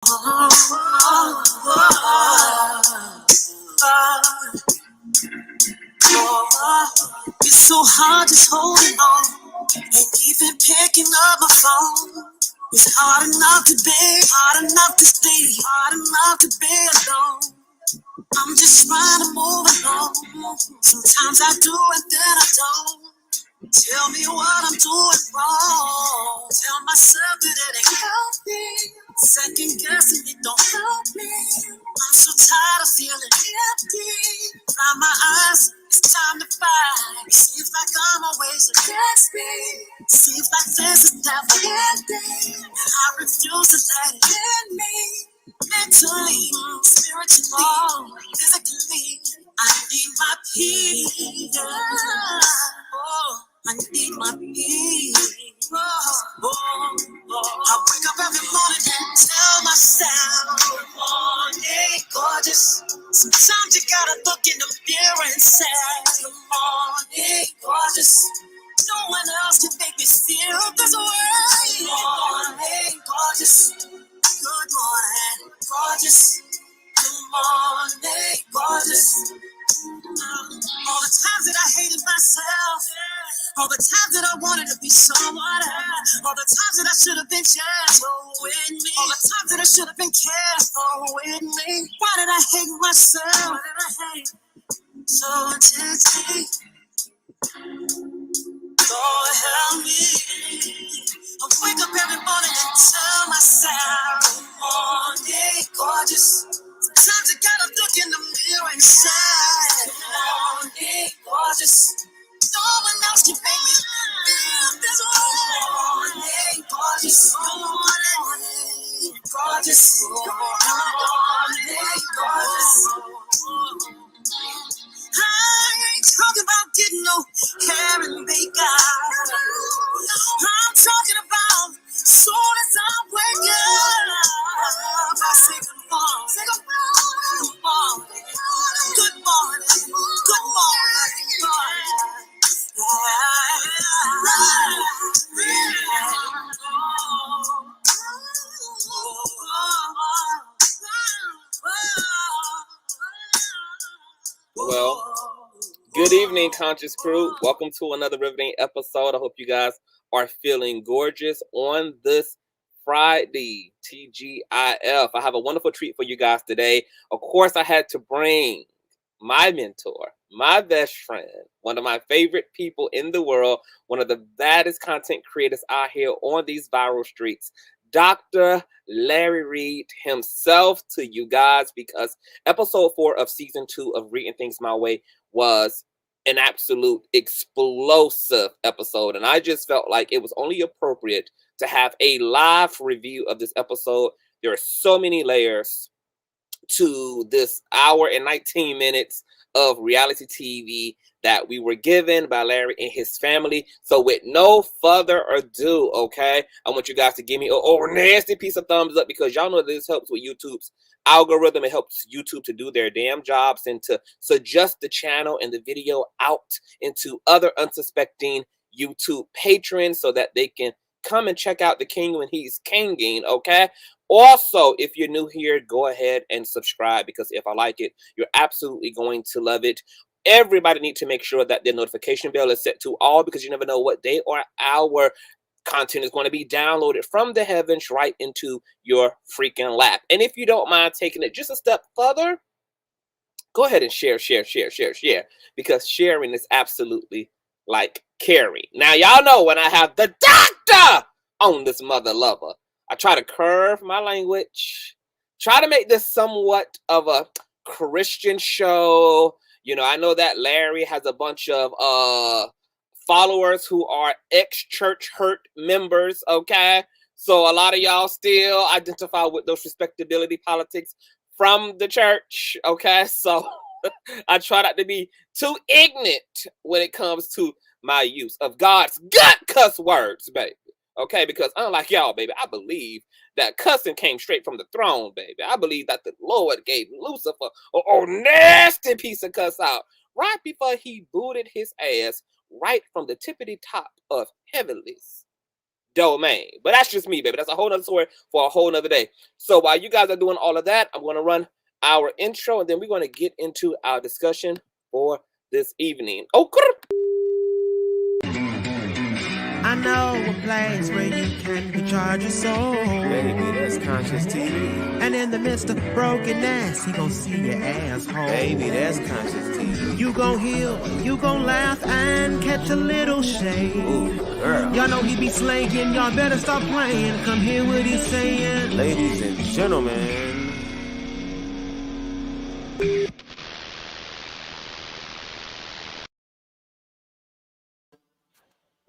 It's so hard just holding on, ain't even picking up my phone. It's hard enough to be, hard enough to stay, hard enough to be alone. I'm just trying to move along. Sometimes I do and then I don't. Tell me what I'm doing wrong. Tell myself that it ain't healthy. Second guessing it don't help me. I'm so tired of feeling empty. Dry my eyes, it's time to fight. Seems like I'm always against me. Seems like this is never ending. And I refuse to let it end me. Mentally, spiritually, physically, I need my peace. Oh, I need my peace. I wake up every morning and tell myself, good morning, gorgeous. Sometimes you gotta look in the mirror and say, good morning, gorgeous. No one else can make me feel this way. Good morning, gorgeous. Good morning, gorgeous. Good morning, gorgeous. All the times that I hated myself, all the times that I wanted to be someone else, all the times that I should have been gentle with me, all the times that I should have been careful with me. Why did I hate myself? Why did I hate so intensely? Lord help me. I wake up every morning and tell myself, good morning, gorgeous. Sometimes I gotta look in the mirror and say, good morning, gorgeous. No one else can make me feel this way. Good morning, gorgeous. Good morning, gorgeous. Good morning, gorgeous. I ain't talking about getting no hair and makeup. I'm talking about soon as I wake up, I say good morning, good morning, good morning, good morning, good morning. Well, good evening, Conscious crew. Welcome to another riveting episode. I hope you guys are feeling gorgeous on this Friday, TGIF. I have a wonderful treat for you guys today. Of course, I had to bring my mentor, my best friend, one of my favorite people in the world, one of the baddest content creators out here on these viral streets, Dr. Larry Reid himself, to you guys, because episode 4 of season 2 of Reiding Things My Way was an absolute explosive episode. And I just felt like it was only appropriate to have a live review of this episode. There are so many layers to this hour and 19 minutes of reality TV that we were given by Larry and his family. So with no further ado, okay, I want you guys to give me a nasty piece of thumbs up, because y'all know this helps with YouTube's algorithm. It helps YouTube to do their damn jobs and to suggest the channel and the video out into other unsuspecting YouTube patrons so that they can come and check out the king when he's kinging, okay? Also, if you're new here, go ahead and subscribe, because if I like it, you're absolutely going to love it. Everybody needs to make sure that their notification bell is set to all, because you never know what day or hour content is going to be downloaded from the heavens right into your freaking lap. And if you don't mind taking it just a step further, go ahead and share, because sharing is absolutely like caring. Now, y'all know when I have the doctor on this mother lover, I try to curve my language, try to make this somewhat of a Christian show. You know, I know that Larry has a bunch of followers who are ex-church hurt members, okay? So a lot of y'all still identify with those respectability politics from the church, okay? So I try not to be too ignorant when it comes to my use of God's gut cuss words, baby. Okay, because unlike y'all, baby, I believe that cussing came straight from the throne, baby. I believe that the Lord gave Lucifer a nasty piece of cuss out right before he booted his ass right from the tippity top of heavenlies domain. But that's just me, baby. That's a whole nother story for a whole nother day. So while you guys are doing all of that, I'm going to run our intro, and then we're going to get into our discussion for this evening. Oh, I know a place where you can recharge your soul. Baby, that's Consciouztv. And in the midst of brokenness, he gon' see your asshole. Baby, that's Consciouztv. You gon' heal, you gon' laugh and catch a little shade. Ooh, girl. Y'all know he be slaying, y'all better stop playing. Come hear what he's saying. Ladies and gentlemen.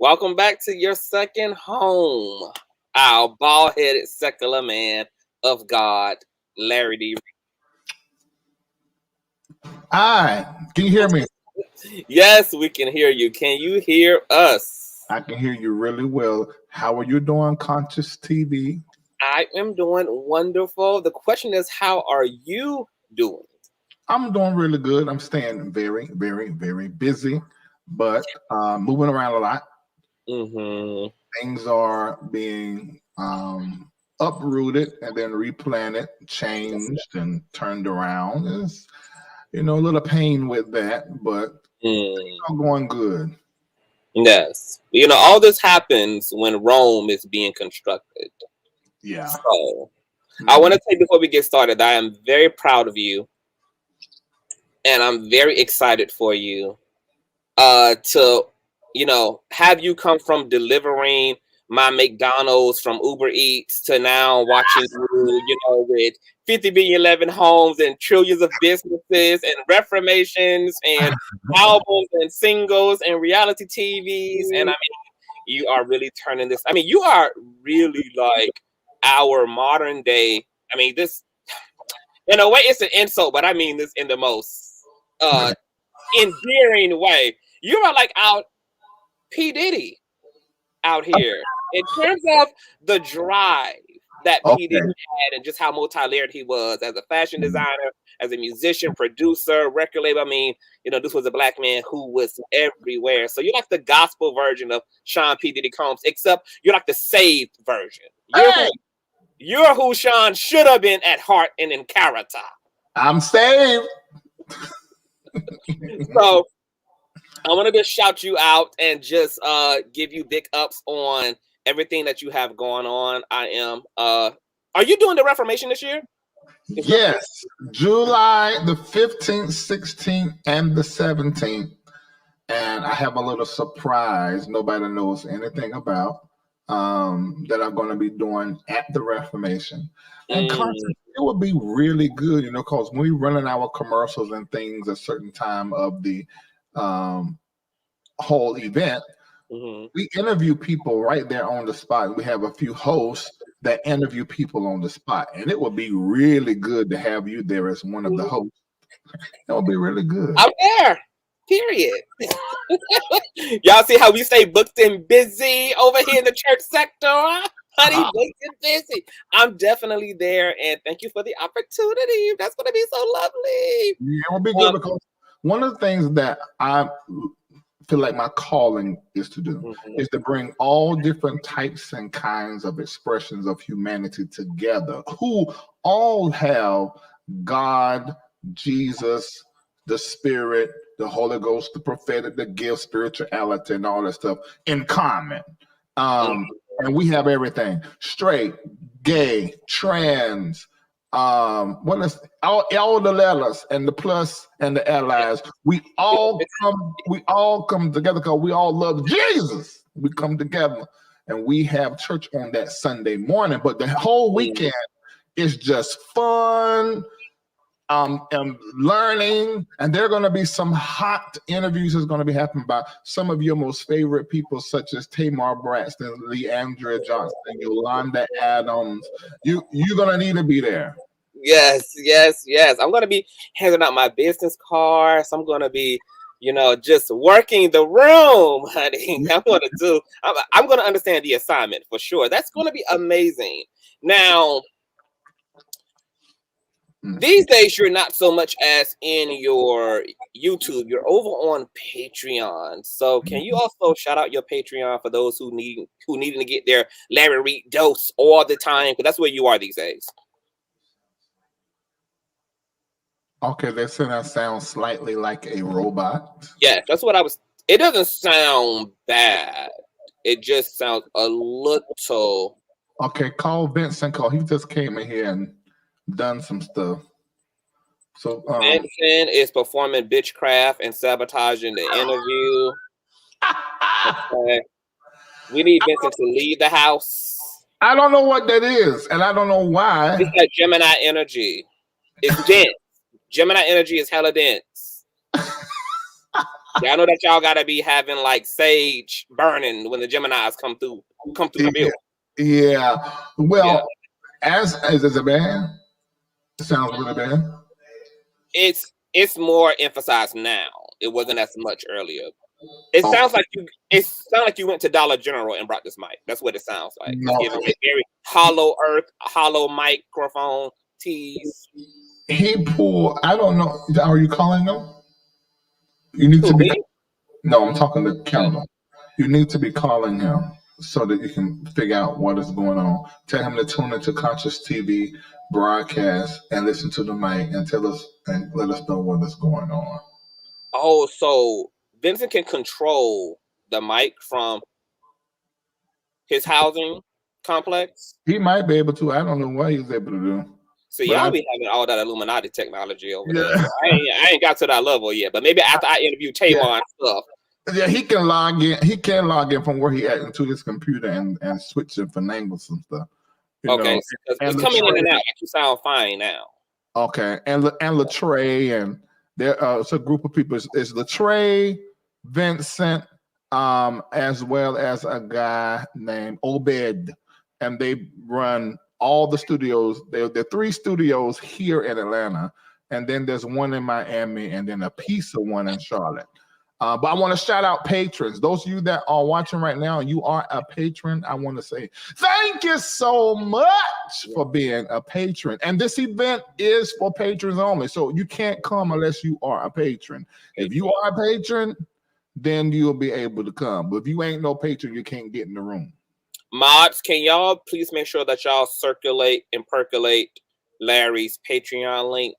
welcome back to your second home, our bald-headed secular man of God, Larry D. Hi, can you hear me? Yes, we can hear you. Can you hear us? I can hear you really well. How are you doing, Consciouztv? I am doing wonderful. The question is, how are you doing? I'm doing really good. I'm staying very, very, very busy, but moving around a lot. Mm-hmm. Things are being uprooted and then replanted, changed, and turned around. There's, a little pain with that, but things are going good. Yes. All this happens when Rome is being constructed. Yeah. So, I want to say before we get started, I am very proud of you, and I'm very excited for you to, have you come from delivering my McDonald's from Uber Eats to now watching you, with 50 billion 11 homes and trillions of businesses and reformations and albums and singles and reality TVs. And I mean, you are really turning this. I mean, you are really like our modern day. I mean, this, in a way, it's an insult, but I mean this in the most endearing way. You are like our P. Diddy out here in terms of the drive that P. Diddy had and just how multi-layered he was as a fashion designer, as a musician, producer, record label. I mean, this was a black man who was everywhere. So you're like the gospel version of Sean P. Diddy Combs, except you're like the saved version. You're who Sean should have been at heart and in character. I'm saved. So I want to just shout you out and just give you big ups on everything that you have going on. I am. Are you doing the Reformation this year? Yes, July the 15th, 16th, and the 17th. And I have a little surprise nobody knows anything about that I'm going to be doing at the Reformation. And it would be really good, because when we're running our commercials and things a certain time of the whole event, we interview people right there on the spot. We have a few hosts that interview people on the spot, and it would be really good to have you there as one of the hosts. That would be really good. I'm there. Period. Y'all see how we stay booked and busy over here in the church sector? Honey, booked and busy. I'm definitely there, and thank you for the opportunity. That's going to be so lovely. Yeah, it will be good because one of the things that I feel like my calling is to do is to bring all different types and kinds of expressions of humanity together who all have God, Jesus, the Spirit, the Holy Ghost, the prophetic, the gift, spirituality, and all that stuff in common. And we have everything: straight, gay, trans, what is all the letters and the plus and the allies. We all come together because we all love Jesus. We come together and we have church on that Sunday morning, but the whole weekend is just fun. And learning, and there are going to be some hot interviews that's going to be happening by some of your most favorite people, such as Tamar Braxton, Leandra Johnson, Yolanda Adams. You're going to need to be there. Yes. I'm going to be handing out my business cards. I'm going to be, just working the room, honey. I'm going to understand the assignment for sure. That's going to be amazing. Now, These days, you're not so much as in your YouTube. You're over on Patreon. So, can you also shout out your Patreon for those who needing to get their Larry Reid dose all the time? Because that's where you are these days. Okay, they said I sound slightly like a robot. Yeah, that's what I was. It doesn't sound bad. It just sounds a little. Okay, call Vincent. Call. He just came in here and done some stuff. So Vincent is performing bitchcraft and sabotaging the interview. Okay. We need Vincent to leave the house. I don't know what that is, and I don't know why. It's that Gemini energy. It's dense. Gemini energy is hella dense. Y'all know that y'all gotta be having like sage burning when the Geminis come through the building. Yeah. Well, as a bad, it sounds really bad. It's more emphasized now. It wasn't as much earlier. It sounds like you went to Dollar General and brought this mic. That's what it sounds like. No. It's giving very hollow microphone tease. He pulled. I don't know. Are you calling him? You need to be. No, I'm talking to Kendall. You need to be calling him so that you can figure out what is going on. Tell him to tune into Consciouztv broadcast and listen to the mic and tell us and let us know what is going on. Oh, so Vincent can control the mic from his housing complex? He might be able to. I don't know what he's able to do. So y'all be having all that Illuminati technology over there. So I ain't got to that level yet, but maybe after I interview Tamar and stuff. Yeah, he can log in. He can log in from where he at into his computer and switch and finagle some stuff. Okay, so it's coming in and out. You sound fine now. Okay, and Latrey and there it's a group of people. It's Latrey, Vincent, as well as a guy named Obed, and they run all the studios. There are 3 studios here in Atlanta, and then there's one in Miami, and then a piece of one in Charlotte. But I want to shout out patrons. Those of you that are watching right now, and you are a patron, I want to say thank you so much for being a patron. And this event is for patrons only, so you can't come unless you are a patron. If you are a patron, then you'll be able to come. But if you ain't no patron, you can't get in the room. Mods, can y'all please make sure that y'all circulate and percolate Larry's Patreon link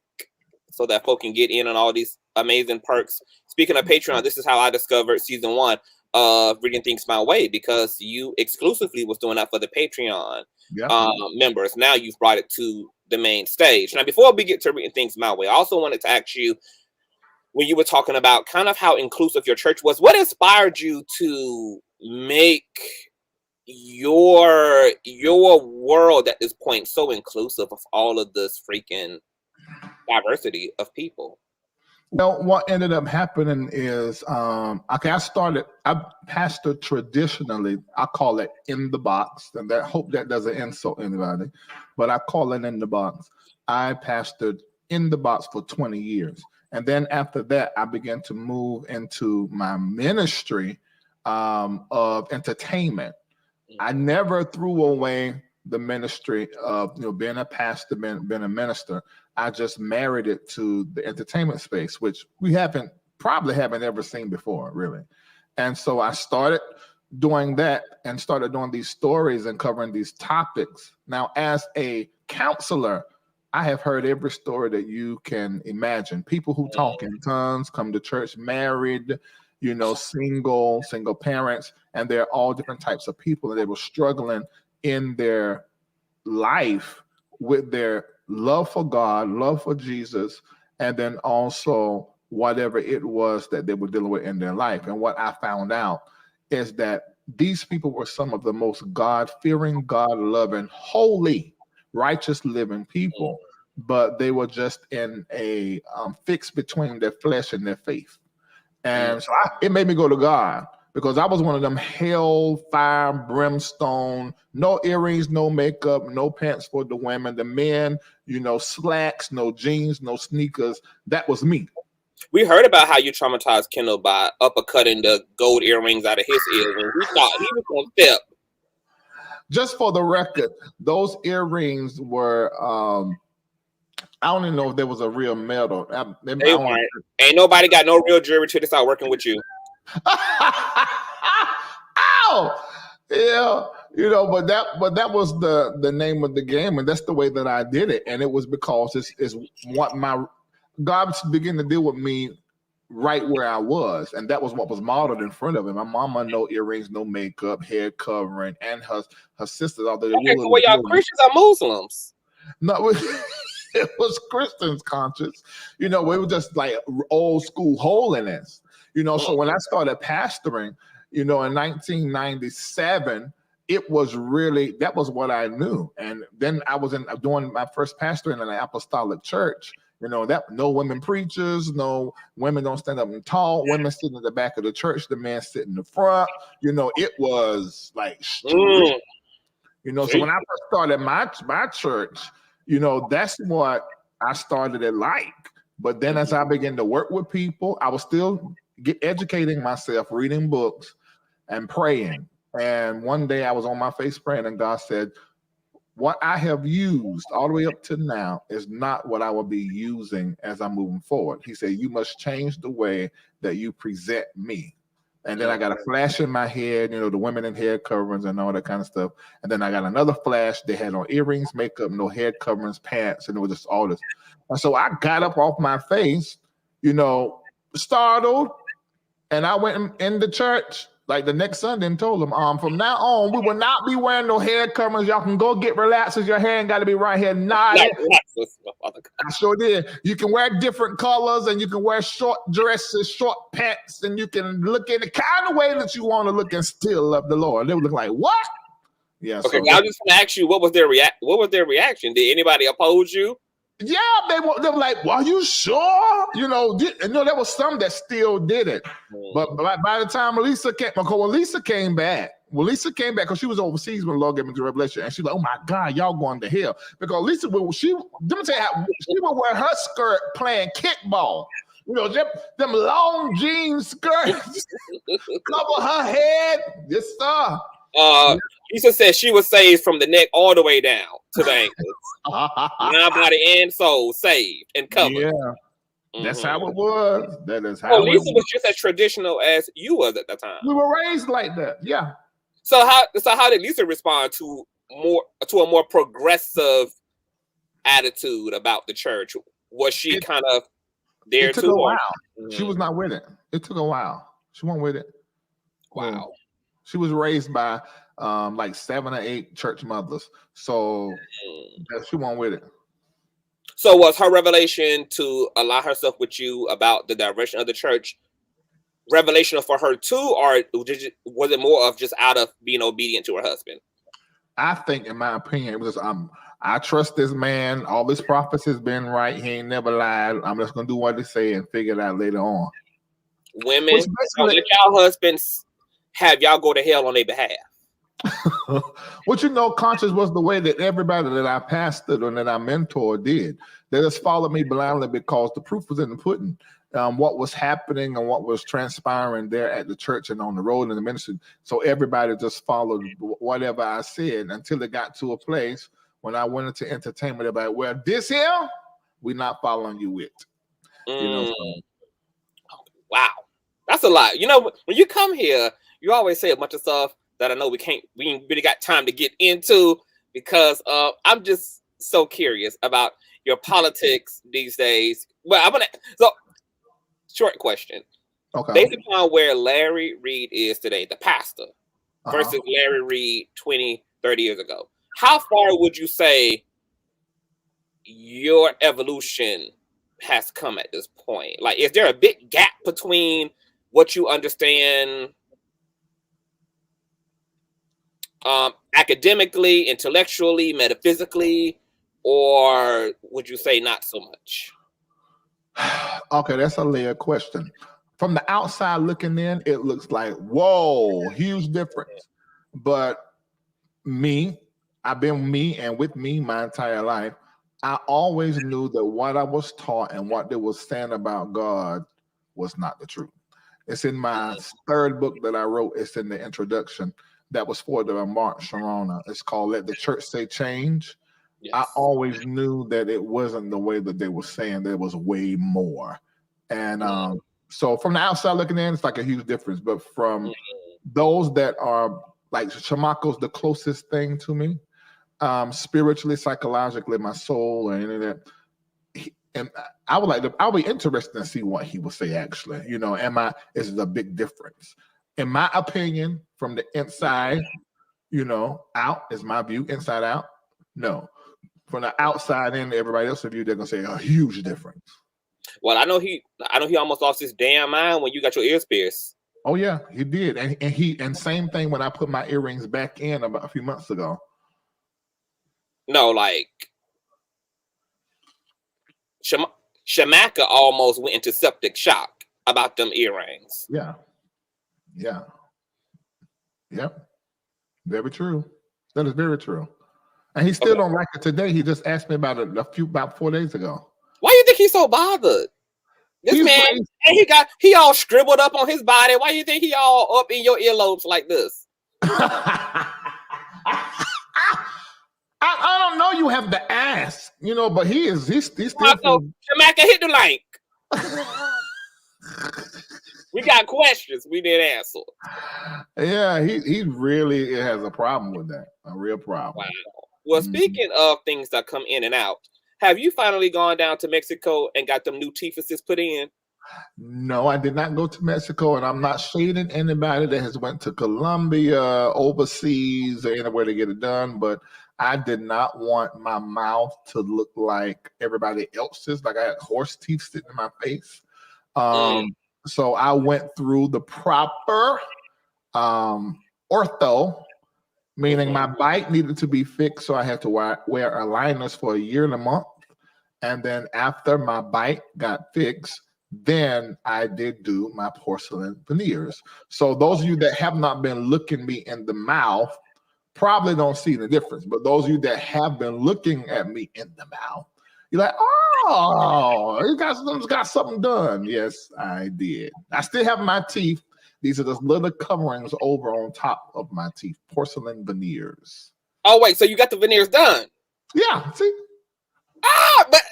so that folk can get in on all these amazing perks. Speaking of Patreon, this is how I discovered season 1 of Reiding Things My Way, because you exclusively was doing that for the Patreon members. Now you've brought it to the main stage. Now, before we get to Reiding Things My Way, I also wanted to ask you, when you were talking about kind of how inclusive your church was, what inspired you to make your world at this point so inclusive of all of this freaking diversity of people? Well, what ended up happening is, I pastor traditionally, I call it in the box, and I hope that doesn't insult anybody, but I call it in the box. I pastored in the box for 20 years. And then after that, I began to move into my ministry of entertainment. I never threw away the ministry of being a pastor, being a minister. I just married it to the entertainment space, which we probably haven't ever seen before, really. And so I started doing that and started doing these stories and covering these topics. Now, as a counselor, I have heard every story that you can imagine. People who talk in tongues, come to church married, single parents, and they're all different types of people, and they were struggling in their life with their love for God, love for Jesus, and then also whatever it was that they were dealing with in their life. And what I found out is that these people were some of the most God-fearing, God-loving, holy, righteous living people, but they were just in a fix between their flesh and their faith. And so it made me go to God, because I was one of them hell, fire, brimstone, no earrings, no makeup, no pants for the women. The men, slacks, no jeans, no sneakers. That was me. We heard about how you traumatized Kendall by uppercutting the gold earrings out of his ears when we thought he was going to step. Just for the record, those earrings were, I don't even know if there was a real medal. They weren't. Ain't nobody got no real jewelry till they start working with you. Ow! Yeah, but that was the name of the game, and that's the way that I did it. And it was because it's what my God began to deal with me right where I was, and that was what was modeled in front of him. My mama, no earrings, no makeup, head covering, and her sisters. Although they okay, so were y'all Christians or Muslims? No, it was Christians conscious. We were just like old school holiness. So when I started pastoring, in 1997, it was really, that was what I knew. And then I was doing my first pastoring in an apostolic church. That no women preachers, no women don't stand up and talk. Women sitting in the back of the church, the men sit in the front. It was like strict. So when I first started my church, that's what I started it like. But then as I began to work with people, I was still educating myself, reading books and praying. And one day I was on my face praying, and God said, what I have used all the way up to now is not what I will be using as I'm moving forward. He said, you must change the way that you present me. And then I got a flash in my head, the women in head coverings and all that kind of stuff. And then I got another flash. They had on earrings, makeup, no head coverings, pants, and it was just all this. And so I got up off my face, startled, and I went in the church like the next Sunday and told them, from now on, we will not be wearing no head coverings. Y'all can go get relaxers. Your hair ain't got to be right here. I sure did. You can wear different colors, and you can wear short dresses, short pants, and you can look in the kind of way that you want to look and still love the Lord. They would look like, what? Yeah. Okay, so I was just going to ask you, what was their reaction? Did anybody oppose you? Yeah, they were like, well, are you sure? There was some that still did it. But by the time Lisa came back, because she was overseas when the Lord gave me the revelation, and she's like, oh my God, y'all going to hell. Because Lisa, let me tell you how, she would wear her skirt playing kickball. Them long jean skirts, cover her head, this stuff. Lisa said she was saved from the neck all the way down to the ankles. Mind, body, and soul saved and covered. Yeah, that's how it was. That is how. Lisa was just as traditional as you was at the time. We were raised like that. Yeah. So how did Lisa respond to a more progressive attitude about the church? Was she kind of there? It took a while. She was not with it. It took a while. She wasn't with it. Wow. She was raised by like 7 or 8 church mothers, so she wasn't with it. So was her revelation to align herself with you about the direction of the church revelational for her too, or was it more of just out of being obedient to her husband? I think, in my opinion, it was I trust this man. All his prophets has been right. He ain't never lied. I'm just gonna do what they say and figure it out later on. Women, let y'all husbands have y'all go to hell on their behalf. Conscious was the way that everybody that I pastored or that I mentored did. They just followed me blindly because the proof was in the pudding. What was happening and what was transpiring there at the church and on the road in the ministry. So everybody just followed whatever I said until it got to a place when I went into entertainment about, well, this here, we're not following you with. Wow. That's a lot. When you come here, you always say a bunch of stuff that I know we ain't really got time to get into because I'm just so curious about your politics these days. But short question. Okay. Based upon where Larry Reid is today, the pastor, versus Larry Reid 20, 30 years ago, how far would you say your evolution has come at this point? Like, is there a big gap between what you understand academically, intellectually, metaphysically, or would you say not so much? Okay, that's a layered question. From the outside looking in, it looks like, whoa, huge difference. But I've been me and with me my entire life. I always knew that what I was taught and what they were saying about God was not the truth. It's in my third book that I wrote. It's in the introduction that was for the Mark Sharona. It's called Let the Church Say Change. Yes. I always knew that it wasn't the way that they were saying. There was way more. And so from the outside looking in, it's like a huge difference. But from those that are like Shamako's the closest thing to me, spiritually, psychologically, my soul, and any of that. And I'll be interested to see what he will say actually. Is it a big difference? In my opinion, from the inside, out is my view, inside out, no. From the outside in, everybody else's view, they're gonna say a huge difference. Well, I know he almost lost his damn mind when you got your ears pierced. Oh yeah, he did, and same thing when I put my earrings back in about a few months ago. No, like Shamaka almost went into septic shock about them earrings. Yeah. Very true. That is very true. And he still don't like it today. He just asked me about it about 4 days ago. Why do you think he's so bothered? This man, and he all scribbled up on his body. Why do you think he all up in your earlobes like this? I don't know. You have to ask, but he's still. Shamaka, hit the link. We got questions we didn't answer. Yeah, he really has a problem with that. A real problem. Wow. Well, speaking of things that come in and out, have you finally gone down to Mexico and got them new teeth put in? No, I did not go to Mexico, and I'm not shading anybody that has went to Colombia, overseas, or anywhere to get it done. But I did not want my mouth to look like everybody else's. Like I had horse teeth sitting in my face. So I went through the proper ortho, meaning my bite needed to be fixed. So I had to wear aligners for a year and a month. And then after my bite got fixed, then I did do my porcelain veneers. So those of you that have not been looking me in the mouth probably don't see the difference. But those of you that have been looking at me in the mouth, you're like, oh, you got something done. Yes, I did. I still have my teeth. These are just little coverings over on top of my teeth, porcelain veneers. Oh, wait, so you got the veneers done? Yeah, see? But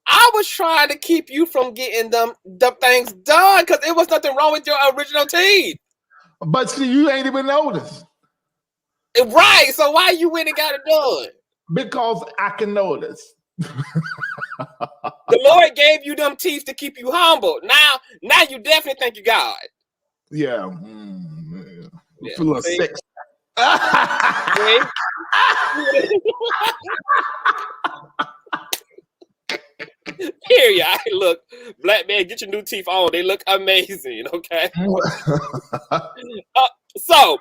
I was trying to keep you from getting the things done because there was nothing wrong with your original teeth. But see, you ain't even noticed. Right, so why you went and got it done? Because I can notice. The Lord gave you them teeth to keep you humble. Now you definitely think you God. Yeah. It's a little sex. Here, yeah. Look, black man, get your new teeth on. They look amazing. Okay. So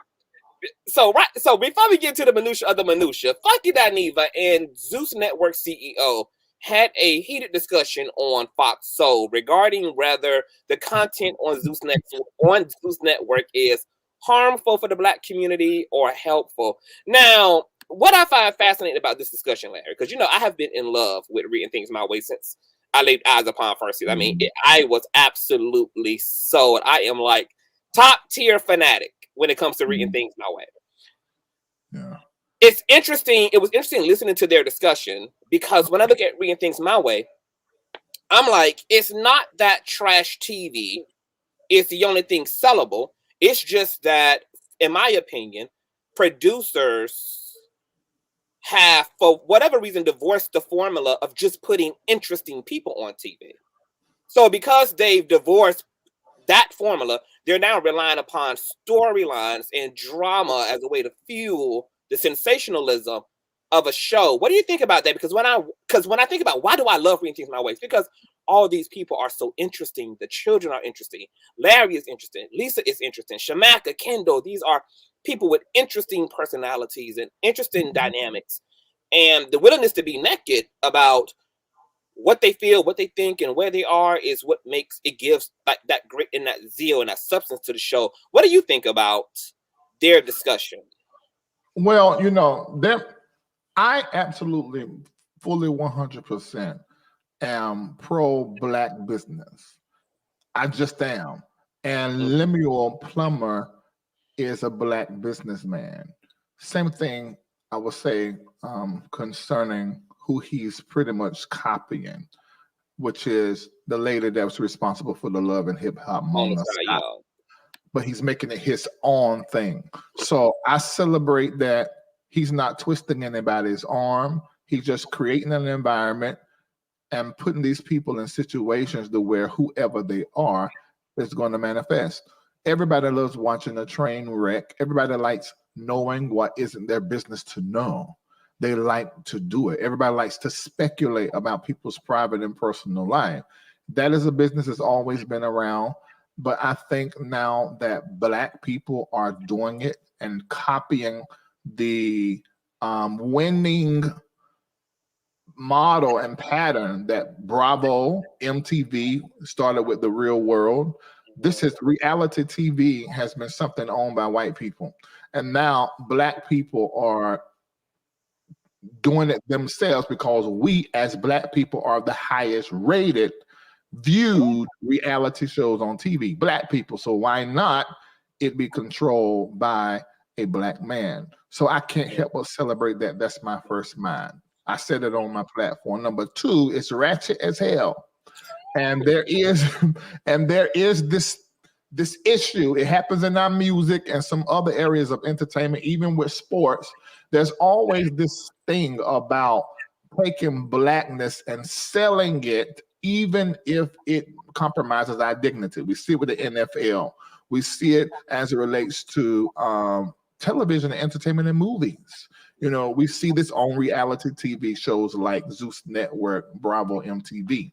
before we get to the minutia of the minutia, Funky Dineva and Zeus Network CEO had a heated discussion on Fox Soul regarding whether the content on Zeus Network is harmful for the Black community or helpful. Now, what I find fascinating about this discussion, Larry, because I have been in love with Reiding Things My Way since I laid eyes upon first. I mean, I was absolutely sold. I am like top tier fanatic when it comes to Reiding Things My Way. Yeah. It's interesting. It was interesting listening to their discussion because when I look at Reiding Things My Way, I'm like, it's not that trash TV is the only thing sellable. It's just that, in my opinion, producers have, for whatever reason, divorced the formula of just putting interesting people on TV. So because they've divorced that formula, they're now relying upon storylines and drama as a way to fuel the sensationalism of a show. What do you think about that? Because when I think about why do I love Reiding Things My Way, it's because all these people are so interesting. The children are interesting. Larry is interesting. Lisa is interesting. Shamaka, Kendall, these are people with interesting personalities and interesting dynamics. And the willingness to be naked about what they feel, what they think, and where they are is what makes it gives like that grit and that zeal and that substance to the show. What do you think about their discussion? Well, I absolutely, fully 100% am pro-Black business. I just am. And Lemuel Plummer is a Black businessman. Same thing I would say, concerning who he's pretty much copying, which is the lady that was responsible for the Love and Hip Hop, On the Mona side, Scott. y'all. But he's making it his own thing. So I celebrate that he's not twisting anybody's arm. He's just creating an environment and putting these people in situations to where whoever they are is going to manifest. Everybody loves watching a train wreck. Everybody likes knowing what isn't their business to know. They like to do it. Everybody likes to speculate about people's private and personal life. That is a business that's always been around. But I think now that Black people are doing it and copying the winning model and pattern that Bravo, MTV started with the Real World. This is reality TV has been something owned by white people. And now Black people are doing it themselves because we as Black people are the highest rated viewed reality shows on TV, Black people. So why not it be controlled by a Black man? So I can't help but celebrate that. That's my first mind. I said it on my platform. Number two, it's ratchet as hell. And there is this issue. It happens in our music and some other areas of entertainment, even with sports. There's always this thing about taking Blackness and selling it, even if it compromises our dignity. We see it with the NFL. We see it as it relates to television and entertainment and movies. You know, we see this on reality TV shows like Zeus Network, Bravo, MTV.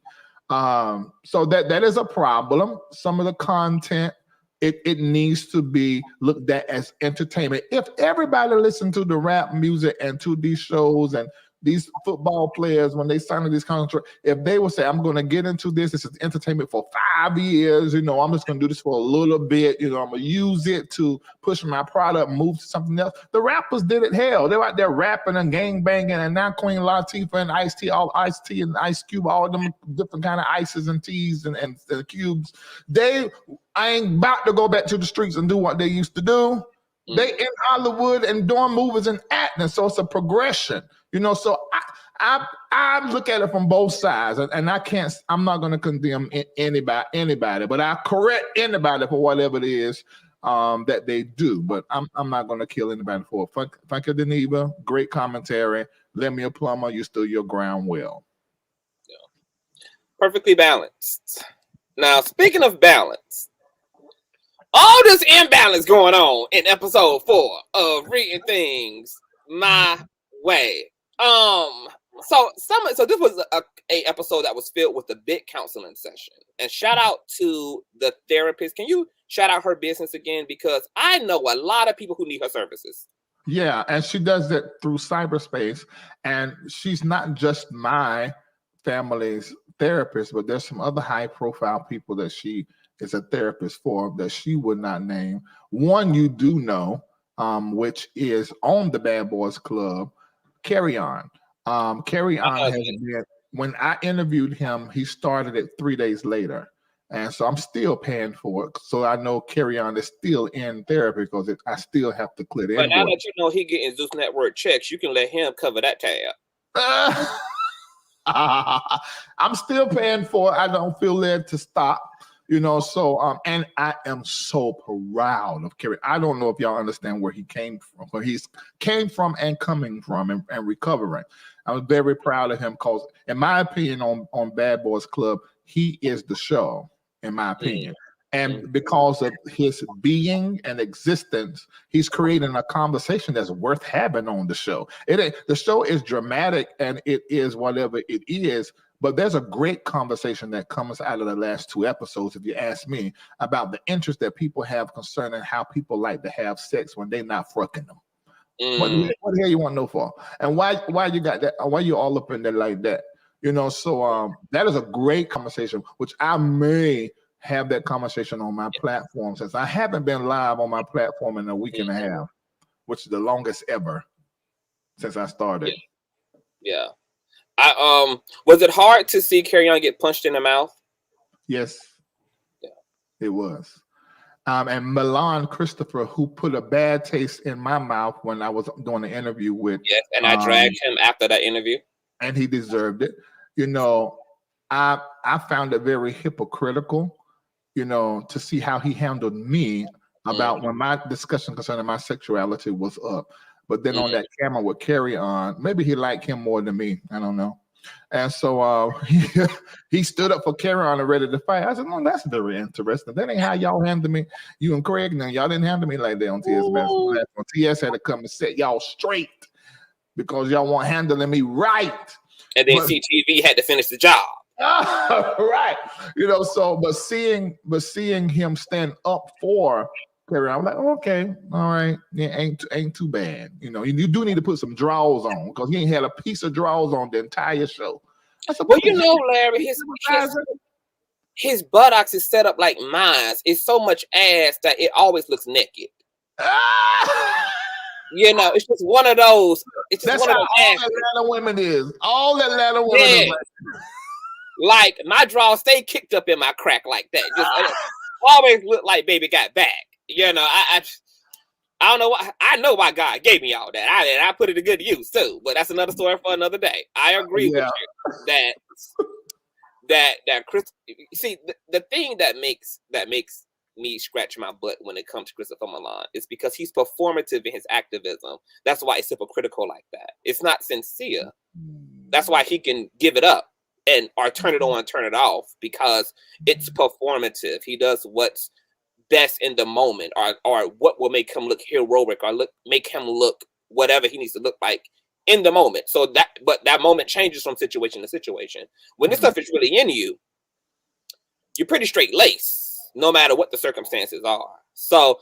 So that is a problem. Some of the content, it needs to be looked at as entertainment. If everybody listened to the rap music and to these shows and these football players, when they sign these contracts, if they would say, I'm going to get into this is entertainment for 5 years, you know, I'm just going to do this for a little bit, you know, I'm going to use it to push my product, move to something else. The rappers did it hell. They're out there rapping and gang banging, and now Queen Latifah and Ice-T, all Ice-T and Ice Cube, all of them different kind of ices and teas and cubes. They ain't about to go back to the streets and do what they used to do. They in Hollywood and doing movies and acting, so it's a progression, you know. So I look at it from both sides, and I'm not going to condemn anybody, but I correct anybody for whatever it is that they do. But I'm not going to kill anybody for it. Thank you, Deneva. Great commentary. Let me a plumber. You stood your ground well. Yeah. Perfectly balanced. Now, speaking of balance. All this imbalance going on in episode 4 of Reiding Things My Way. So this was a episode that was filled with a big counseling session. And shout out to the therapist. Can you shout out her business again? Because I know a lot of people who need her services. Yeah, and she does it through cyberspace. And she's not just my family's therapist, but there's some other high-profile people that she is a therapist for that she would not name. One you do know, which is on the Bad Boys Club, Carry On. Carry On has been, when I interviewed him, he started it 3 days later. And so I'm still paying for it. So I know Carry On is still in therapy because I still have to clear the But invoice. now that you know he getting Zeus Network checks, you can let him cover that tab. I'm still paying for it. I don't feel led to stop. You know, so and I am so proud of Kerry. I don't know if y'all understand where he came from, where he's came from and coming from and recovering. I was very proud of him because, in my opinion, on Bad Boys Club, he is the show, in my opinion. And because of his being and existence, he's creating a conversation that's worth having on the show. The show is dramatic and it is whatever it is. But there's a great conversation that comes out of the last 2 episodes, if you ask me, about the interest that people have concerning how people like to have sex when they're not fucking them. What the hell you want to know for? And why you got that? Why you all up in there like that? You know, so that is a great conversation, which I may have that conversation on my platform, since I haven't been live on my platform in a week and a half, which is the longest ever since I started. Yeah. Was it hard to see Carry On get punched in the mouth? Yes. Yeah. It was. And Milan Christopher, who put a bad taste in my mouth when I was doing an interview with. Yes, and I dragged him after that interview. And he deserved it. You know, I found it very hypocritical, you know, to see how he handled me about when my discussion concerning my sexuality was up. But then on that camera with Carrie on, maybe he liked him more than me. I don't know. And so he stood up for Carrie on and ready to fight. I said, no, that's very interesting. That ain't how y'all handled me. You and Craig, now y'all didn't handle me like that on TS Master. TS had to come and set y'all straight because y'all weren't handling me right. And then CTV had to finish the job. Right. You know, so but seeing him stand up for Carrie, I'm like, okay, all right, yeah, ain't too bad. You know, you do need to put some drawers on because he ain't had a piece of drawers on the entire show. I said, well, you know, Larry, his buttocks is set up like mine. It's so much ass that it always looks naked. You know, it's just one of those. It's just that's one how of all those Atlanta women is. All Atlanta women are like my drawers stay kicked up in my crack like that. Just always look like baby got back. You know, I don't know why. I know why God gave me all that. And I put it to good use too. But that's another story for another day. I agree with you that Chris. See, the thing that makes me scratch my butt when it comes to Christopher Milan is because he's performative in his activism. That's why it's hypocritical like that. It's not sincere. That's why he can give it up and or turn it on, turn it off, because it's performative. He does what's best in the moment, or what will make him look heroic, or make him look whatever he needs to look like in the moment. So that moment changes from situation to situation. When this stuff is really in you, you're pretty straight laced, no matter what the circumstances are. So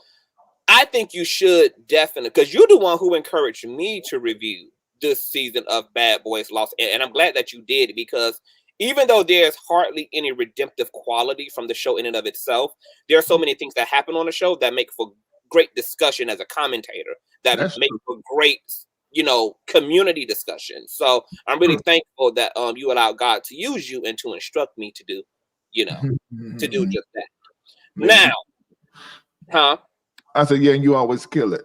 I think you should definitely, because you're the one who encouraged me to review this season of Bad Boys Lost, and I'm glad that you did, because even though there's hardly any redemptive quality from the show in and of itself, there are so many things that happen on the show that make for great discussion as a commentator, that make for great, you know, community discussion. So I'm really thankful that you allowed God to use you and to instruct me to do, you know, to do just that. Now, I said, yeah, you always kill it.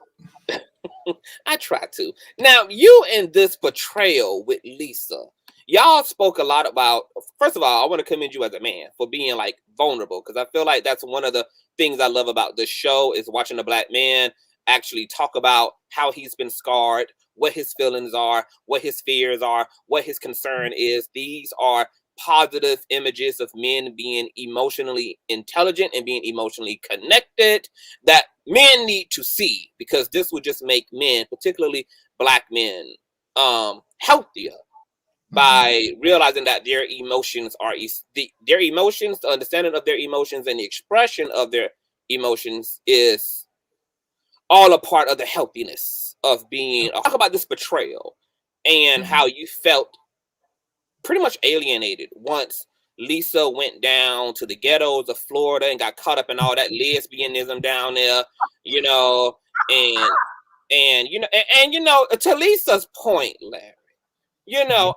I try to. Now, you in this portrayal with Lisa, y'all spoke a lot about, first of all, I want to commend you as a man for being like vulnerable, because I feel like that's one of the things I love about this show is watching a Black man actually talk about how he's been scarred, what his feelings are, what his fears are, what his concern is. These are positive images of men being emotionally intelligent and being emotionally connected that men need to see, because this would just make men, particularly Black men, healthier by realizing that their emotions are their emotions, the understanding of their emotions and the expression of their emotions is all a part of the healthiness of being. Talk about this betrayal and how you felt pretty much alienated once Lisa went down to the ghettos of Florida and got caught up in all that lesbianism down there, you know, and you know, to Lisa's point, Larry, you know,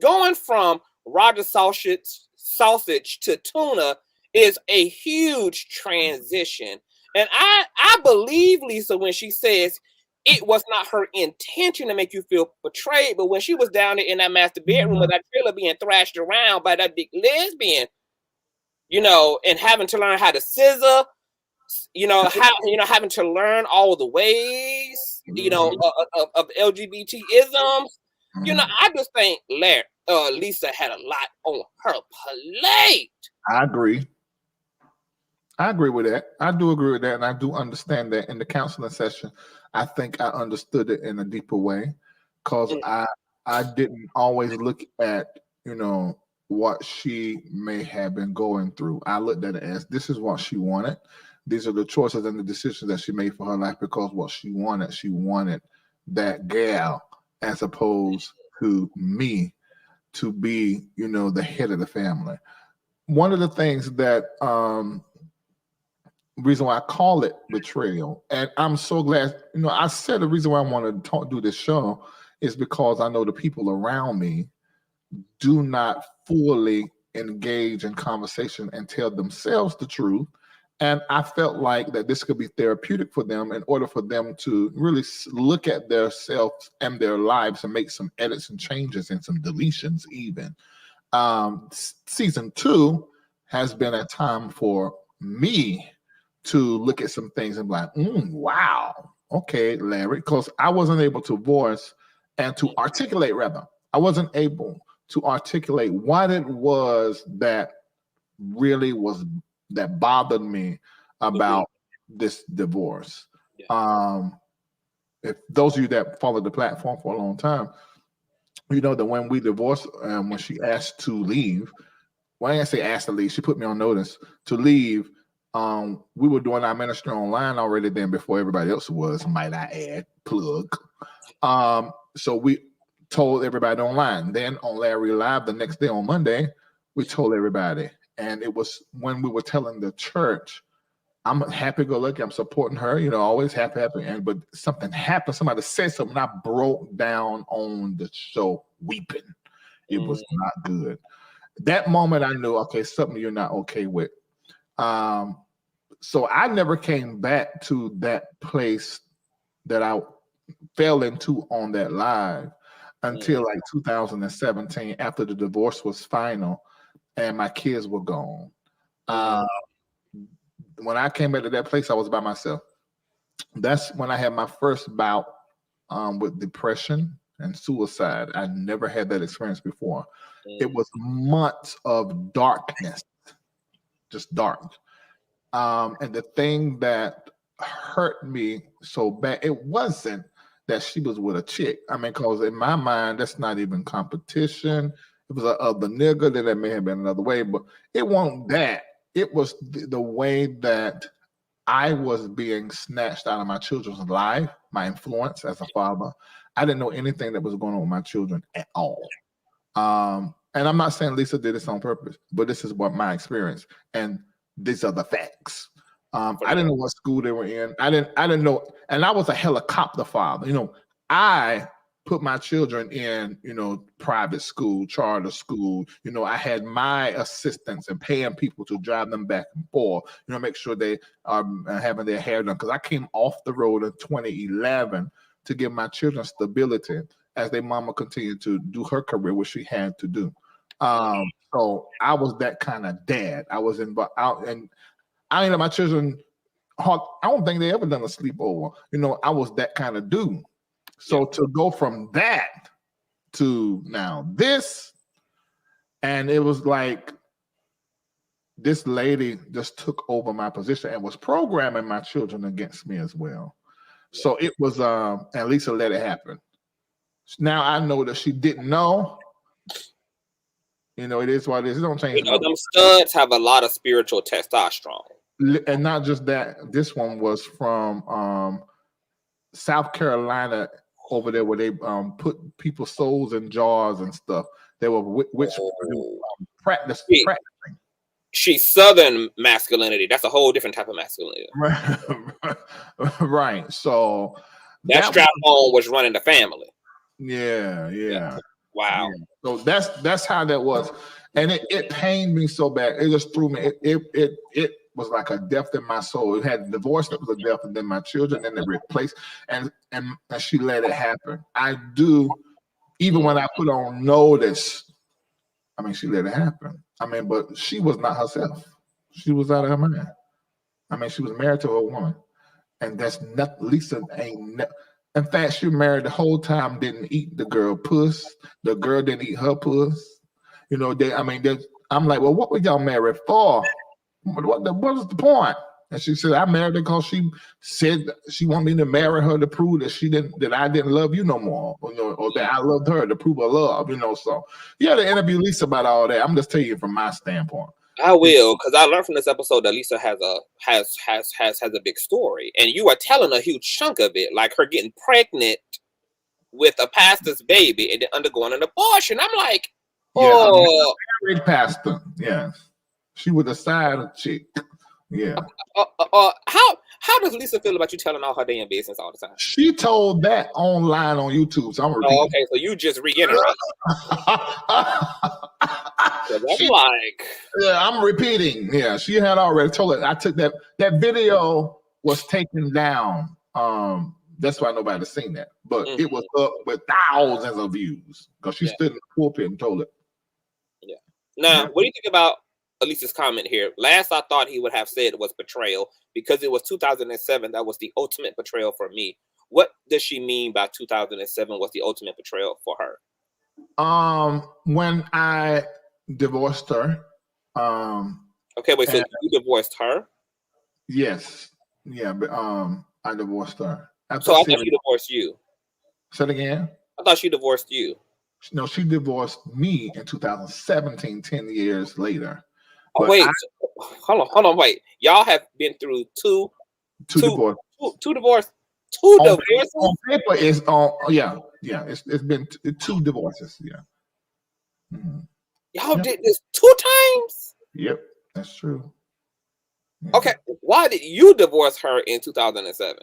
going from Roger sausage to tuna is a huge transition. And I believe Lisa when she says it was not her intention to make you feel betrayed, but when she was down there in that master bedroom with that trailer being thrashed around by that big lesbian, you know, and having to learn how to scissor, you know, having to learn all the ways, you know, of LGBT isms, you know, I just think Lisa had a lot on her plate. I agree with that. I do agree with that, and I do understand that in the counseling session. I think I understood it in a deeper way, because I didn't always look at, you know, what she may have been going through. I looked at it as this is what she wanted. These are the choices and the decisions that she made for her life, because what she wanted that gal, as opposed to me, to be, you know, the head of the family. One of the things that reason why I call it betrayal, and I'm so glad, you know, I said the reason why I want to do this show is because I know the people around me do not fully engage in conversation and tell themselves the truth, And I felt like that this could be therapeutic for them in order for them to really look at their selves and their lives and make some edits and changes and some deletions even. Season 2 has been a time for me to look at some things and be like, wow, okay, Larry, because I wasn't able to voice and to articulate, rather. I wasn't able to articulate what it was that really was that bothered me about this divorce. Yeah. If those of you that followed the platform for a long time, you know that when we divorced, when she asked to leave, when I say asked to leave, she put me on notice to leave. We were doing our ministry online already then before everybody else was, might I add, plug. So we told everybody online. Then on Larry Live the next day on Monday, we told everybody. And it was when we were telling the church, I'm happy-go-lucky, I'm supporting her, you know, always happy. But something happened. Somebody said something. I broke down on the show weeping. It was not good. That moment I knew, okay, something you're not okay with. So I never came back to that place that I fell into on that live until like 2017, after the divorce was final and my kids were gone. When I came back to that place, I was by myself. That's when I had my first bout with depression and suicide. I never had that experience before. It was months of darkness, just dark. And the thing that hurt me so bad, it wasn't that she was with a chick. I mean, because in my mind, that's not even competition. It was the nigga, then it may have been another way, but it wasn't that. It was the way that I was being snatched out of my children's life, my influence as a father. I didn't know anything that was going on with my children at all. And I'm not saying Lisa did this on purpose, but this is what my experience. And these are the facts. I didn't know what school they were in. I didn't know. And I was a helicopter father. You know, I put my children in, you know, private school, charter school. You know, I had my assistants and paying people to drive them back and forth, you know, make sure they are having their hair done. Because I came off the road in 2011 to give my children stability as their mama continued to do her career, which she had to do. So I was that kind of dad. I was out, and I ain't let my children. I don't think they ever done a sleepover. You know, I was that kind of dude. So to go from that to now this, and it was like this lady just took over my position and was programming my children against me as well. So it was, and Lisa let it happen. Now I know that she didn't know. You know, it is what it is. It don't change. You know, them studs have a lot of spiritual testosterone. And not just that, this one was from South Carolina, over there where they put people's souls in jars and stuff. They were practicing. She's Southern masculinity. That's a whole different type of masculinity. Right. So that strap on was running the family. Yeah. Wow. Yeah. So that's how that was. And it pained me so bad. It just threw me. It was like a death in my soul. It had divorce that was a death, and then my children, and they replaced, and she let it happen. I do, even when I put on notice, I mean, she let it happen. I mean, but she was not herself. She was out of her mind. I mean, she was married to a woman, and that's not, Lisa ain't. In fact, she married the whole time, didn't eat the girl puss. The girl didn't eat her puss. You know, I'm like, well, what were y'all married for? What was the point? And she said, I married her because she said she wanted me to marry her to prove that I didn't love you no more, you know, or that I loved her to prove her love, you know. So you had to interview Lisa about all that. I'm just telling you from my standpoint. I will, because I learned from this episode that Lisa has a big story, and you are telling a huge chunk of it, like her getting pregnant with a pastor's baby and then undergoing an abortion. I'm like, oh, married pastor, yes. She was a side chick. Yeah. How does Lisa feel about you telling all her damn business all the time? She told that online on YouTube. So I'm repeating. Okay, so you just reiterate. I'm like, yeah, I'm repeating. Yeah, she had already told it. I took that video was taken down. That's why nobody's seen that, but it was up with thousands of views because she stood in the pulpit and told it. Yeah. Now, what do you think about Elisa's comment here? Last I thought he would have said was betrayal because it was 2007. That was the ultimate betrayal for me. What does she mean by 2007 was the ultimate betrayal for her? When I divorced her. Okay, wait. So you divorced her? Yes. Yeah, but I divorced her. So I thought she divorced you. Say it again. I thought she divorced you. No, she divorced me in 2017, 10 years later. Oh, wait. Hold on, wait. Y'all have been through two divorces. Two divorces? On paper is it's been two divorces. Yeah. Mm-hmm. Y'all did this 2 times? Yep, that's true. Yeah. Okay, why did you divorce her in 2007?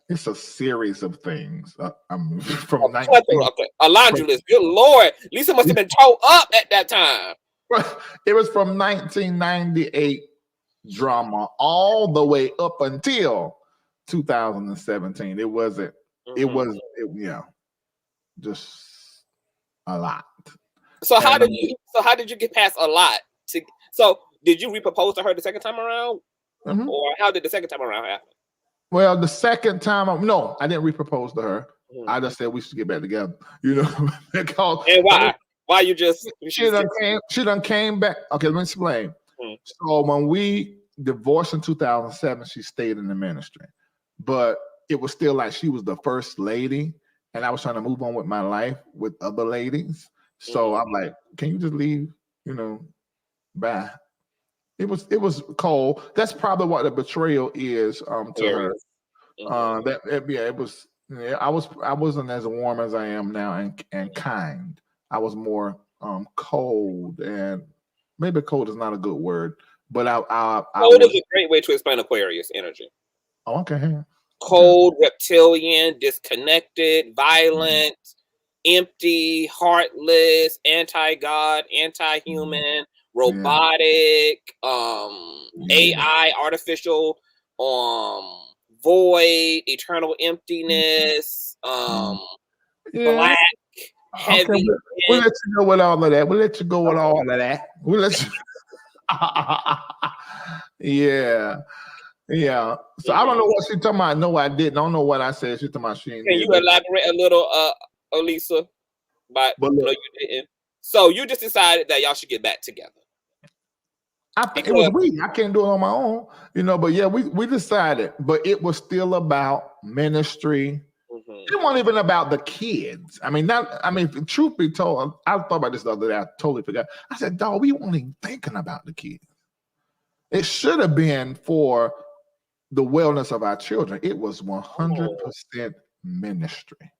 It's a series of things. From a laundry list. Good Lord, Lisa must have been towed up at that time. It was from 1998 drama all the way up until 2017. It wasn't. It was. Just a lot. So how did you get past a lot? So did you repropose to her the second time around, or how did the second time around happen? Well, the second time, no, I didn't repropose to her. I just said we should get back together. Because and why? Why you just she done came back. Okay, let me explain. So when we divorced in 2007, she stayed in the ministry, but it was still like she was the first lady, and I was trying to move on with my life with other ladies. So I'm like, can you just leave? Bye. It was cold. That's probably what the betrayal is to her. It was. Yeah, I wasn't as warm as I am now and kind. I was more cold, and maybe cold is not a good word, but cold is a great way to explain Aquarius energy. Oh, okay. Cold, reptilian, disconnected, violent, empty, heartless, anti-God, anti-human, robotic, AI, artificial, void, eternal emptiness, black, heavy. Okay, we'll let you go with all of that. We'll let you go with all of that. We'll let you. Yeah. So I don't know what she's talking about. No, I didn't. I don't know what I said. She's talking about she. Can you elaborate a little, Elisa? But no, you didn't. So you just decided that y'all should get back together. I think it was we. I can't do it on my own, But yeah, we decided. But it was still about ministry. It wasn't even about the kids. Truth be told, I thought about this the other day. I totally forgot. I said, dog, we weren't even thinking about the kids. It should have been for the wellness of our children. It was 100% ministry.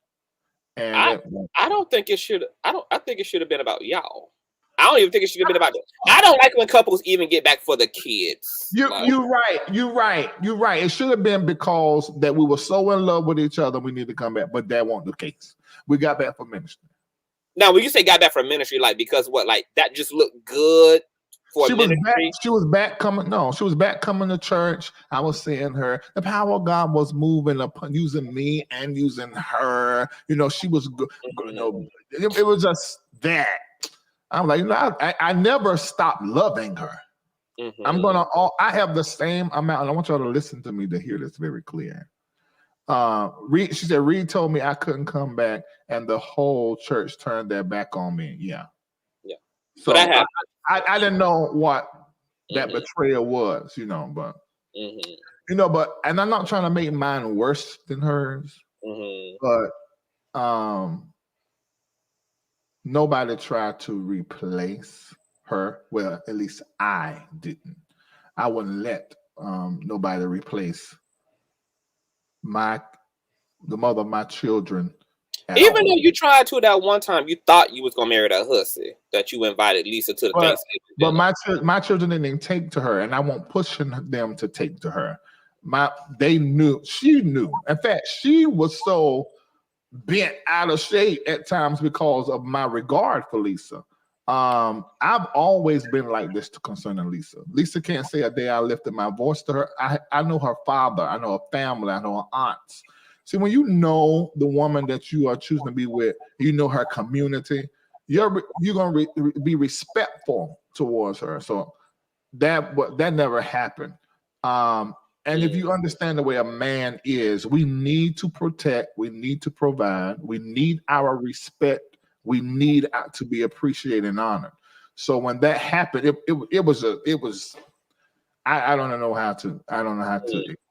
And I don't think it should. I think it should have been about y'all. I don't even think it should have been about. I don't like when couples even get back for the kids. You're right. It should have been because that we were so in love with each other, we need to come back. But that wasn't the case. We got back for ministry. Now, when you say got back for ministry, like because what, like that just looked good for ministry. She was back coming. No, she was back coming to church. I was seeing her. The power of God was moving upon using me and using her. She was good. It was just that. I'm like, I never stopped loving her. I have the same amount, and I want y'all to listen to me to hear this very clear. She said, Reid told me I couldn't come back, and the whole church turned their back on me. Yeah. So I didn't know what that betrayal was, but and I'm not trying to make mine worse than hers, but nobody tried to replace her. Well, at least I didn't. I wouldn't let nobody replace the mother of my children. Even though you tried to that one time, you thought you was gonna marry that hussy that you invited Lisa to the Thanksgiving dinner. But my children didn't take to her, and I won't push them to take to her. They knew. She knew. In fact, she was so bent out of shape at times because of my regard for Lisa. I've always been like this concerning Lisa. Lisa can't say a day I lifted my voice to her. I know her father. I know her family. I know her aunts. See, when you know the woman that you are choosing to be with, you know her community, you're gonna be respectful towards her. So that never happened. And if you understand the way a man is, we need to protect, we need to provide, we need our respect, we need to be appreciated and honored. So when that happened, it was I don't know how to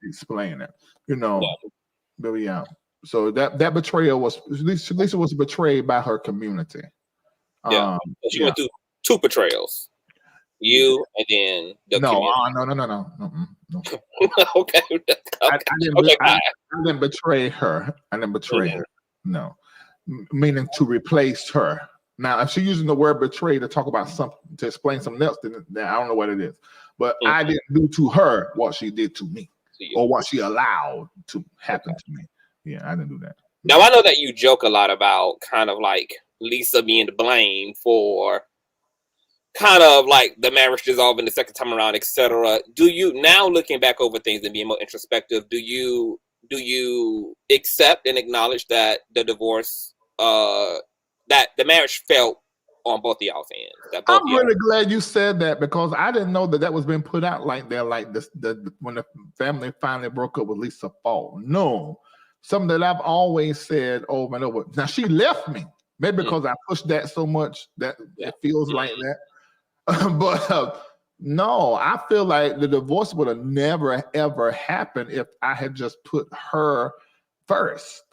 explain it, you know. But yeah. So that betrayal was Lisa was betrayed by her community. Yeah. She went through 2 betrayals. You and then the community. No. Okay. I didn't betray her. I didn't betray her. No. Meaning to replace her. Now, if she's using the word betray to talk about something, to explain something else, then I don't know what it is. But I didn't do to her what she did to me, or what she allowed to happen to me. Yeah, I didn't do that. Now, I know that you joke a lot about kind of like Lisa being to blame for kind of like the marriage dissolving the second time around, etc. Do you, now looking back over things and being more introspective, do you accept and acknowledge that the divorce, that the marriage fell on both of y'all's ends? I'm really glad you said that, because I didn't know that was being put out like that, like this. When the family finally broke up with Lisa's fault. No, something that I've always said over and over. Now she left me, maybe because I pushed that so much that it feels like that. But no, I feel like the divorce would have never ever happened if I had just put her first,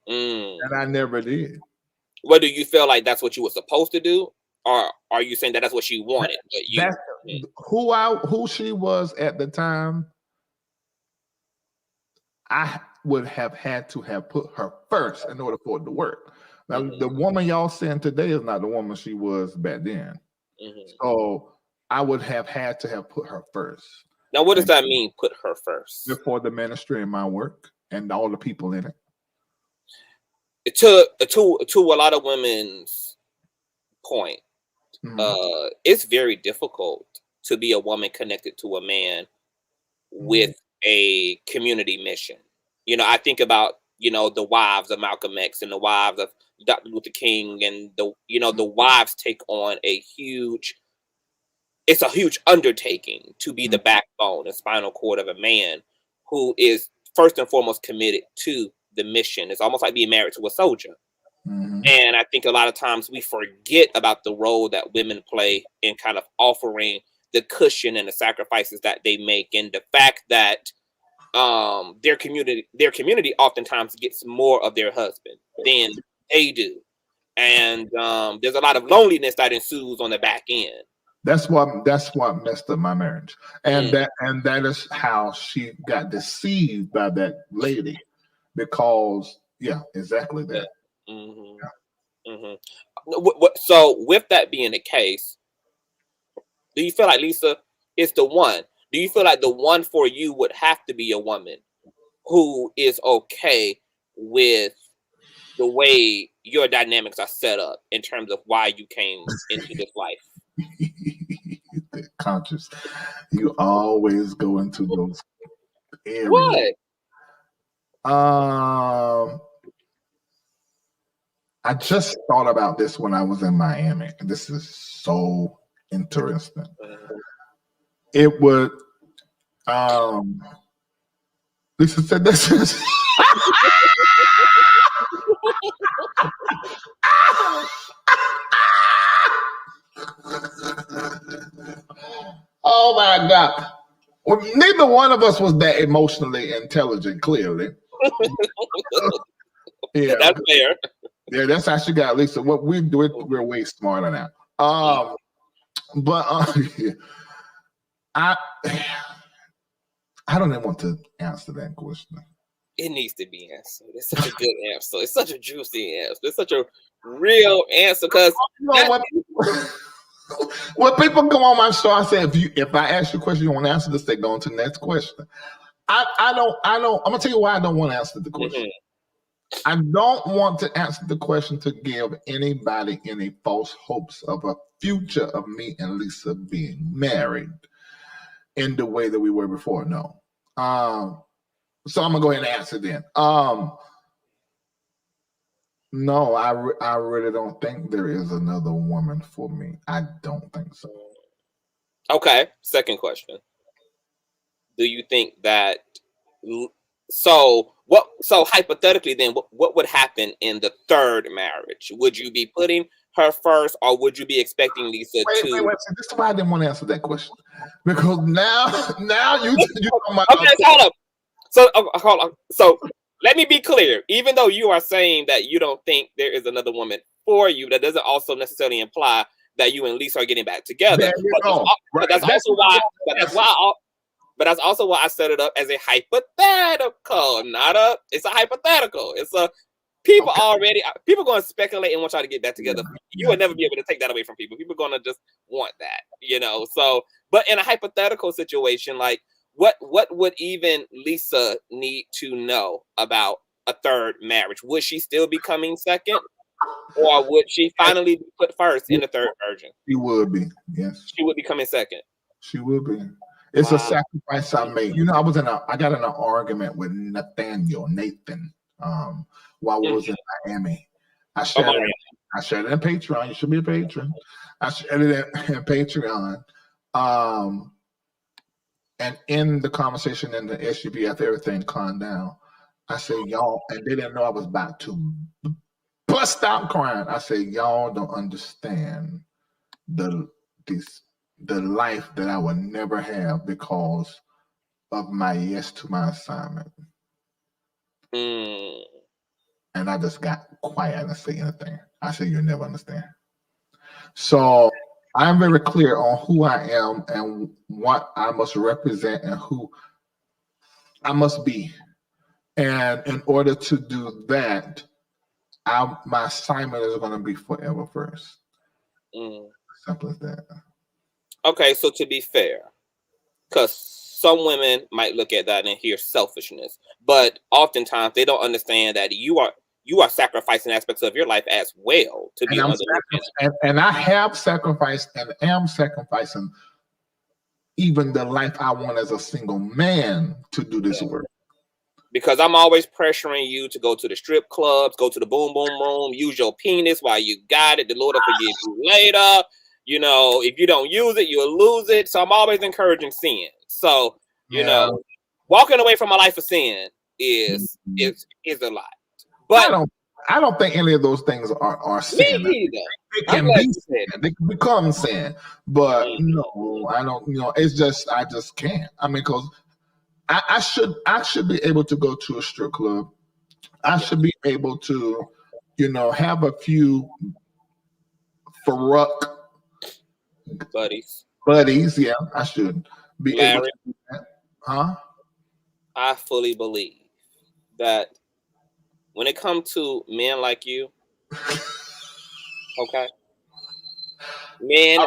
and I never did. Well, do you feel like that's what you were supposed to do, or are you saying that that's what she wanted? But who she was at the time, I would have had to have put her first in order for it to work. Now, the woman y'all seeing today is not the woman she was back then. So I would have had to have put her first. Now, what does that mean, put her first? Before the ministry and my work and all the people in it. To a lot of women's point, it's very difficult to be a woman connected to a man with a community mission. You know, I think about, the wives of Malcolm X and the wives of Dr. Luther King, and the wives take on it's a huge undertaking to be the backbone and spinal cord of a man who is first and foremost committed to the mission. It's almost like being married to a soldier. And I think a lot of times we forget about the role that women play in kind of offering the cushion and the sacrifices that they make, and the fact that their community oftentimes gets more of their husband than they do. And there's a lot of loneliness that ensues on the back end. That's what messed up my marriage. And that is how she got deceived by that lady, because exactly that. So with that being the case, do you feel like Lisa is the one? Do you feel like the one for you would have to be a woman who is okay with the way your dynamics are set up in terms of why you came into this life? Conscious, you always go into those areas. What? I just thought about this when I was in Miami. This is so interesting. It would Lisa said this is oh my God. Well, neither one of us was that emotionally intelligent, clearly. Yeah, that's fair. Yeah, that's how she got Lisa. What we do, we're way smarter now. But I don't even want to answer that question. It needs to be answered. It's such a good answer. It's such a juicy answer. It's such a real answer, because when people come on my show, I say, if I ask you a question you want to answer this, they go on to the next question. I'm gonna tell you why I don't want to answer the question. I don't want to answer the question to give anybody any false hopes of a future of me and Lisa being married in the way that we were before. No. So I'm gonna go ahead and answer then. No, I really don't think there is another woman for me. I don't think so. Okay. Second question. Do you think that? So hypothetically, then, what would happen in the third marriage? Would you be putting her first, or would you be expecting Lisa to? Wait. This is why I didn't want to answer that question, because now you talking about. Okay, hold on. So let me be clear. Even though you are saying that you don't think there is another woman for you, that doesn't also necessarily imply that you and Lisa are getting back together. But that's also why I set it up as a hypothetical. It's a hypothetical. It's a people going to speculate and want y'all to get back together. You would never be able to take that away from people. People are going to just want that, So, but in a hypothetical situation, like what would even Lisa need to know about a third marriage? Would she still be coming second? Or would she finally be put first in the third version? She would be, yes. She would be coming second. She would be. It's a sacrifice I made. I got in an argument with Nathan, while I was in Miami. I shared it in Patreon. You should be a patron. I shared it in Patreon. And in the conversation in the SUV, after everything calmed down, I said, y'all, and they didn't know I was about to bust out crying. I said, y'all don't understand the life that I would never have because of my yes to my assignment. And I just got quiet and didn't say anything. I said, you'll never understand. So I'm very clear on who I am and what I must represent and who I must be. And in order to do that, my assignment is going to be forever first. Simple as that. Okay, so to be fair, because some women might look at that and hear selfishness, but oftentimes they don't understand that you are sacrificing aspects of your life as well to be on the and I have sacrificed and am sacrificing even the life I want as a single man to do this work. Because I'm always pressuring you to go to the strip clubs, go to the boom boom room, use your penis while you got it. The Lord will forgive you later. If you don't use it, you'll lose it. So I'm always encouraging sin. So, walking away from a life of sin is a lot. But I don't think any of those things are sin. Me either. They can be sin. They can become sin. But no, I don't. It's just I just can't. I mean, because I should be able to go to a strip club. I should be able to, have a few Farouk buddies. Yeah, I should be able to do that. I fully believe that when it comes to men like you, okay, men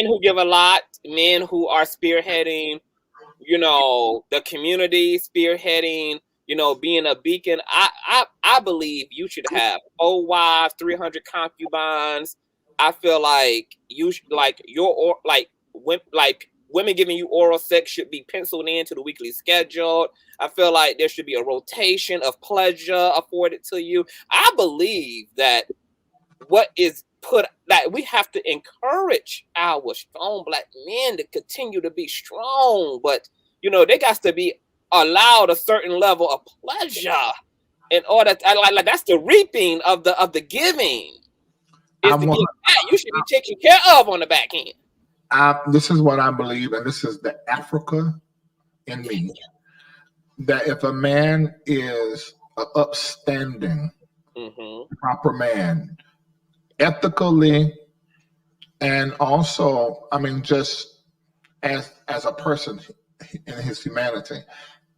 who give a lot, men who are spearheading, the community, spearheading, being a beacon. I believe you should have 4 wives, 300 concubines. I feel like you should, women giving you oral sex should be penciled into the weekly schedule. I feel like there should be a rotation of pleasure afforded to you. I believe that that we have to encourage our strong Black men to continue to be strong, but they got to be allowed a certain level of pleasure in order to, that's the reaping of the giving. You should be taken care of on the back end. This is what I believe, and this is the Africa in me, that if a man is an upstanding, proper man, ethically, and also, just as a person in his humanity,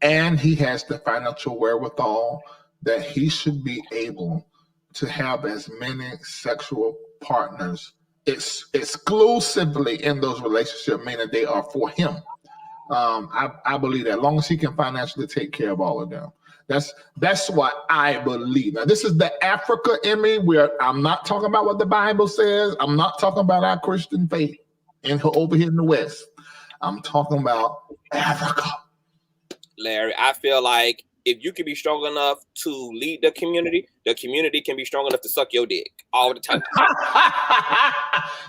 and he has the financial wherewithal, that he should be able to have as many sexual partners exclusively in those relationships, meaning they are for him. I believe that as long as he can financially take care of all of them. That's what I believe. Now, this is the Africa in me, where I'm not talking about what the Bible says. I'm not talking about our Christian faith over here in the West. I'm talking about Africa. Larry, I feel like if you can be strong enough to lead the community can be strong enough to suck your dick all the time.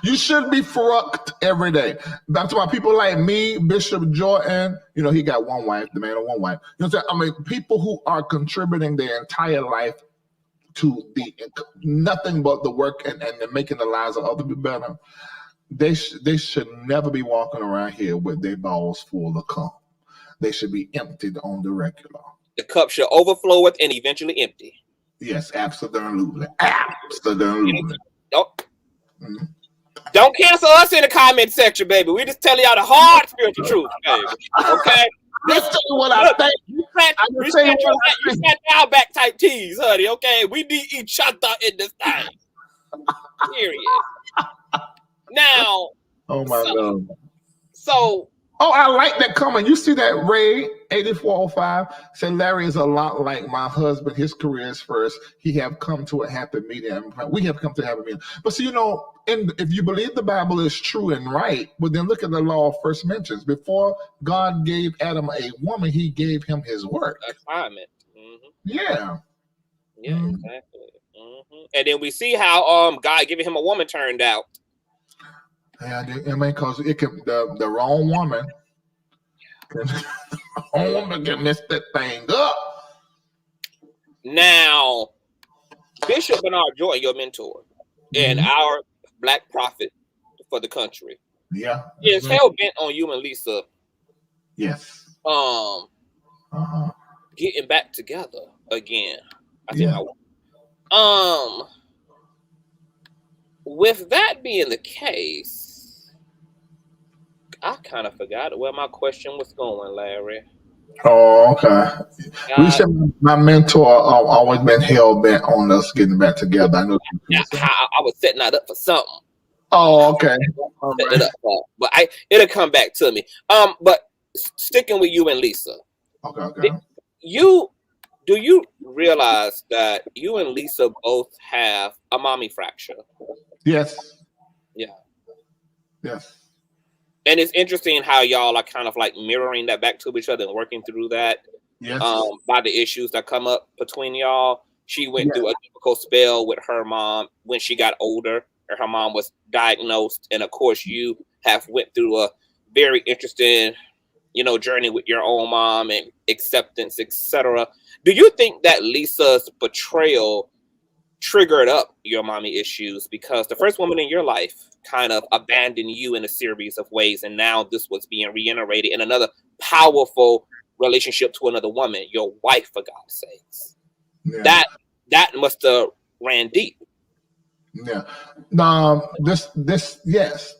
You should be fucked every day. That's why people like me, Bishop Jordan, he got one wife, the man of one wife. You know what I'm saying? I mean, people who are contributing their entire life to nothing but the work and making the lives of other people better. They should never be walking around here with their balls full of cum. They should be emptied on the regular. The cup should overflow with and eventually empty. Yes, absolutely. Absolutely. Don't cancel us in the comment section, baby. We just telling y'all the hard spiritual truth, baby. Okay? Let's tell you what I think. You sat down back type tees, honey, okay? We need each other in this thing. Period. Now. Oh, my God. So. Oh, I like that comment. You see that Reid 8405 said Larry is a lot like my husband. His career is first. He have come to a happy medium. We have come to a happy medium. But see, if you believe the Bible is true and right, well, then look at the law of first mentions. Before God gave Adam a woman, he gave him his work. Assignment. Mm-hmm. Yeah. Yeah, exactly. Mm-hmm. And then we see how God giving him a woman turned out. Yeah, I mean, because it can the wrong woman can mess that thing up. Now, Bishop Bernard Jordan, your mentor, and our black prophet for the country, is hell bent on you and Lisa. Yes. Getting back together again. I think with that being the case, I kind of forgot where my question was going, Larry. Oh, okay. We said my mentor always been hell bent on us getting back together. I know. I was setting that up for something. Oh, okay. It up, but it'll come back to me. But sticking with you and Lisa. Okay. Do you realize that you and Lisa both have a mommy fracture? Yes. Yeah. Yes. And it's interesting how y'all are kind of like mirroring that back to each other and working through that. Yes. By the issues that come up between y'all. She went through a difficult spell with her mom when she got older, and her mom was diagnosed. And of course, you have went through a very interesting, journey with your own mom and acceptance, etc. Do you think that Lisa's betrayal triggered up your mommy issues because the first woman in your life kind of abandoned you in a series of ways, and now this was being reiterated in another powerful relationship to another woman, your wife, for God's sakes? Yeah. That must have ran deep. Yeah. Yes,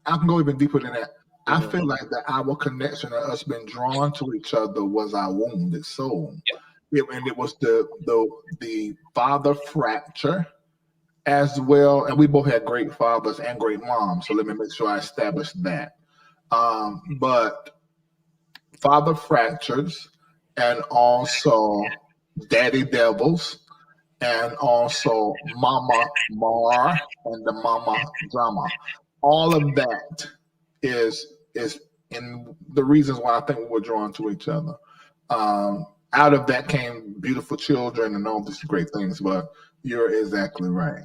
I can go even deeper than that. I feel like that our connection of us being drawn to each other was our wounded soul. And it was the father fracture as well. And we both had great fathers and great moms. So let me make sure I establish that. But father fractures and also daddy devils and also mama mar and the mama drama. All of that is in the reasons why I think we were drawn to each other. Out of that came beautiful children and all these great things, but you're exactly right.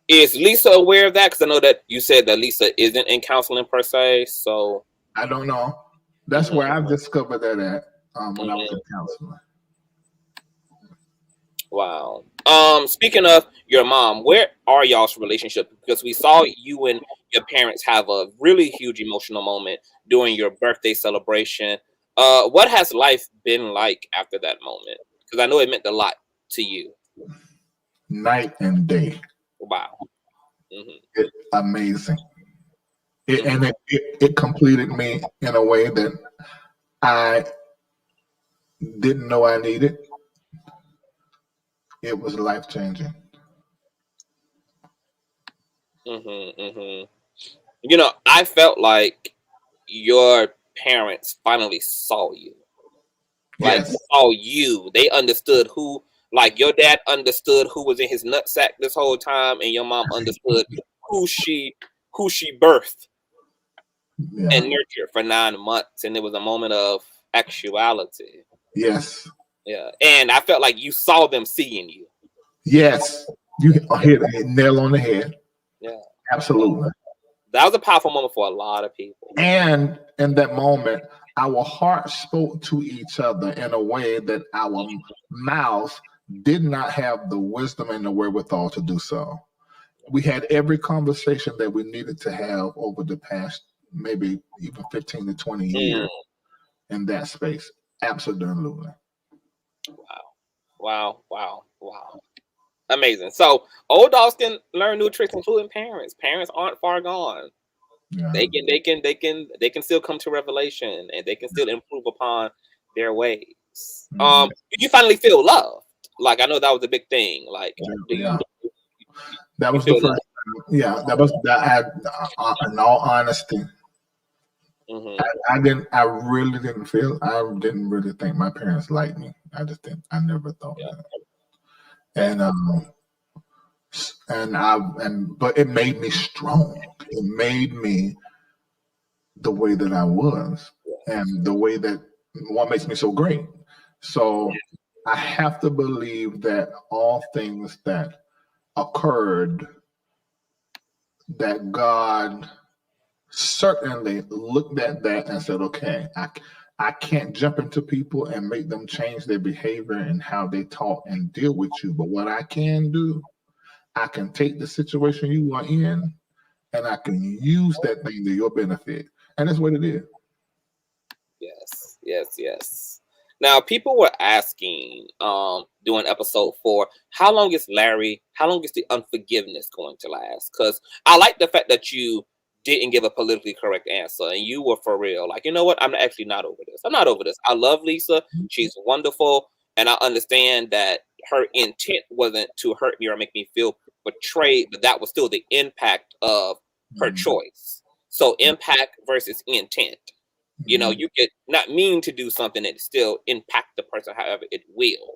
Is Lisa aware of that? Because I know that you said that Lisa isn't in counseling per se, so I don't know. That's where I discovered that at when I was in counseling. Wow. Speaking of your mom, where are y'all's relationship? Because we saw you and your parents have a really huge emotional moment during your birthday celebration. What has life been like after that moment? Because I know it meant a lot to you. Night and day. Wow. It's amazing. It completed me in a way that I didn't know I needed. It was life-changing. I felt like your parents finally saw you. Like, Yes. they saw you. They understood who, like, your dad understood who was in his nutsack this whole time, and your mom understood who she birthed Yeah. and nurtured for 9 months. And it was a moment of actuality. Yes. Yeah. And I felt like you saw them seeing you. Yes. You hit the nail on the head. Yeah. Absolutely. That was a powerful moment for a lot of people. And in that moment, our hearts spoke to each other in a way that our mouths did not have the wisdom and the wherewithal to do so. We had every conversation that we needed to have over the past maybe even 15 to 20 years in that space. Absolutely. Wow. Amazing. So old dogs can learn new tricks, including parents. Parents aren't far gone. Yeah. They can still come to revelation, and they can still improve upon their ways. Did you finally feel loved? Like, I know that was a big thing. Like, that was the first time. Yeah, that was that. In all honesty, I really didn't feel. I didn't really think my parents liked me. I just didn't. I never thought that. But it made me strong. It made me the way that I was, and the way that what makes me so great. So I have to believe that all things that occurred, that God certainly looked at that and said, okay, I can't jump into people and make them change their behavior and how they talk and deal with you. But what I can do, I can take the situation you are in and I can use that thing to your benefit. And that's what it is. Yes. Now, people were asking during episode 4, how long is the unforgiveness going to last? Because I like the fact that you didn't give a politically correct answer and you were for real. Like, you know what? I'm actually not over this. I'm not over this. I love Lisa. She's wonderful. And I understand that her intent wasn't to hurt me or make me feel betrayed, but that was still the impact of her choice. So impact versus intent. You know, you could not mean to do something and still impact the person however it will.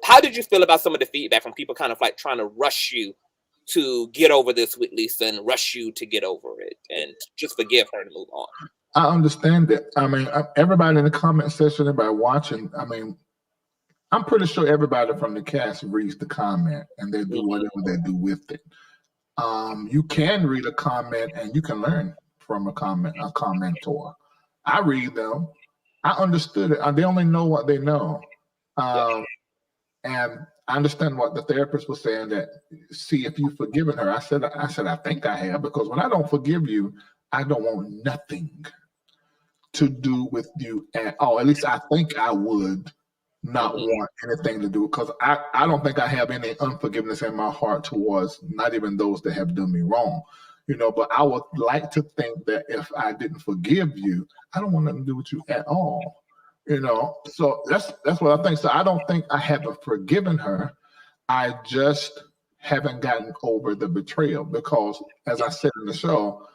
How did you feel about some of the feedback from people kind of like trying to rush you to get over this with Lisa and rush you to get over it and just forgive her and move on? I understand that. I mean, everybody in the comment section, everybody watching, I mean, I'm pretty sure everybody from the cast reads the comment and they do whatever they do with it. You can read a comment and you can learn from a commentor. I read them. I understood it. They only know what they know. And I understand what the therapist was saying, that see if you've forgiven her. I said, I think I have, because when I don't forgive you, I don't want nothing to do with you at all. At least I think I would not want anything to do, because I don't think I have any unforgiveness in my heart towards not even those that have done me wrong. You know, but I would like to think that if I didn't forgive you, I don't want nothing to do with you at all. You know, so that's what I think. So I don't think I haven't forgiven her. I just haven't gotten over the betrayal, because as I said in the show,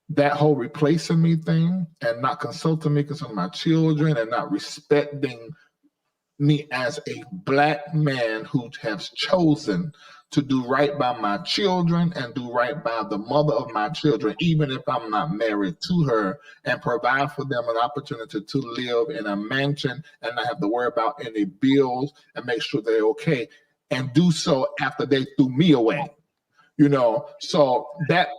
that whole replacing me thing and not consulting me concerning my children and not respecting me as a Black man who has chosen to do right by my children and do right by the mother of my children, even if I'm not married to her, and provide for them an opportunity to live in a mansion and not have to worry about any bills and make sure they're okay, and do so after they threw me away. You know, so that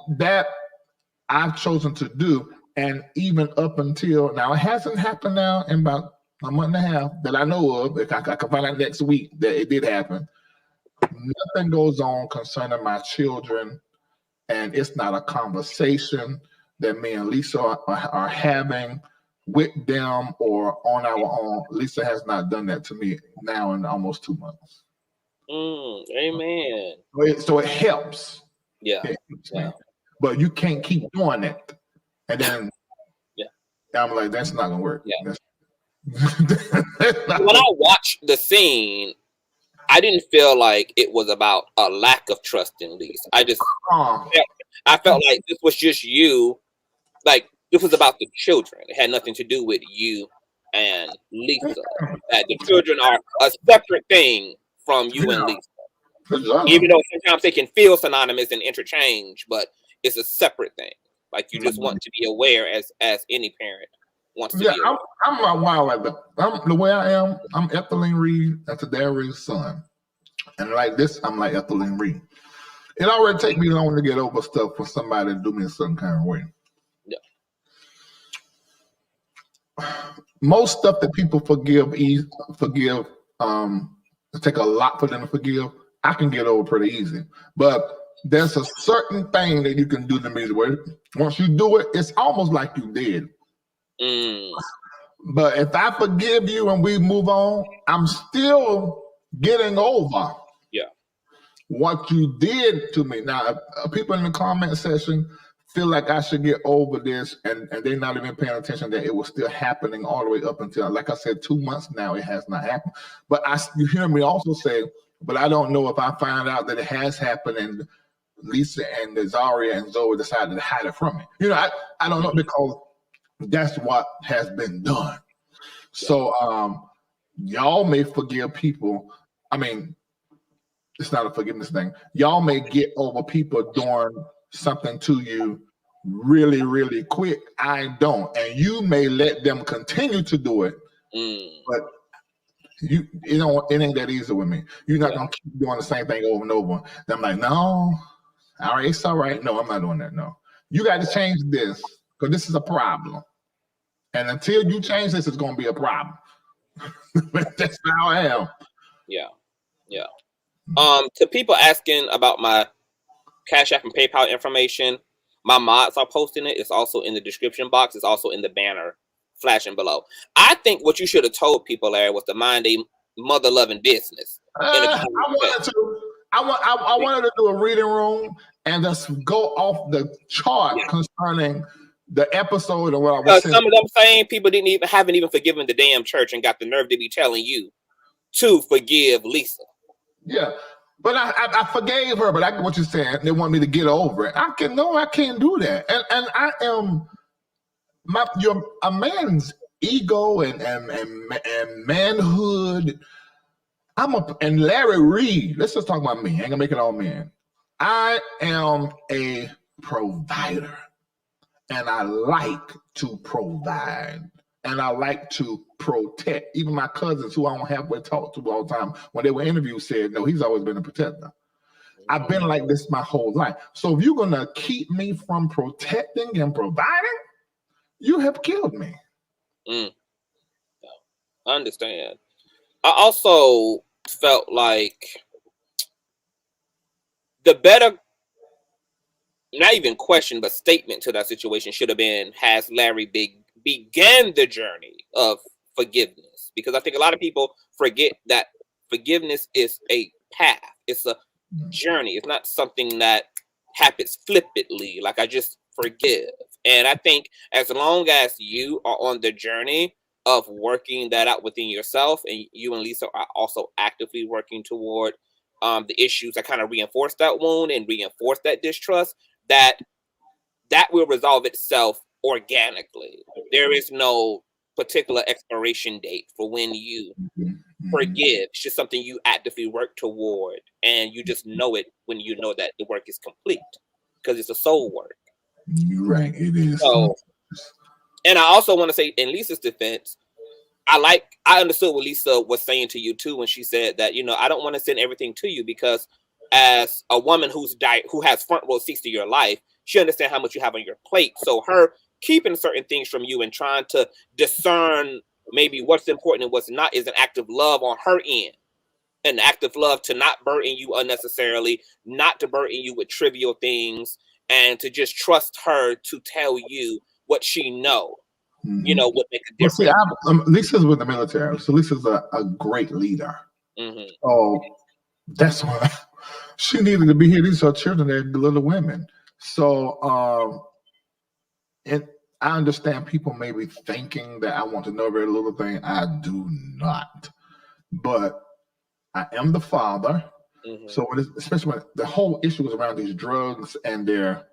I've chosen to do. And even up until now, it hasn't happened now in about a month and a half that I know of. If I can find out next week that it did happen. Nothing goes on concerning my children, and it's not a conversation that me and Lisa are having with them or on our own. Lisa has not done that to me now in almost 2 months. Amen. So it helps. Yeah. It helps, but you can't keep doing it. And then I'm like, that's not gonna work. Yeah. When I watched the scene, I didn't feel like it was about a lack of trust in Lisa. I felt like this was just you. Like, this was about the children. It had nothing to do with you and Lisa. That the children are a separate thing from you and Lisa. Even though sometimes they can feel synonymous and interchange, but it's a separate thing. Like you just want to be aware as any parent wants to be aware. I'm not wild like that. The way I am, I'm Ethelene Reid, that's Reid's son. And like this, I'm like Ethelene Reid. It already take me long to get over stuff for somebody to do me a certain kind of way. Yeah. Most stuff that people forgive, it take a lot for them to forgive. I can get over pretty easy. But there's a certain thing that you can do to me where once you do it, it's almost like you did. But if I forgive you and we move on, I'm still getting over what you did to me. Now, people in the comment section feel like I should get over this, and they're not even paying attention that it was still happening all the way up until, like I said, 2 months now, it has not happened. But you hear me also say, but I don't know if I find out that it has happened and Lisa and Zaria and Zoe decided to hide it from me. You know, I don't know, because that's what has been done. So y'all may forgive people. I mean, it's not a forgiveness thing. Y'all may get over people doing something to you really, really quick. I don't. And you may let them continue to do it. But it ain't that easy with me. You're not gonna keep doing the same thing over and over. And I'm like, no, all right, it's all right. No, I'm not doing that. No. You got to change this, because this is a problem. And until you change this, it's gonna be a problem. That's how I am. Yeah. To people asking about my Cash App and PayPal information, my mods are posting it. It's also in the description box. It's also in the banner flashing below. I think what you should have told people, Larry, was to mind a mother-loving business. I wanted to do a reading room and just go off the chart concerning the episode of what I was saying. Some of them same people haven't even forgiven the damn church and got the nerve to be telling you to forgive Lisa. Yeah, but I forgave her, but I get what you're saying. They want me to get over it. I can't do that. And I am a man's ego and manhood. And Larry Reid. Let's just talk about me. I ain't gonna make it all men. I am a provider, and I like to provide. And I like to protect. Even my cousins, who I don't halfway talk to all the time, when they were interviewed, said, no, he's always been a protector. I've been like this my whole life. So if you're going to keep me from protecting and providing, you have killed me. I understand. I also felt like the better, not even question, but statement to that situation should have been, has Larry began the journey of forgiveness? Because I think a lot of people forget that forgiveness is a path. It's a journey. It's not something that happens flippantly, like I just forgive. And I think as long as you are on the journey of working that out within yourself, and you and Lisa are also actively working toward the issues that kind of reinforce that wound and reinforce that distrust, that will resolve itself organically. There is no particular expiration date for when you forgive. It's just something you actively work toward, and you just know it when you know that the work is complete, because it's a soul work. You're right, it is. So, and I also want to say, in Lisa's defense, I understood what Lisa was saying to you too when she said that, I don't want to send everything to you, because as a woman who has front row seats to your life, she understands how much you have on your plate. So her keeping certain things from you and trying to discern maybe what's important and what's not is an act of love on her end. An act of love to not burden you unnecessarily, not to burden you with trivial things, and to just trust her to tell you what she know. Would make a difference. Well, see, Lisa's with the military, so Lisa's a great leader. So that's why she needed to be here. These are children, they're little women. So, and I understand people may be thinking that I want to know every little thing. I do not. But I am the father. So especially when the whole issue was around these drugs and their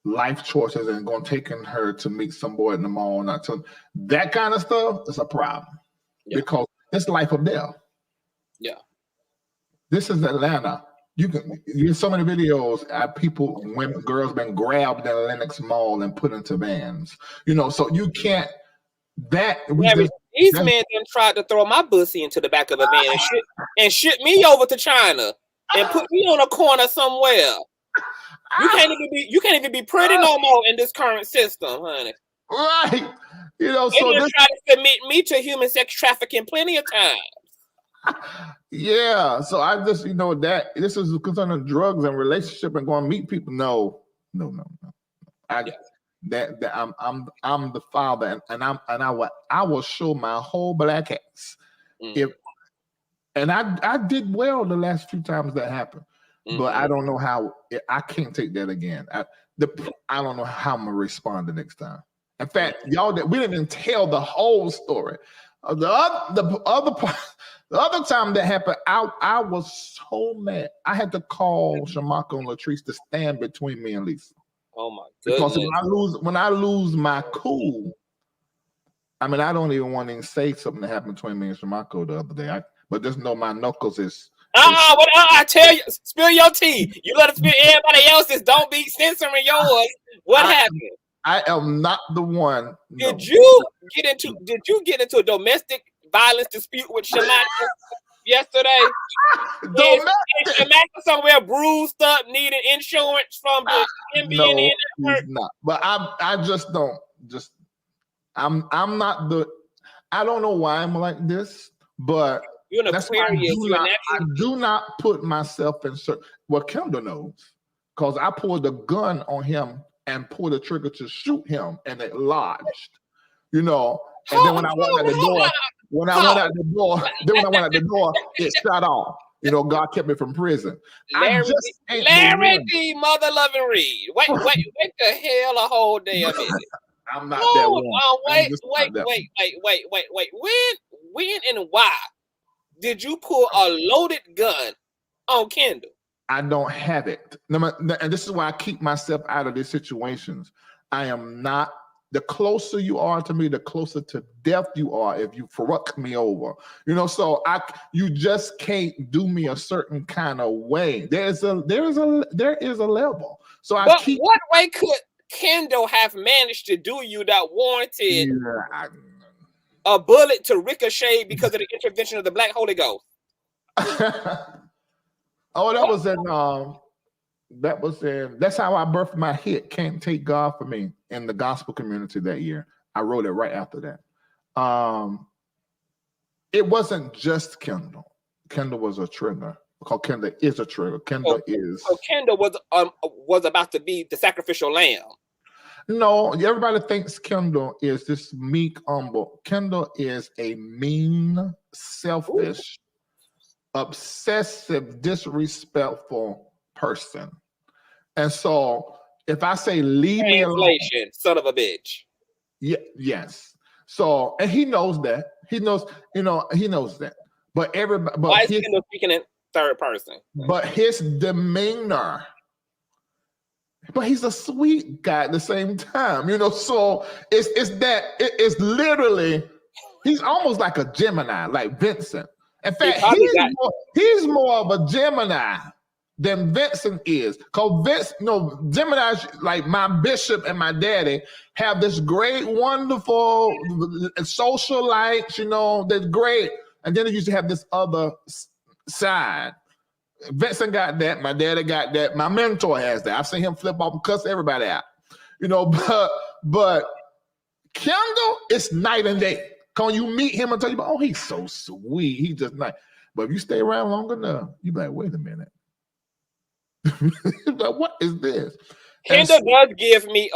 life choices and going taking her to meet some boy in the mall, not to that kind of stuff is a problem because it's life or death. Yeah. This is Atlanta. You get so many videos of people, women, girls been grabbed in Lenox Mall and put into vans. So you can't. These men then tried to throw my pussy into the back of a van and ship me over to China and put me on a corner somewhere. You can't even be pretty no more in this current system, honey. Right. They so try to submit me to human sex trafficking plenty of times. Yeah. So I just, that this is concerning drugs and relationship and going to meet people. No. I'm the father, and I will show my whole black ass. And I did well the last few times that happened, but I don't know how. I can't take that again. I don't know how I'm gonna respond the next time. In fact, y'all, we didn't even tell the whole story. The other time that happened, I was so mad. I had to call Shamaka and Latrice to stand between me and Lisa. Oh my goodness! Because when I lose my cool, I mean, I don't even want to say something that happened between me and Shamako the other day. But just know my knuckles is. I tell you, spill your tea. You let it spill everybody else's. Don't be censoring yours. What happened? I am not the one. Did you get into a domestic violence dispute with Shamaka yesterday? Shamaka somewhere bruised up, needing insurance from the MBN. No, he's not. But I just don't. I'm not the. I don't know why I'm like this, but. You're an Aquarius. I do not put myself in certain. Well, Kendall knows because I pulled the gun on him and pulled the trigger to shoot him, and it lodged. And then when I went out the door, it shot off. God kept me from prison. Larry D. Mother loving Reid. Wait the hell a whole damn minute. I'm not that one. Wait. When and why did you pull a loaded gun on Kendall? I don't have it. And this is why I keep myself out of these situations. I am not. The closer you are to me, the closer to death you are if you fuck me over. So you just can't do me a certain kind of way. There is a level. So what way could Kendall have managed to do you that warranted a bullet to ricochet because of the intervention of the Black Holy Ghost? That's how I birthed my hit, Can't Take God For Me, in the gospel community that year. I wrote it right after that. It wasn't just Kendall. Kendall was a trigger. Because Kendall is a trigger. Kendall was about to be the sacrificial lamb. No, everybody thinks Kendall is this meek, humble. Kendall is a mean, selfish, obsessive, disrespectful person. And so if I say leave me alone, son of a bitch. Yes. So, and he knows that. He knows that. But everybody, why is Kendall speaking in third person? But his demeanor. But he's a sweet guy at the same time, so it's literally, he's almost like a Gemini, like Vincent. In fact, he's more of a Gemini than Vincent is. Because Gemini, like my bishop and my daddy, have this great, wonderful socialite, that's great. And then they used to have this other side. Vincent got that. My daddy got that. My mentor has that. I've seen him flip off and cuss everybody out. But Kendall, it's night and day. When you meet him and tell you, oh, he's so sweet. He's just nice. But if you stay around long enough, you be like, wait a minute. Like, what is this? Kendall does give me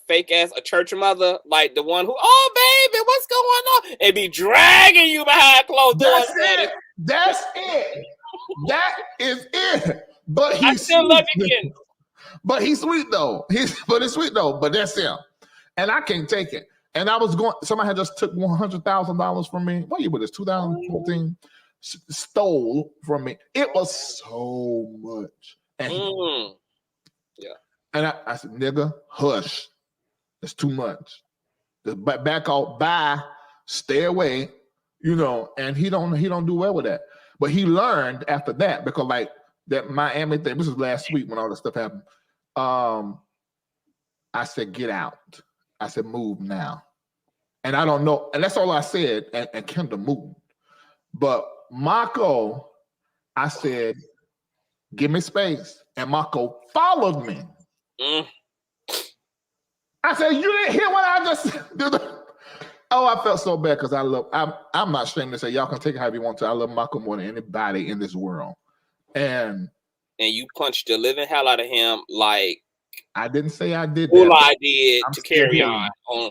fake ass a church mother, like the one who, oh baby, what's going on? And be dragging you behind closed doors. That's it. That is it. But I still love you, Kendall. But he's sweet though. It's sweet though. But that's him. And I can't take it. And somebody had just took $100,000 from me. What year was this? 2014. Stole from me. It was so much. And yeah. And I said, nigga, hush. It's too much. Just back off, bye, stay away, and he don't do well with that. But he learned after that, because like that Miami thing, this was last week when all this stuff happened. I said, get out. I said, move now. And I don't know, and that's all I said, and Kendall moved. But Mako, I said, give me space. And Mako followed me. I said, you didn't hear what I just did. Oh, I felt so bad because I'm not ashamed to say, y'all can take it however you want to. I love Mako more than anybody in this world. And you punched the living hell out of him like I didn't say I did all that. I did to carry on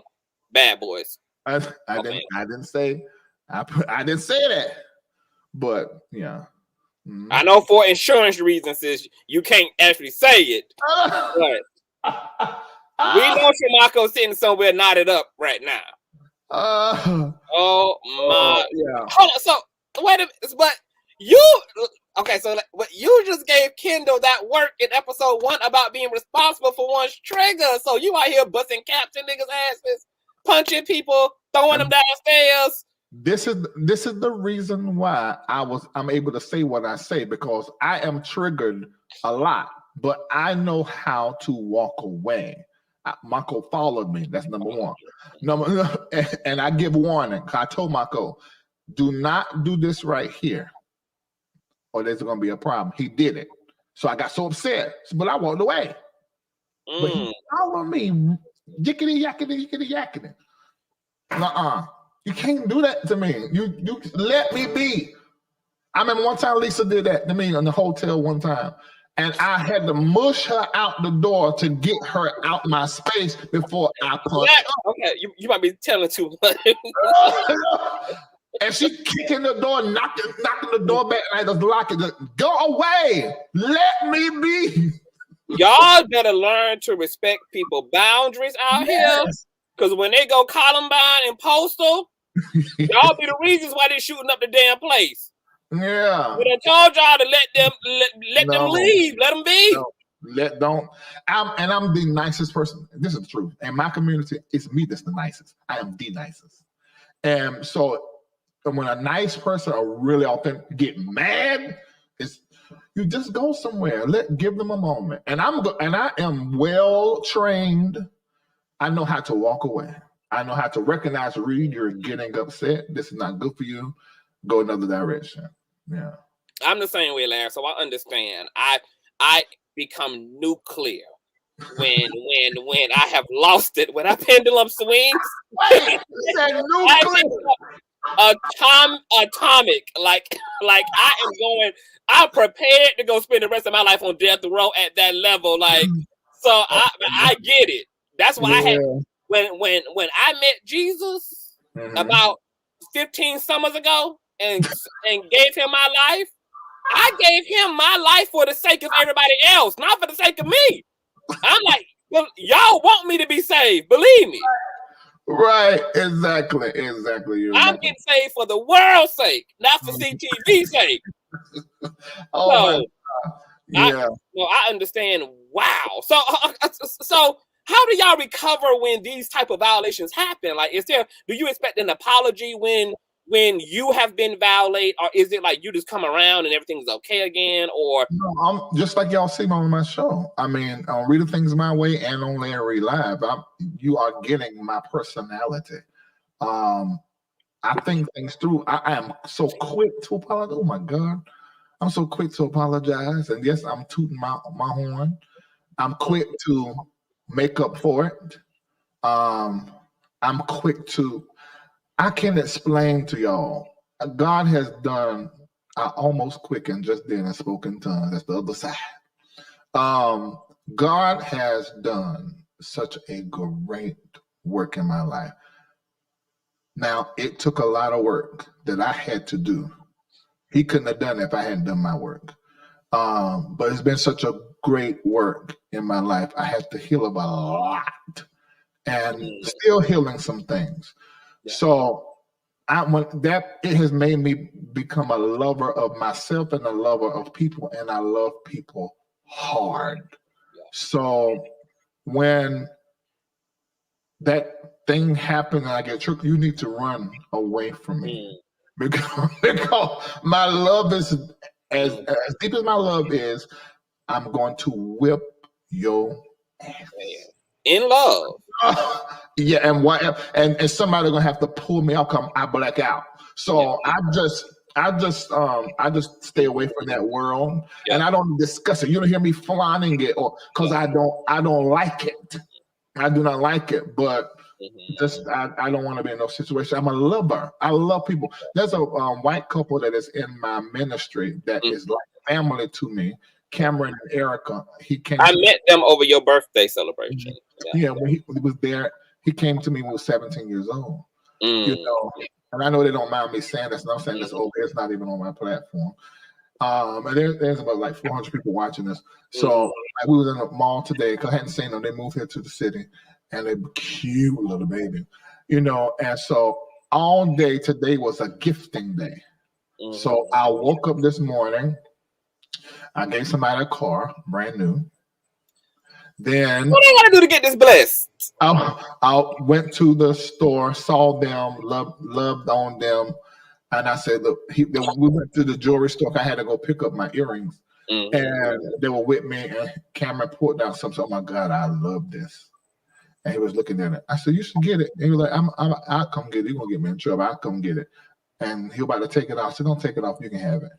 Bad Boys. I didn't say that. But yeah. Mm-hmm. I know for insurance reasons is you can't actually say it. But we know Shamako's sitting somewhere knotted up right now. Oh my! Yeah. Hold on. So wait a minute. But you okay? So but you just gave Kendall that work in episode 1 about being responsible for one's trigger. So you out here busting caps in niggas' asses, punching people, throwing them downstairs. This is the reason why I'm able to say what I say, because I am triggered a lot, but I know how to walk away. Mako followed me. That's number one. And I give warning. I told Mako, do not do this right here, or there's going to be a problem. He did it. So I got so upset, but I walked away. But he followed me. Yickety, yakety, yickety, yakety. Nuh-uh. You can't do that to me. You let me be. I remember one time Lisa did that to me in the hotel one time. And I had to mush her out the door to get her out my space before I punched her. Okay, you might be telling too much. And she kicking the door, knocking the door back, and I just lock it. Go away. Let me be. Y'all better learn to respect people's boundaries out here. Because when they go Columbine and Postal, y'all be the reasons why they're shooting up the damn place. Yeah. But I told y'all to let them leave. Let them be. I'm the nicest person. This is the truth. In my community, it's me that's the nicest. I am the nicest. And so when a nice person, a really authentic, get mad, you just go somewhere. Give them a moment. And I am well trained. I know how to walk away. I know how to recognize, Reid, you're getting upset. This is not good for you. Go another direction. Yeah. I'm the same way, Larry. So I understand. I become nuclear when I have lost it. When I pendulum swings. Wait, you said nuclear. Atomic. Like I'm prepared to go spend the rest of my life on death row at that level. Like, so I get it. That's why I had when I met Jesus about 15 summers ago and gave him my life. I gave him my life for the sake of everybody else, not for the sake of me. I'm like, well, y'all want me to be saved, believe me. Right, exactly. I'm getting saved for the world's sake, not for CTV's sake. Oh, yeah. I understand. Wow. So how do y'all recover when these type of violations happen? Like, do you expect an apology when you have been violated, or is it like you just come around and everything's okay again? Or no, I'm just like y'all see on my show. I mean, on Reiding Things My Way and on Larry Live, you are getting my personality. I think things through. I am so quick to apologize. Oh my God, I'm so quick to apologize. And yes, I'm tooting my horn. I'm quick to make up for it. I'm quick to. I can explain to y'all. God has done. I almost quickened just then and spoke in tongues. That's the other side. God has done such a great work in my life. Now, it took a lot of work that I had to do. He couldn't have done it if I hadn't done my work. But it's been such a great work in my life. I had to heal up a lot and still healing some things. Yeah. So it has made me become a lover of myself and a lover of people, and I love people hard. So when that thing happened and I get tricked, you need to run away from me. Because my love is as deep as my love is, I'm going to whip your ass. In love. Yeah, and and somebody gonna have to pull me out, come I black out. So I just stay away from that world, and I don't discuss it. You don't hear me flaunting it, or because I don't like it. I do not like it, but just I don't want to be in no situation. I'm a lover. I love people. There's a white couple that is in my ministry that is like family to me. Cameron and Erica. I met them over your birthday celebration. Yeah, when he was there, he came to me when he was 17 years old. You know, and I know they don't mind me saying this, and I'm saying this over. It's not even on my platform. And there's about like 400 people watching this. So like, we was in the mall today because I hadn't seen them. They moved here to the city, and they're cute little baby, you know. And so all day today was a gifting day. So I woke up this morning. I gave somebody a car, brand new. Then what do I gotta do to get this blessed? I went to the store, saw them, loved on them, and I said, "Look, we went to the jewelry store. I had to go pick up my earrings, and they were with me." And Cameron pulled out something. Oh my God, I love this! And he was looking at it. I said, "You should get it." And he was like, "I'll come get it. You're gonna get me in trouble. I'll come get it." And he was about to take it off. I said, "Don't take it off. You can have it."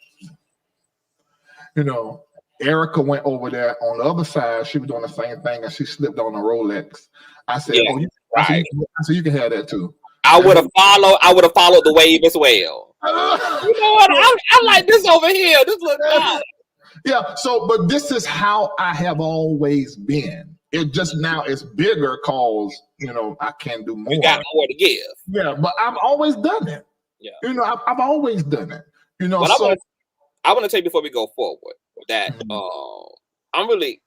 You know, Erica went over there on the other side. She was doing the same thing, and she slipped on a Rolex. I said, I said, you can have that too. I would have followed the wave as well. You know what? I like this over here. This looks nice. Yeah. So, but this is how I have always been. It just now it's bigger cause I can do more. You got more to give. Yeah, but I've always done it. Yeah. I've always done it. But I want to tell you before we go forward that I'm really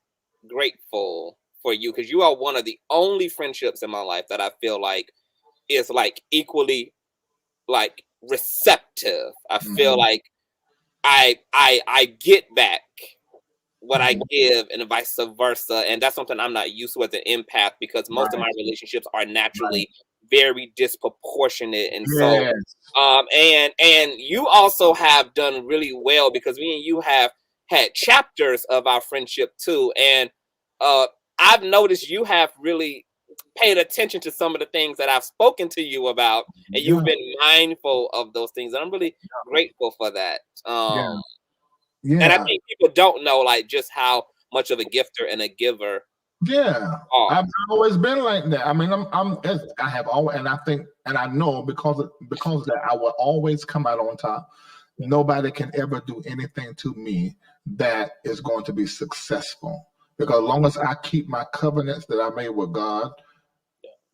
grateful for you because you are one of the only friendships in my life that I feel like is like equally like receptive. I feel like I get back what I give and vice versa, and that's something I'm not used to as an empath because most of my relationships are naturally very disproportionate, and so and you also have done really well because me and you have had chapters of our friendship too, and I've noticed you have really paid attention to some of the things that I've spoken to you about, and you've been mindful of those things, and I'm really grateful for that. And I think people don't know like just how much of a gifter and a giver. Yeah, I've always been like that. I mean, I have always, and I think, and I know because of that, I will always come out on top. Nobody can ever do anything to me that is going to be successful. Because as long as I keep my covenants that I made with God,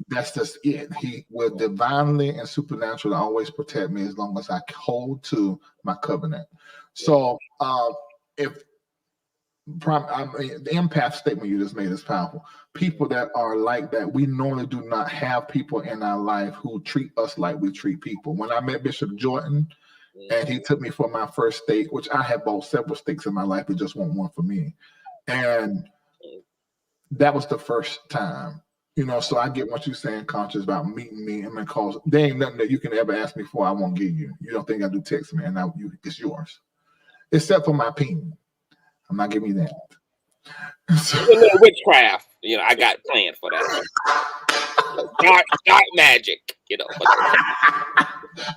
that's just it. He will divinely and supernaturally always protect me as long as I hold to my covenant. So the empath statement you just made is powerful. People that are like that, we normally do not have people in our life who treat us like we treat people. When I met Bishop Jordan, and he took me for my first steak, which I have bought several steaks in my life, but just want one for me. And that was the first time. So I get what you're saying, Conscious, about meeting me, and because there ain't nothing that you can ever ask me for I won't give you. You don't think I do text me, and it's yours. Except for my peen. I'm not giving you that. A little witchcraft, I got planned for that. dark magic,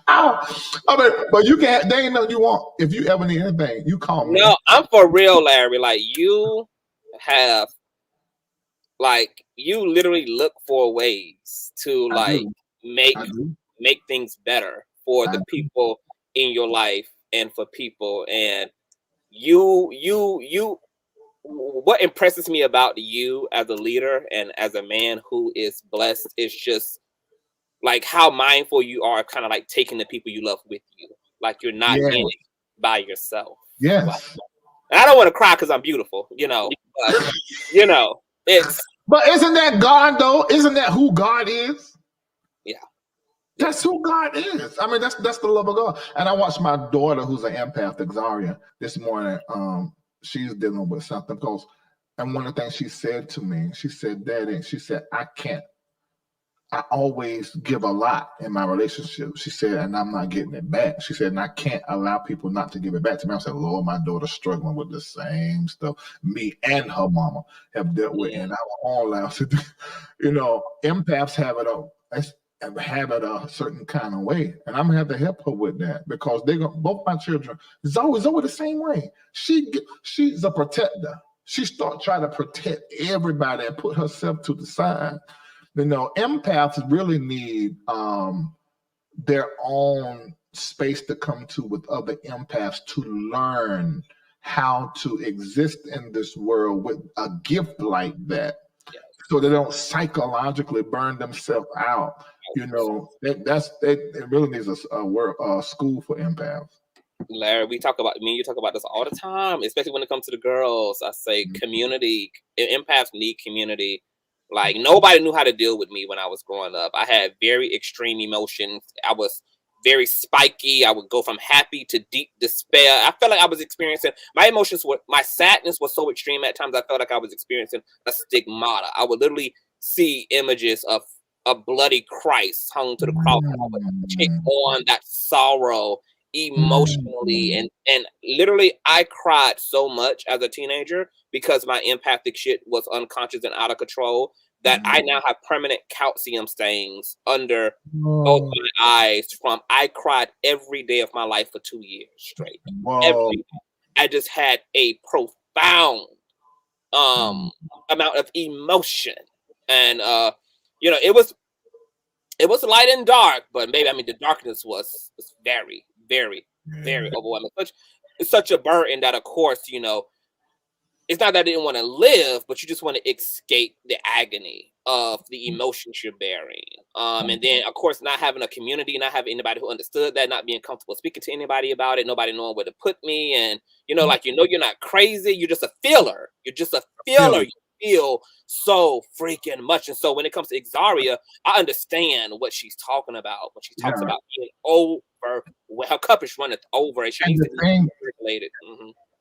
But you can't. There ain't nothing you want. If you ever need anything, you call me. No, I'm for real, Larry. Like you have, like you literally look for ways to make things better for the people in your life and for people. And you what impresses me about you as a leader and as a man who is blessed is just like how mindful you are, kind of like taking the people you love with you. Like you're not in it by yourself. Yes. And I don't want to cry because I'm beautiful, but, it's. But isn't that God though? Isn't that who God is? Yeah. That's who God is. I mean, that's the love of God. And I watched my daughter, who's an empath, Xaria, this morning. She's dealing with something because And one of the things she said to me, she said, Daddy, she said, I always give a lot in my relationship. She said, and I'm not getting it back. She said, and I can't allow people not to give it back to me. I said, Lord, my daughter's struggling with the same stuff me and her mama have dealt with in our own lives. Empaths have it a certain kind of way, and I'm gonna have to help her with that because both my children is always the same way. She's a protector. She trying to protect everybody and put herself to the side. Empaths really need their own space to come to with other empaths to learn how to exist in this world with a gift like that, so they don't psychologically burn themselves out. It really needs a school for empaths. Larry, you talk about this all the time, especially when it comes to the girls. I say community. Empaths need community. Like, nobody knew how to deal with me when I was growing up. I had very extreme emotions. I was very spiky. I would go from happy to deep despair. I felt like I was experiencing my sadness was so extreme at times. I felt like I was experiencing a stigmata. I would literally see images of a bloody Christ hung to the cross. And I would take on that sorrow emotionally, and literally I cried so much as a teenager because my empathic shit was unconscious and out of control that I now have permanent calcium stains under both my eyes from I cried every day of my life for 2 years straight. I just had a profound amount of emotion, and it was light and dark, but the darkness was very, very, very overwhelming. It's such a burden that, of course, it's not that I didn't want to live, but you just want to escape the agony of the emotions you're bearing. And then, of course, not having a community, not having anybody who understood that, not being comfortable speaking to anybody about it, nobody knowing where to put me. And, you're not crazy. You're just a feeler. You're just a feeler. You feel so freaking much. And so when it comes to Xaria, I understand what she's talking about when she talks about being over. Her cup is running over, and she needs to be regulated.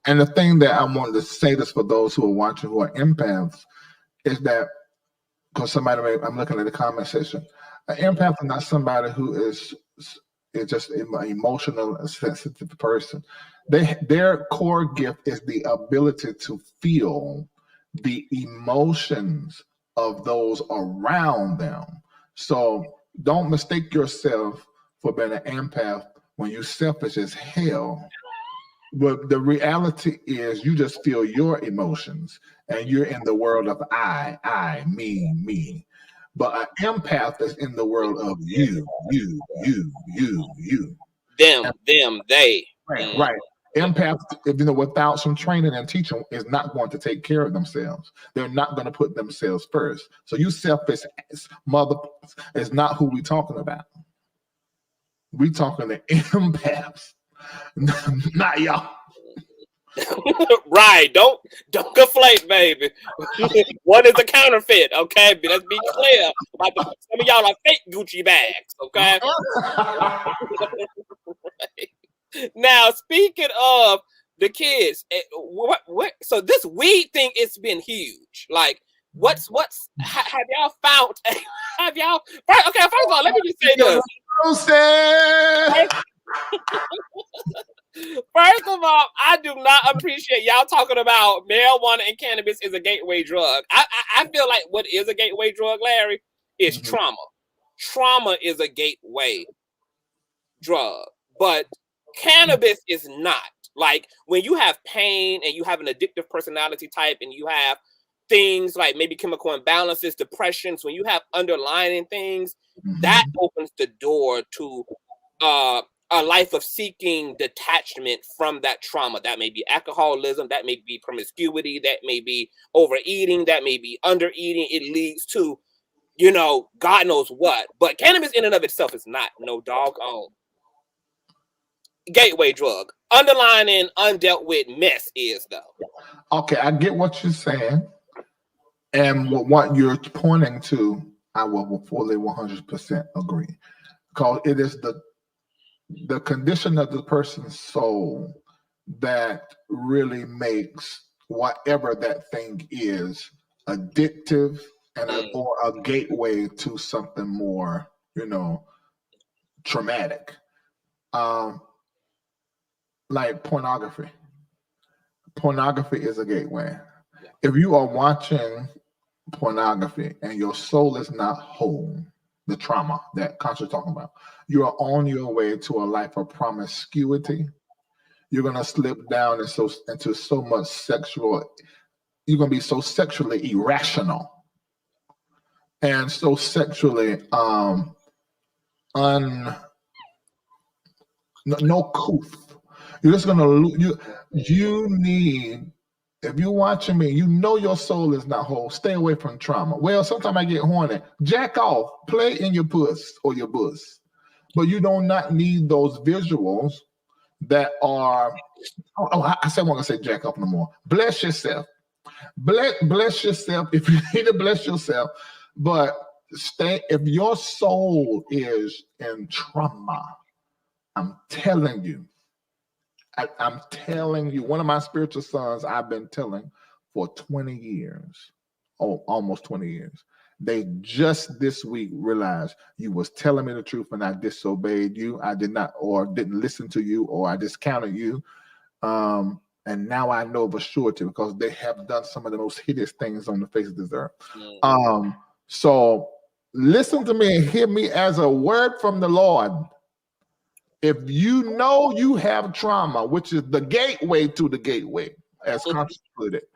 And the thing that I wanted to say this for those who are watching who are empaths is that, because I'm looking at the comment section, an empath is not somebody who is just an emotional, sensitive person. Their core gift is the ability to feel the emotions of those around them. So don't mistake yourself for being an empath when you're selfish as hell. But the reality is you just feel your emotions and you're in the world of I, me. But an empath is in the world of you. Them, they. Right. Empaths, without some training and teaching, is not going to take care of themselves. They're not going to put themselves first. So you selfish mother is not who we're talking about. We talking to empaths. Not y'all. Right. Don't conflate, baby. What is a counterfeit? Okay, let's be clear. Some of y'all are fake Gucci bags. Okay. Right. Now, speaking of the kids, what? So this weed thing, it's been huge. Like, what's? Have y'all found? Have y'all? Okay. First of all, let me just say this. First of all, I do not appreciate y'all talking about marijuana and cannabis is a gateway drug. I feel like what is a gateway drug, Larry, is trauma. Trauma is a gateway drug, but cannabis is not. Like, when you have pain and you have an addictive personality type and you have things like maybe chemical imbalances, depressions, when you have underlying things, that opens the door to a life of seeking detachment from that trauma. That may be alcoholism, that may be promiscuity, that may be overeating, that may be undereating. It leads to, God knows what. But cannabis in and of itself is not no doggone gateway drug. Underlying undealt with mess is, though. Okay, I get what you're saying. And what you're pointing to, I will fully 100% agree. Because it is the condition of the person's soul that really makes whatever that thing is, addictive and or a gateway to something more, traumatic. Like pornography. Pornography is a gateway. Yeah. If you are watching pornography and your soul is not whole, the trauma that Conscious talking about, you are on your way to a life of promiscuity. You're gonna slip down into so much sexual. You're gonna be so sexually irrational and so sexually no couth. You're just gonna you need. If you're watching me, you know your soul is not whole. Stay away from trauma. Well, sometimes I get horny. Jack off. Play in your puss or your bus. But you do not need those visuals that are. I said I want to say jack off no more. Bless yourself. Bless yourself if you need to bless yourself. But if your soul is in trauma, I'm telling you, I'm telling you, one of my spiritual sons I've been telling for 20 years, almost 20 years. They just this week realized you was telling me the truth and I disobeyed you. I did not, or didn't listen to you, or I discounted you. And now I know for surety because they have done some of the most hideous things on the face of this earth. So listen to me and hear me as a word from the Lord. If you know you have trauma, which is the gateway to the gateway, as Conscious put it,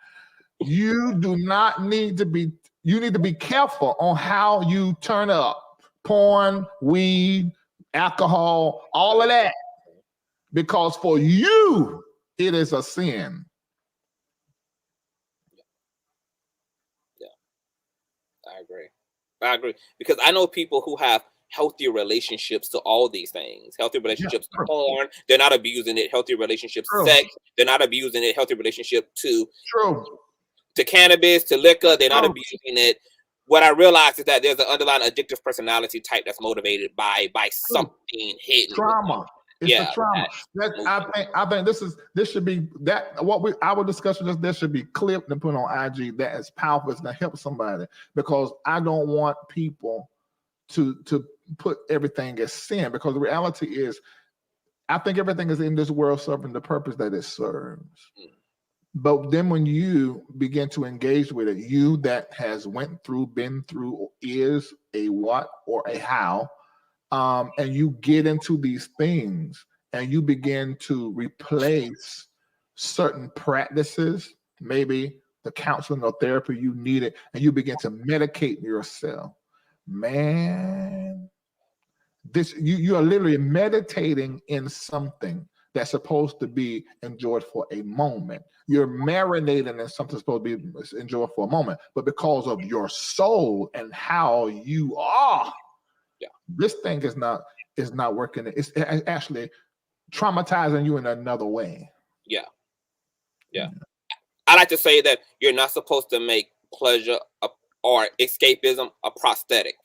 you need to be careful on how you turn up porn, weed, alcohol, all of that. Because for you, it is a sin. Yeah, I agree. Because I know people who have healthy relationships to all these things. Healthy relationships to porn, they're not abusing it. Healthy relationships to sex, they're not abusing it. Healthy relationship to cannabis, to liquor, they're not abusing it. What I realize is that there's an underlying addictive personality type that's motivated by something hidden. Trauma. It's the trauma. I think this should be that our discussion is this should be clipped and put on IG. That is powerful. It's gonna help somebody because I don't want people to put everything as sin, because the reality is I think everything is in this world serving the purpose that it serves. But then when you begin to engage with it, you that has been through, or is a what or a how, and you get into these things and you begin to replace certain practices, maybe the counseling or therapy you needed, and you begin to medicate yourself. Man, you are literally meditating in something that's supposed to be enjoyed for a moment. You're marinating in something supposed to be enjoyed for a moment, but because of your soul and how you are, this thing is not working. It's actually traumatizing you in another way. Yeah. I like to say that you're not supposed to make pleasure or escapism a prosthetic.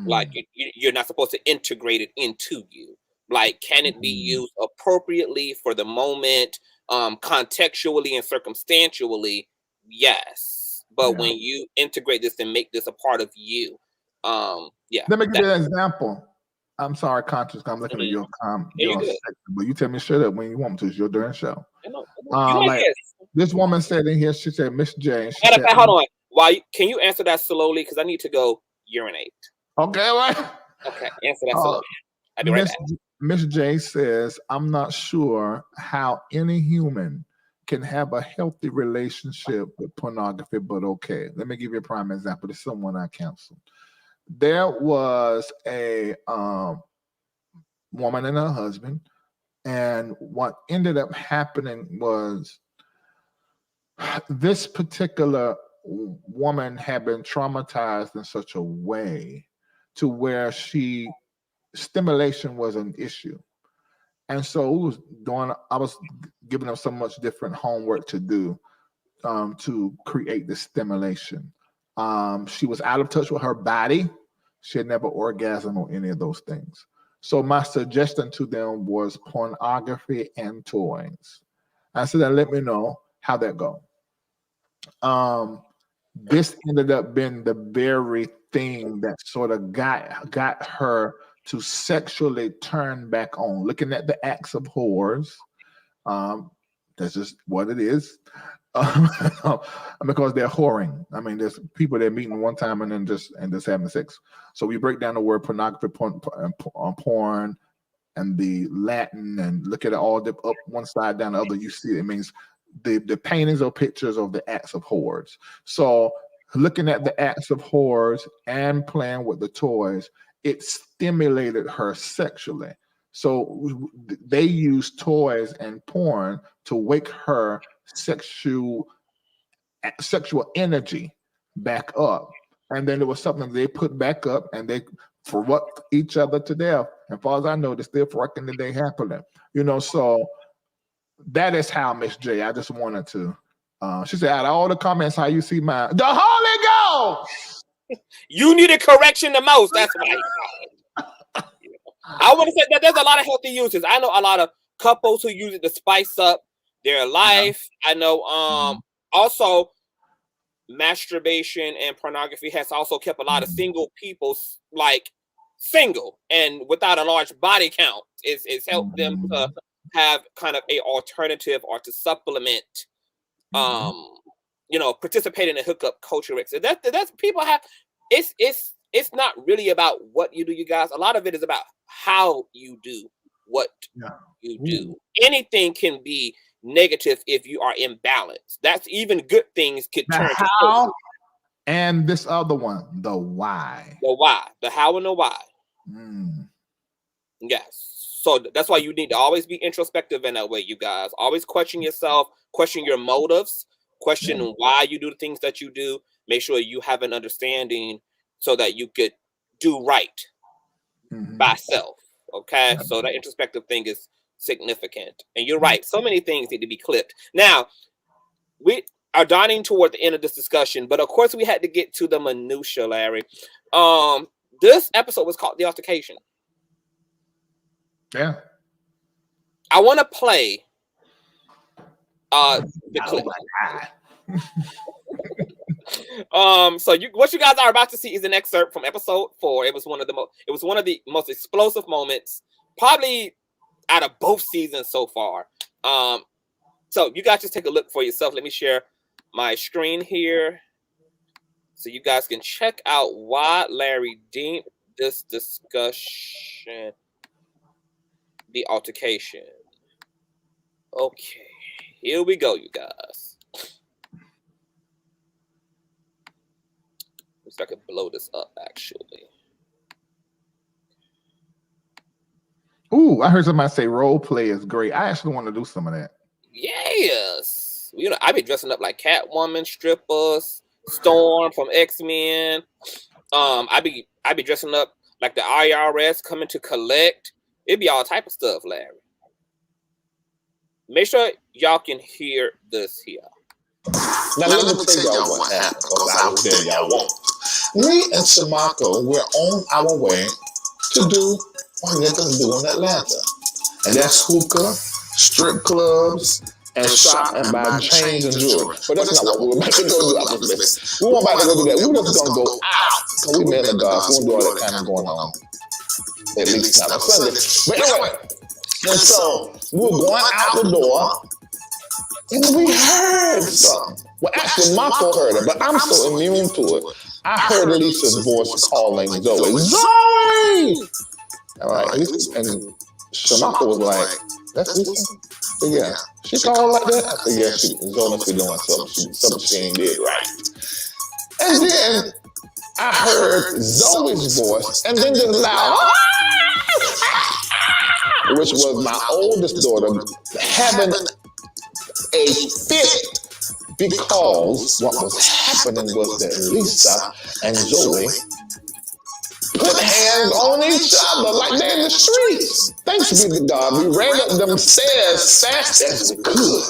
Like you're not supposed to integrate it into you. Like, can it be used appropriately for the moment, contextually and circumstantially? Yes. But when you integrate this and make this a part of you, Let me give you an example. I'm sorry, Conscious, I'm looking at your section, but you tell me straight up when you want to. It's your during show. Like this woman said in here, she said, Miss J. Hold on. Can you answer that slowly? Because I need to go urinate. Okay, right. Okay, answer that slowly. I'll be right back. Miss J says, I'm not sure how any human can have a healthy relationship with pornography, but okay. Let me give you a prime example. This is someone I counseled. There was a woman and her husband, and what ended up happening was this particular woman had been traumatized in such a way to where stimulation was an issue. And so I was giving them so much different homework to do to create the stimulation. She was out of touch with her body. She had never orgasmed or any of those things. So my suggestion to them was pornography and toys. I said, let me know How'd that go? This ended up being the very thing that sort of got her to sexually turn back on. Looking at the acts of whores, that's just what it is. Because they're whoring. I mean, there's people that meeting one time and then just having sex. So we break down the word pornography, porn, and the Latin, and look at it all up one side, down the other. You see, it means the paintings or pictures of the acts of whores. So looking at the acts of whores and playing with the toys, it stimulated her sexually. So they use toys and porn to wake her sexual energy back up. And then it was something they put back up, and they fucked each other to death. And as far as I know, they're still fucking today happily. So that is how Miss J. I just wanted to. She said, out of all the comments, how you see mine? The Holy Ghost! You needed correction the most. That's right. I want to say that there's a lot of healthy uses. I know a lot of couples who use it to spice up their life. I know also masturbation and pornography has also kept a lot of single people single and without a large body count. It's helped them to have kind of a alternative or to supplement participate in the hookup culture. So that's people have it's not really about what you do, you guys. A lot of it is about how you do what you do. Anything can be negative if you are imbalanced. That's even good things could turn to how. And this other one, the why. The why. The how and the why. Yes. So that's why you need to always be introspective in that way, you guys. Always question yourself, question your motives, question why you do the things that you do. Make sure you have an understanding so that you could do right by self. Okay. So that introspective thing is significant. And you're right. So many things need to be clipped. Now, we are dining toward the end of this discussion, but of course we had to get to the minutia, Larry. This episode was called The Altercation. Yeah. I want to play the clip. What you guys are about to see is an excerpt from episode 4. It was one of the most explosive moments, probably out of both seasons so far. So you guys just take a look for yourself. Let me share my screen here so you guys can check out why Larry deemed this discussion the altercation. Okay, here we go, you guys. Looks like I can blow this up, actually. Ooh, I heard somebody say role play is great. I actually want to do some of that. Yes. I be dressing up like Catwoman, strippers, Storm from X-Men. I be dressing up like the IRS coming to collect. It'd be all type of stuff, Larry. Make sure y'all can hear this here. Now let me tell y'all what happened, because I will tell y'all what. Me and Shamako were on our way to do what niggas do in Atlanta. And that's hookah, strip clubs, and shop and buy chains and jewelry. But that's not what we were about to go do. We weren't about to go do that. We were just going to go out. Because we men of God. We won't do all that kind of going on. At least not on Sunday. But anyway. And so we were going out the door. And we heard something. Well, actually, Mako heard it, but I'm so immune to it. I heard Lisa's voice calling Zoe. Zoe! All right. And Shamako was like, that's Lisa? So, yeah. She called like that? I said, yeah, Zoe must be doing something she ain't did right. And then I heard Zoe's voice, and then this loud, which was my oldest daughter having a fit, because what was happening was that Lisa and Zoe put hands on each other like they're in the streets. Thanks be to God, we ran up them stairs fast as we could.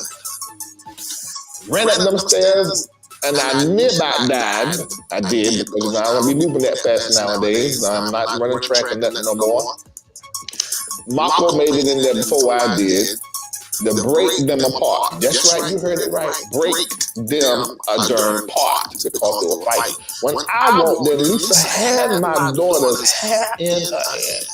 Ran up them stairs, and I near about died. I did, because I don't be moving that fast nowadays. I'm not running track and nothing no more. Mako made it in there before I did. to break them apart. That's right, you heard it right. Break them apart because they were fighting. When I walked there, Lisa had my daughter's hair in her hand,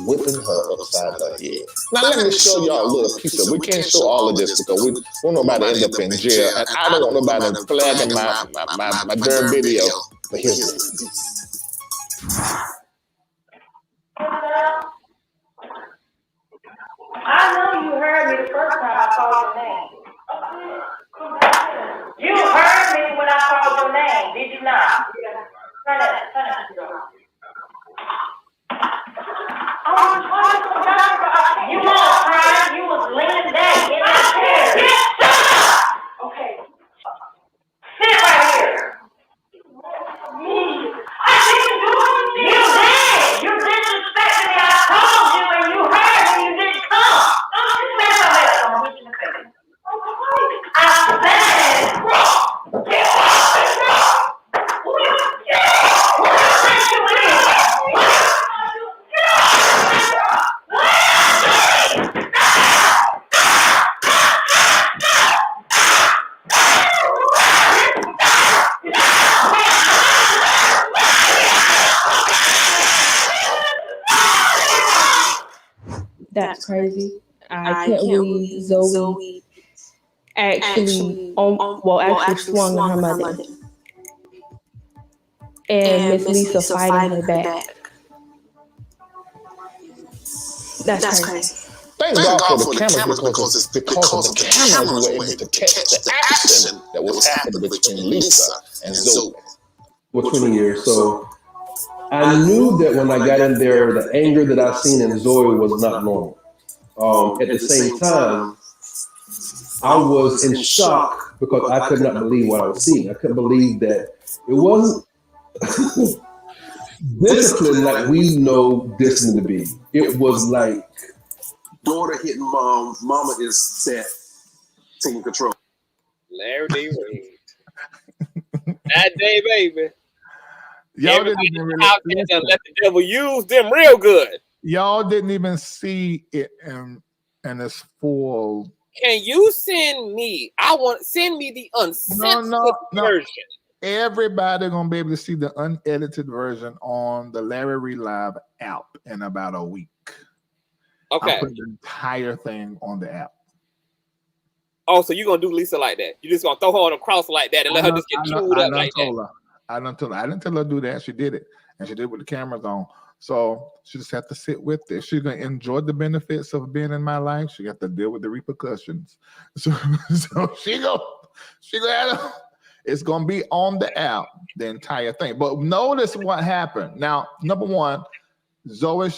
whipping her upside her head. Now let me show y'all a little piece of it. We can't show all of this because we want nobody to end up in jail, and I don't want nobody flagging my damn video. But here's this. I know you heard me the first time I called your name. You heard me when I called your name, did you not? Turn it. You weren't crying, you was leaning back in that chair. Okay. Sit right here. I didn't do anything. You did. You disrespected me. I told you and you heard me. You didn't come. I said, get off the truck. That's crazy. I can't believe Zoe actually swung on her mother. And Miss Lisa fighting her back. That's crazy. Thank God for the cameras because the cameras were able to catch the action that was happening between Lisa and Zoe. For 20 years. So I knew that when I got in there, the anger that I seen in Zoe was not normal. At the same time, I was in shock because I could not believe what I was seeing. I couldn't believe that it wasn't discipline like we know discipline to be. It was like daughter hitting mom, mama is set, taking control. Larry D. Reid. That day, baby. Y'all didn't even really out there and let the devil use them real good. Y'all didn't even see it in its full. Can you send me? Send me the uncensored version. Everybody gonna be able to see the unedited version on the Larry Reid Live app in about a week. Okay. I'll put the entire thing on the app. Oh, so you're gonna do Lisa like that? You just gonna throw her on a cross like that and let her just get chewed up like that? I didn't tell her to do that. She did it, and she did it with the cameras on. So she just have to sit with it. She's gonna enjoy the benefits of being in my life. She got to deal with the repercussions. So she go have it's gonna be on the app, the entire thing. But notice what happened. Now, number one, Zoe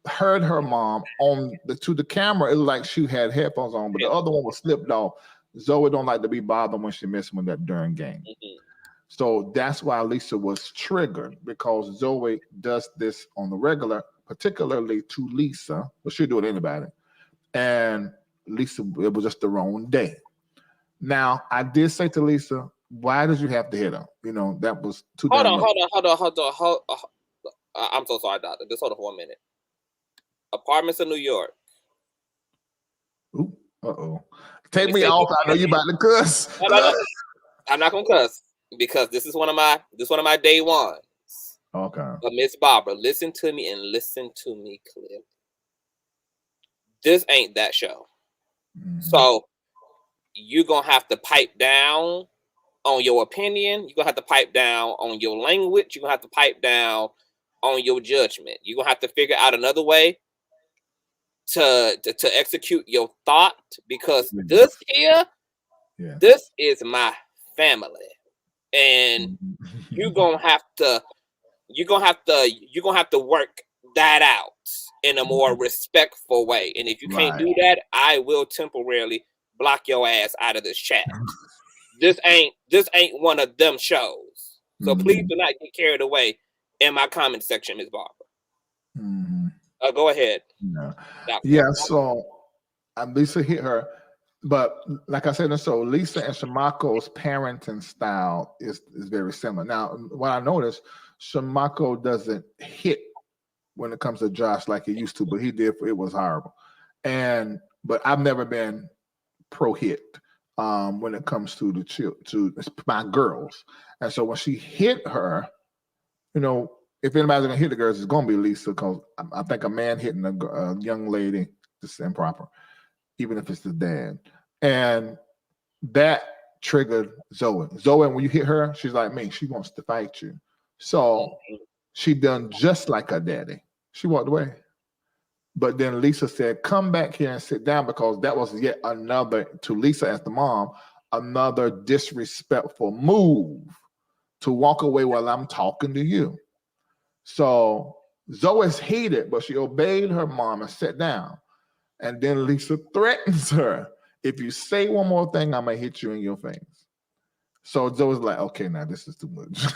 heard her mom to the camera. It looked like she had headphones on, but the other one was slipped off. Zoe don't like to be bothered when she messing with that during game. Mm-hmm. So that's why Lisa was triggered, because Zoe does this on the regular, particularly to Lisa, but she'll do it to anybody. And Lisa, it was just the wrong day. Now, I did say to Lisa, why did you have to hit her? You know, that was too. Hold on. I'm so sorry, doctor. Just hold on for 1 minute. Apartments in New York. Ooh, Take me off. I know you about to cuss. No. I'm not gonna cuss because this is one of my day ones. Okay. But Miss Barbara, listen to me and listen to me clearly. This ain't that show. Mm-hmm. So you're gonna have to pipe down on your opinion. You're gonna have to pipe down on your language. You're gonna have to pipe down on your judgment. You're gonna have to figure out another way to execute your thought, because this is my family, and you're gonna have to work that out in a more respectful way. And if you can't do that, I will temporarily block your ass out of this chat. This ain't one of them shows. So please do not get carried away in my comment section, Ms. Barbara. Go ahead. Yeah, so Lisa hit her, but like I said, so Lisa and Shamako's parenting style is very similar. Now, what I noticed, Shamako doesn't hit when it comes to Josh like he used to, but he did. It was horrible. And but I've never been pro-hit when it comes to to my girls. And so when she hit her, you know, if anybody's gonna hit the girls, it's gonna be Lisa, because I think a man hitting a young lady is improper, even if it's the dad. And that triggered Zoe. Zoe, when you hit her, she's like me. She wants to fight you. So she done just like her daddy. She walked away. But then Lisa said, come back here and sit down, because that was yet another, to Lisa as the mom, another disrespectful move to walk away while I'm talking to you. So Zoe's hated, but she obeyed her mom and sat down. And then Lisa threatens her. If you say one more thing, I'm going to hit you in your face. So Zoe's like, okay, now this is too much.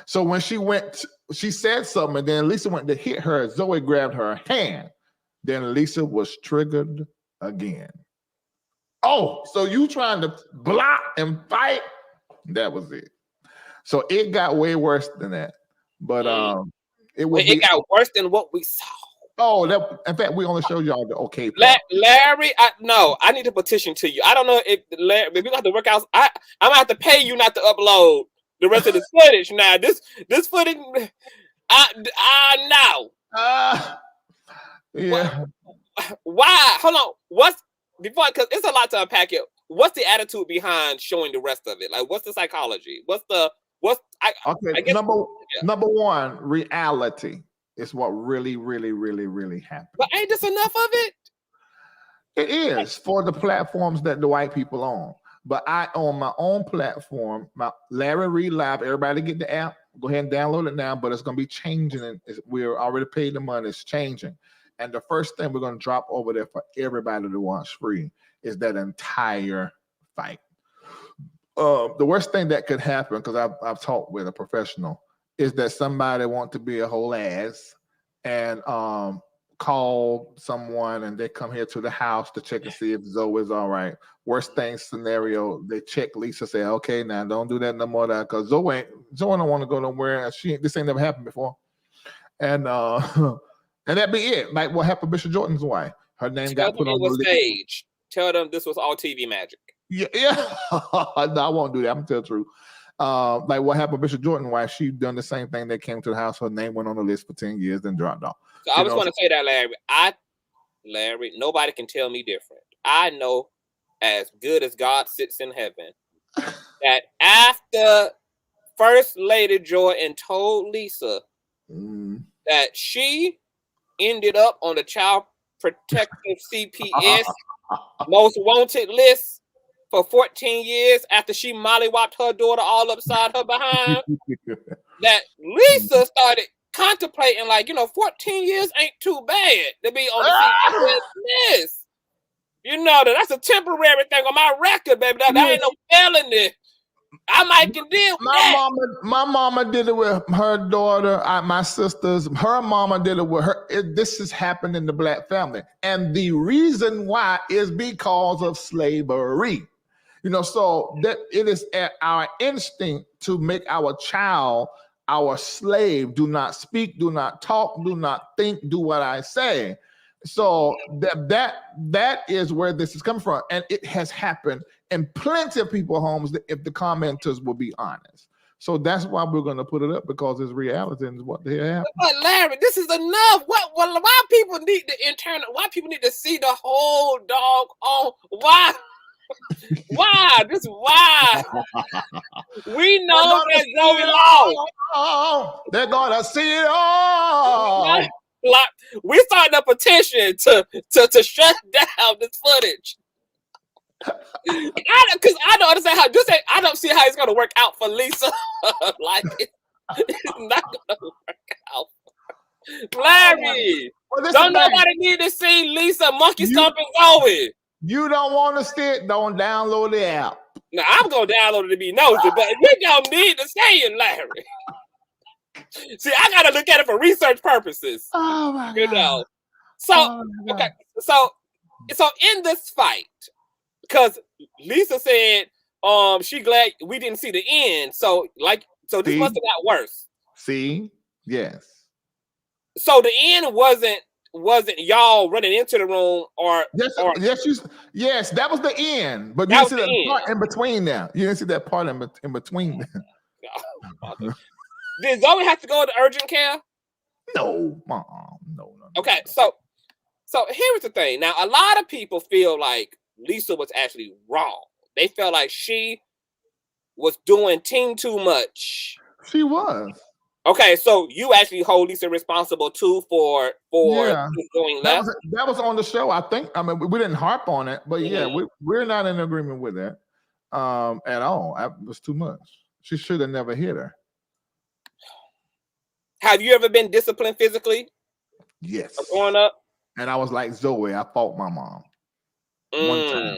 So when she said something, and then Lisa went to hit her. Zoe grabbed her hand. Then Lisa was triggered again. Oh, so you trying to block and fight? That was it. So it got way worse than that. But it got worse than what we saw. Oh, in fact, we only showed y'all the okay part. Larry, I need to petition to you. I don't know if Larry, maybe we have to work out. I'm gonna have to pay you not to upload the rest of this footage. Now, this footage, I know. Yeah. Why? Hold on. Because it's a lot to unpack it. What's the attitude behind showing the rest of it? Like, what's the psychology? Number one, reality is what really, really, really, really happened. But ain't this enough of it? It is for the platforms that the white people own. But I own my own platform, my Larry Reid Live. Everybody get the app. Go ahead and download it now, but it's going to be changing. And we're already paid the money. It's changing. And the first thing we're going to drop over there for everybody to watch free is that entire fight. The worst thing that could happen, because I've talked with a professional, is that somebody want to be a whole ass and call someone, and they come here to the house to check and see if Zoe is all right. Worst thing scenario, they check Lisa, say, okay, now don't do that no more, because Zoe don't want to go nowhere. This ain't never happened before. And and that be it. Like what happened to Bishop Jordan's wife. Her name got put on the stage. Tell them this was all TV magic. Yeah. No, I won't do that. I'm gonna tell the truth. Like what happened to Bishop Jordan's wife, she done the same thing. They came to the house, her name went on the list for 10 years, then dropped off. So I was going to say that, Larry, nobody can tell me different. I know, as good as God sits in heaven, that after First Lady Jordan told Lisa that she ended up on the Child Protective CPS most wanted list for 14 years after she mollywopped her daughter all upside her behind, that Lisa started contemplating, like, 14 years ain't too bad to be on the CPS list. That's a temporary thing on my record, baby. That ain't no felony. I might can deal with that. My mama did it with her daughter, my sisters. Her mama did it with her. This has happened in the Black family. And the reason why is because of slavery. So that it is our instinct to make our child our slave. Do not speak, do not talk, do not think, do what I say. So that is where this is coming from. And it has happened in plenty of people's homes, if the commenters will be honest. So that's why we're going to put it up, because it's reality and what the hell happened. But Larry, this is enough. Why people need why people need to see the whole dog on? Why? Why? Why? We know that Zoe Law. They're gonna see it all. We started a petition to shut down this footage. Because I don't understand how this ain't. I don't see how it's gonna work out for Lisa. Like it's not gonna work out. Larry, don't nobody need to see Lisa monkey stomping Zoe. You don't want to sit, don't download the app. Now, I'm going to download it to be nosy, but we don't need to say it, Larry. See, I got to look at it for research purposes. Oh, my God. So, okay. So in this fight, because Lisa said she glad we didn't see the end. So this must have got worse. See? Yes. So the end wasn't wasn't y'all running into the room or yes, that was the end. But you that didn't see was that the end. part in between there. You didn't see that part in between there. Did Zoe have to go to urgent care? No. Okay, so here's the thing. Now, a lot of people feel like Lisa was actually wrong. They felt like she was doing too much. She was. Okay, so you actually hold Lisa responsible too for going left. That was on the show. I think. I mean, we didn't harp on it, but yeah, we're not in agreement with that at all. It was too much. She should have never hit her. Have you ever been disciplined physically? Yes. Growing up? And I was like Zoe. I fought my mom. One time.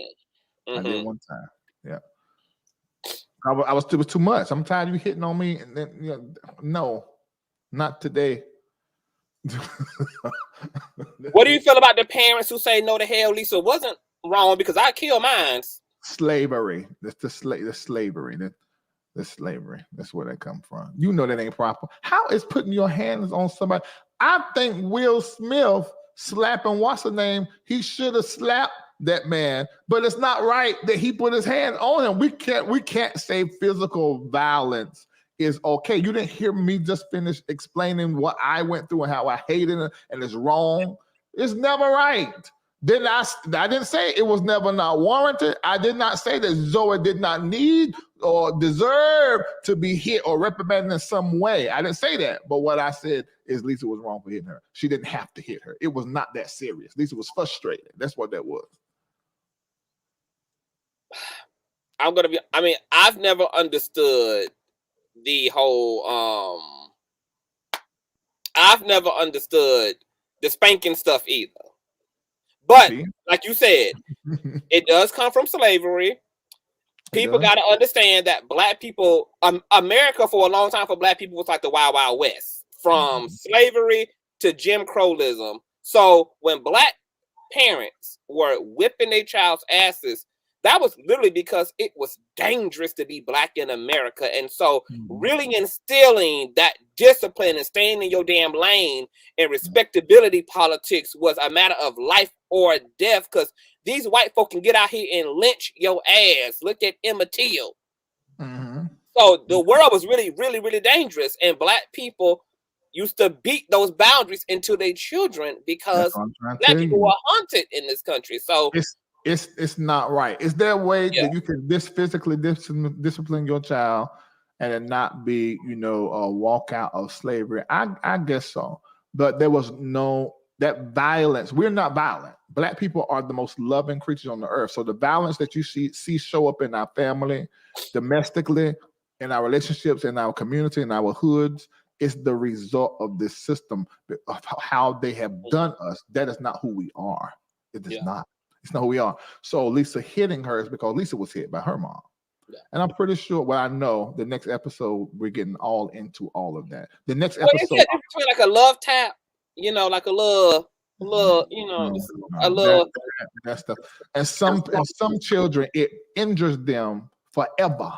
I did one time. Yeah. It was too much. I'm tired of you hitting on me. And then, no, not today. What do you feel about the parents who say, no, the hell, Lisa wasn't wrong because I killed mine? Slavery. That's the slavery. The slavery. That's where they come from. You know that ain't proper. How is putting your hands on somebody? I think Will Smith slapping what's her name? He should have slapped that man, but it's not right that he put his hand on him. We can't say physical violence is okay. You didn't hear me just finish explaining what I went through and how I hated it, and it's wrong. It's never right. I didn't say it was never not warranted. I did not say that Zoe did not need or deserve to be hit or reprimanded in some way. I didn't say that. But what I said is Lisa was wrong for hitting her. She didn't have to hit her. It was not that serious. Lisa was frustrated. That's what that was. I've never understood the whole I've never understood the spanking stuff either. But like you said, it does come from slavery. People got to understand that Black people, America for a long time for Black people was like the Wild Wild West, from slavery to Jim Crowism. So when Black parents were whipping their child's asses, that was literally because it was dangerous to be Black in America. And so really instilling that discipline and staying in your damn lane and respectability politics was a matter of life or death, because these white folk can get out here and lynch your ass. Look at Emmett Till. So the world was really, really, really dangerous. And Black people used to beat those boundaries into their children because Black people were hunted in this country. So it's not right. Is there a way that you can physically discipline your child and it not be, a walk out of slavery? I guess so. But there was that violence. We're not violent. Black people are the most loving creatures on the earth. So the violence that you see show up in our family, domestically, in our relationships, in our community, in our hoods, is the result of this system, of how they have done us. That is not who we are. It is not. It's not who we are. So Lisa hitting her is because Lisa was hit by her mom. And I'm pretty sure, I know the next episode, we're getting all into all of that. The next episode. It's between like a love tap, like a little, a little. That stuff. And some children, it injures them forever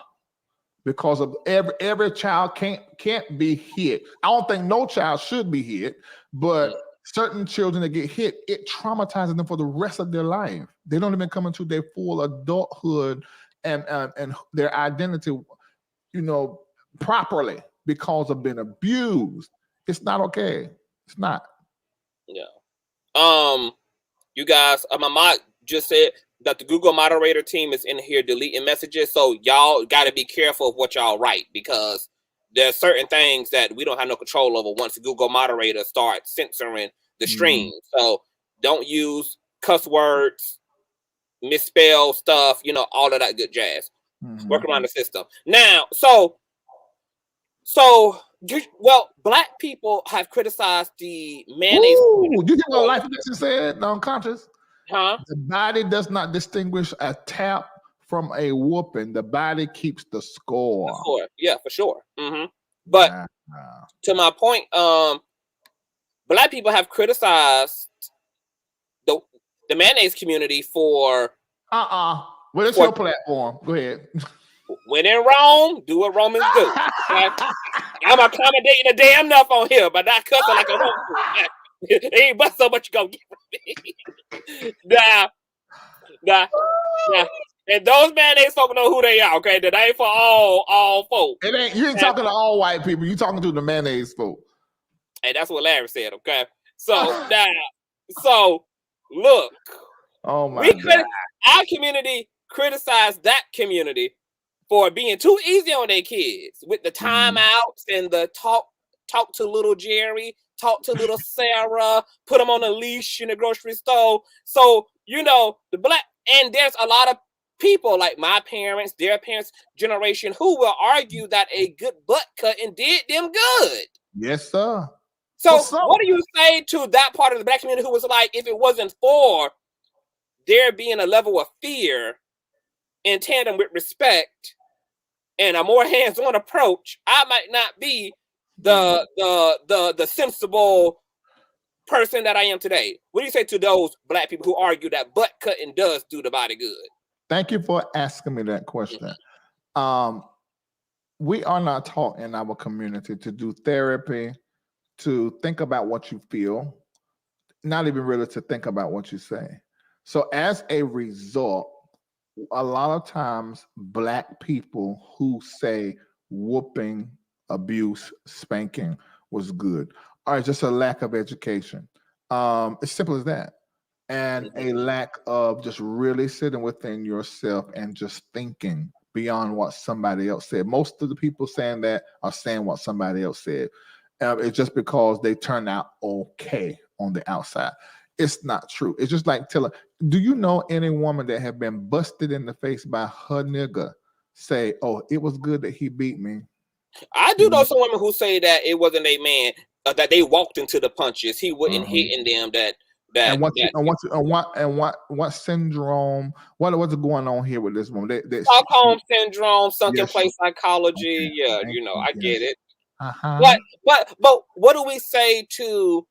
because of every child can't be hit. I don't think no child should be hit, but certain children that get hit, it traumatizes them for the rest of their life. They don't even come into their full adulthood and their identity, properly because of being abused. It's not okay. It's not. You guys, my mom just said that the Google moderator team is in here deleting messages, so y'all got to be careful of what y'all write, because there's certain things that we don't have no control over once the Google moderator starts censoring the stream. So don't use cuss words, misspell stuff, all of that good jazz. Work around the system. Now, Black people have criticized the mayonnaise. Ooh, you hear what Life Edition said? Unconscious. Huh? The body does not distinguish a tap from a whooping. The body keeps the score. Yeah, for sure. But to my point, Black people have criticized the mayonnaise community for. Well, it's your platform. Go ahead. When in Rome, do what Romans do. Okay? I'm accommodating a damn enough on here, but not cussing like a whole. ain't but so much you gonna get from me. Nah. And those mayonnaise folk know who they are, okay? That ain't for all folk. You ain't talking to all white people. You talking to the mayonnaise folk. Hey, that's what Larry said, okay? So so look. Oh my God. Our community criticized that community for being too easy on their kids with the timeouts and the talk to little Jerry, talk to little Sarah, put them on a leash in the grocery store. So, the black, and there's a lot of people like my parents, their parents' generation, who will argue that a good butt cutting did them good. Yes, sir. So what do you say to that part of the black community who was like, if it wasn't for there being a level of fear in tandem with respect and a more hands-on approach, I might not be the sensible person that I am today? What do you say to those black people who argue that butt cutting does do the body good? Thank you for asking me that question. We are not taught in our community to do therapy, to think about what you feel, not even really to think about what you say. So as a result, a lot of times black people who say whooping, abuse, spanking was good are just a lack of education. It's simple as that. And a lack of just really sitting within yourself and just thinking beyond what somebody else said. Most of the people saying that are saying what somebody else said. It's just because they turn out okay on the outside. It's not true. It's just like telling, do you know any woman that have been busted in the face by her nigga say, oh, it was good that he beat me? I do know some women who say that it wasn't a man, that they walked into the punches. He wasn't hitting them. What syndrome? What's going on here with this woman? Stockholm syndrome, sunken place psychology. Okay. Yeah, I get it. But what do we say to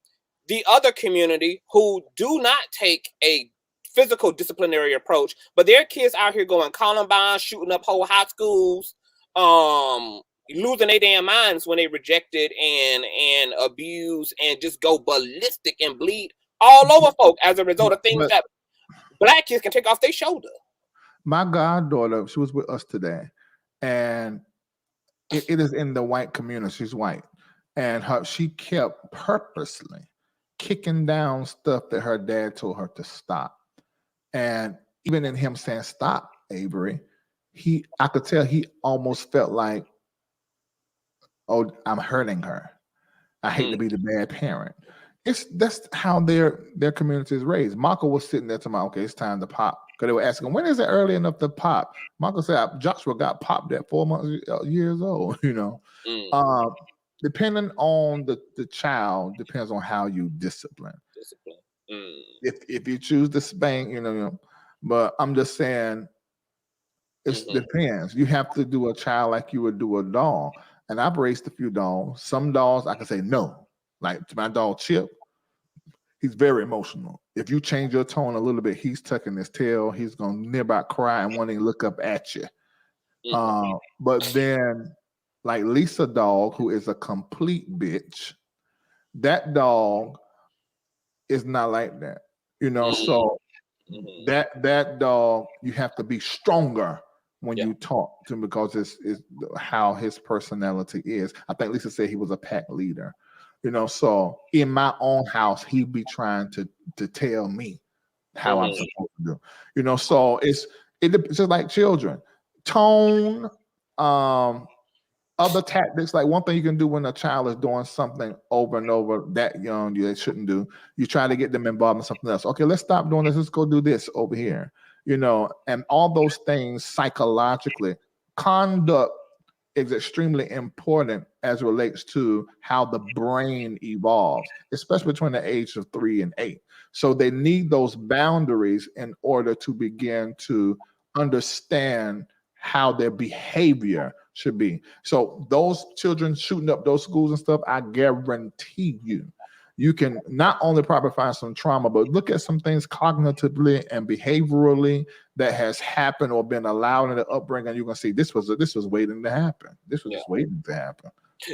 the other community who do not take a physical disciplinary approach, but their kids out here going Columbine, shooting up whole high schools, losing their damn minds when they rejected and abuse and just go ballistic and bleed all over folk as a result of things that black kids can take off their shoulder. My goddaughter, she was with us today, and it is in the white community. She's white, and she kept purposely kicking down stuff that her dad told her to stop. And even in him saying stop, Avery, I could tell he almost felt like, oh, I'm hurting her. I hate to be the bad parent. That's how their community is raised. Michael was sitting there talking about, okay, it's time to pop. Because they were asking, when is it early enough to pop? Michael said, Joshua got popped at 4 years old, Depending on the child, depends on how you discipline. If you choose to spank, but I'm just saying, it depends. You have to do a child like you would do a dog. And I've raised a few dogs. Some dogs I can say no. Like to my dog Chip, he's very emotional. If you change your tone a little bit, he's tucking his tail. He's gonna nearby cry and want to look up at you. But then, like Lisa dog, who is a complete bitch, that dog is not like that. So that dog, you have to be stronger when you talk to him because it's how his personality is. I think Lisa said he was a pack leader. So in my own house, he'd be trying to tell me how I'm supposed to do. So it's just like children. Tone, other tactics, like one thing you can do when a child is doing something over and over that young, they shouldn't do. You try to get them involved in something else. Okay, let's stop doing this. Let's go do this over here. And all those things psychologically, conduct is extremely important as it relates to how the brain evolves, especially between the age of 3 and 8. So they need those boundaries in order to begin to understand how their behavior should be. So those children shooting up those schools and stuff, I guarantee you can not only probably find some trauma, but look at some things cognitively and behaviorally that has happened or been allowed in the upbringing. You're gonna see this was waiting to happen. This was just waiting to happen.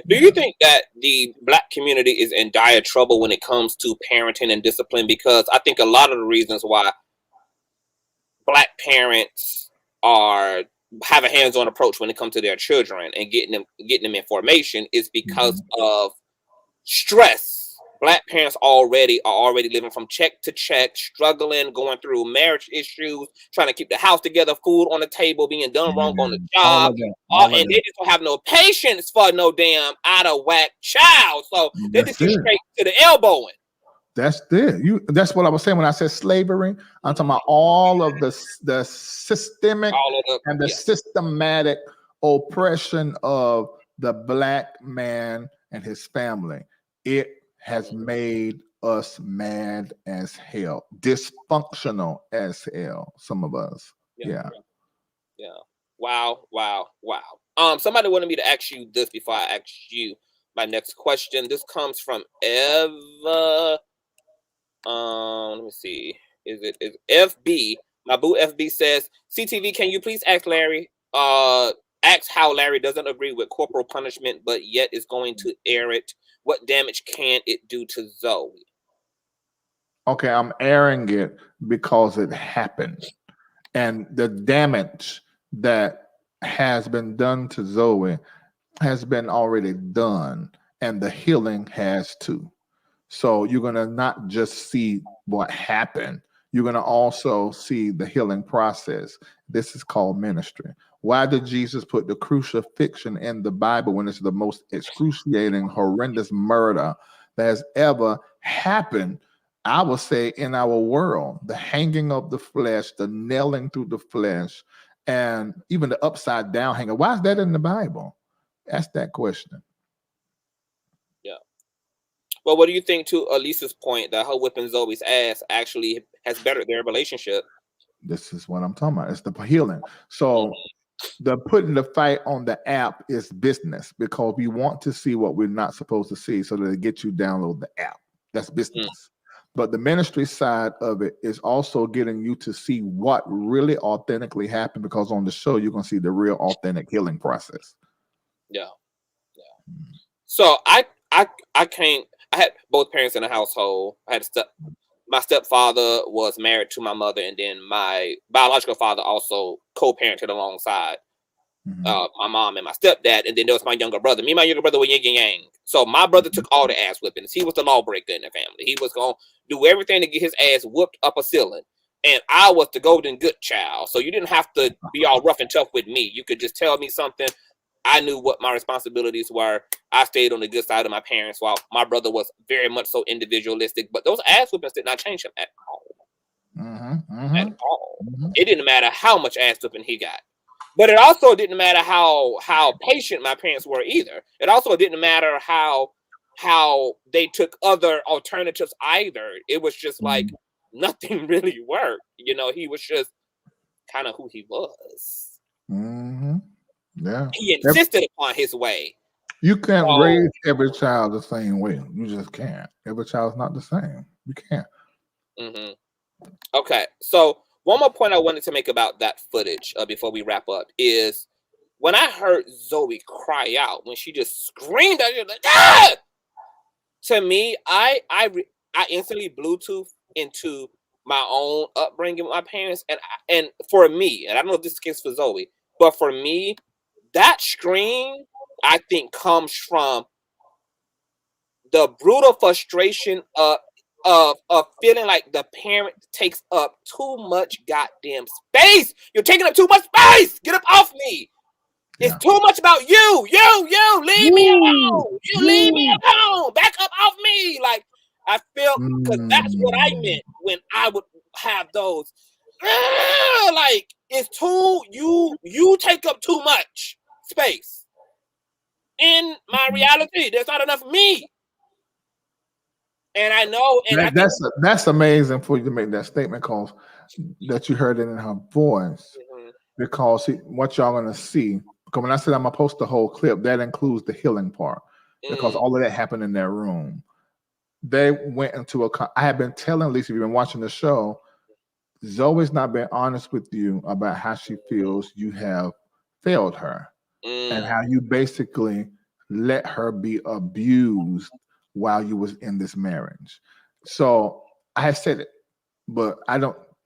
Do you think that the Black community is in dire trouble when it comes to parenting and discipline? Because I think a lot of the reasons why Black parents have a hands-on approach when it comes to their children and getting them information is because of stress. Black parents are already living from check to check, struggling, going through marriage issues, trying to keep the house together, food on the table, being done wrong on the job, and they just don't have no patience for no damn out of whack child. So they just get straight to the elbowing. That's it. That's what I was saying when I said slavery. I'm talking about all of the systemic and the systematic oppression of the Black man and his family. It has made us mad as hell, dysfunctional as hell. Some of us, yeah. Wow. Somebody wanted me to ask you this before I ask you my next question. This comes from Eva. Let me see. Is FB? My boo FB says, CTV, can you please ask Larry? Ask how Larry doesn't agree with corporal punishment, but yet is going to air it. What damage can it do to Zoe? Okay, I'm airing it because it happened. And the damage that has been done to Zoe has been already done. And the healing has too. So you're going to not just see what happened. You're going to also see the healing process. This is called ministry. Why did Jesus put the crucifixion in the Bible when it's the most excruciating, horrendous murder that has ever happened, I would say, in our world? The hanging of the flesh, the nailing through the flesh, and even the upside down hanging. Why is that in the Bible? Ask that question. Yeah. Well, what do you think to Elisa's point that her whipping Zoe's ass actually has bettered their relationship? This is what I'm talking about. It's the healing. So the putting the fight on the app is business because we want to see what we're not supposed to see so that it gets you download the app. That's business. But the ministry side of it is also getting you to see what really authentically happened, because on the show, you're going to see the real authentic healing process. Yeah. So I had both parents in the household. I had my stepfather was married to my mother, and then my biological father also co-parented alongside my mom and my stepdad. And then there was my younger brother. Me and my younger brother were yin and yang. So my brother took all the ass whippings. He was the lawbreaker in the family. He was going to do everything to get his ass whooped up a ceiling. And I was the golden good child. So you didn't have to be all rough and tough with me. You could just tell me something. I knew what my responsibilities were. I stayed on the good side of my parents, while my brother was very much so individualistic. But those ass whippings did not change him at all. At all. It didn't matter how much ass whipping he got. But it also didn't matter how patient my parents were either. It also didn't matter how they took other alternatives either. It was just like nothing really worked. You know, he was just kind of who he was. Yeah. He insisted upon his way. You can't raise every child the same way. You just can't. Every child's not the same. You can't. Okay. So one more point I wanted to make about that footage before we wrap up is when I heard Zoe cry out, when she just screamed at you, like, ah! To me, I instantly Bluetooth into my own upbringing with my parents, and for me, and I don't know if this is the case for Zoe, but for me, that scream, I think, comes from the brutal frustration of feeling like the parent takes up too much goddamn space. You're taking up too much space. Get up off me. It's too much about you. Leave me alone. You leave me alone. Back up off me. Like, I felt, because that's what I meant when I would have those. Like, it's too, you take up too much space. In my reality, there's not enough me. And I know, and that's amazing for you to make that statement, because that you heard it in her voice. Because what y'all gonna see, because when I said I'm gonna post the whole clip, that includes the healing part, because all of that happened in that room. They went into I have been telling Lisa, if you've been watching the show, Zoe's not been honest with you about how she feels you have failed her, and how you basically let her be abused while you was in this marriage. So I had said it, but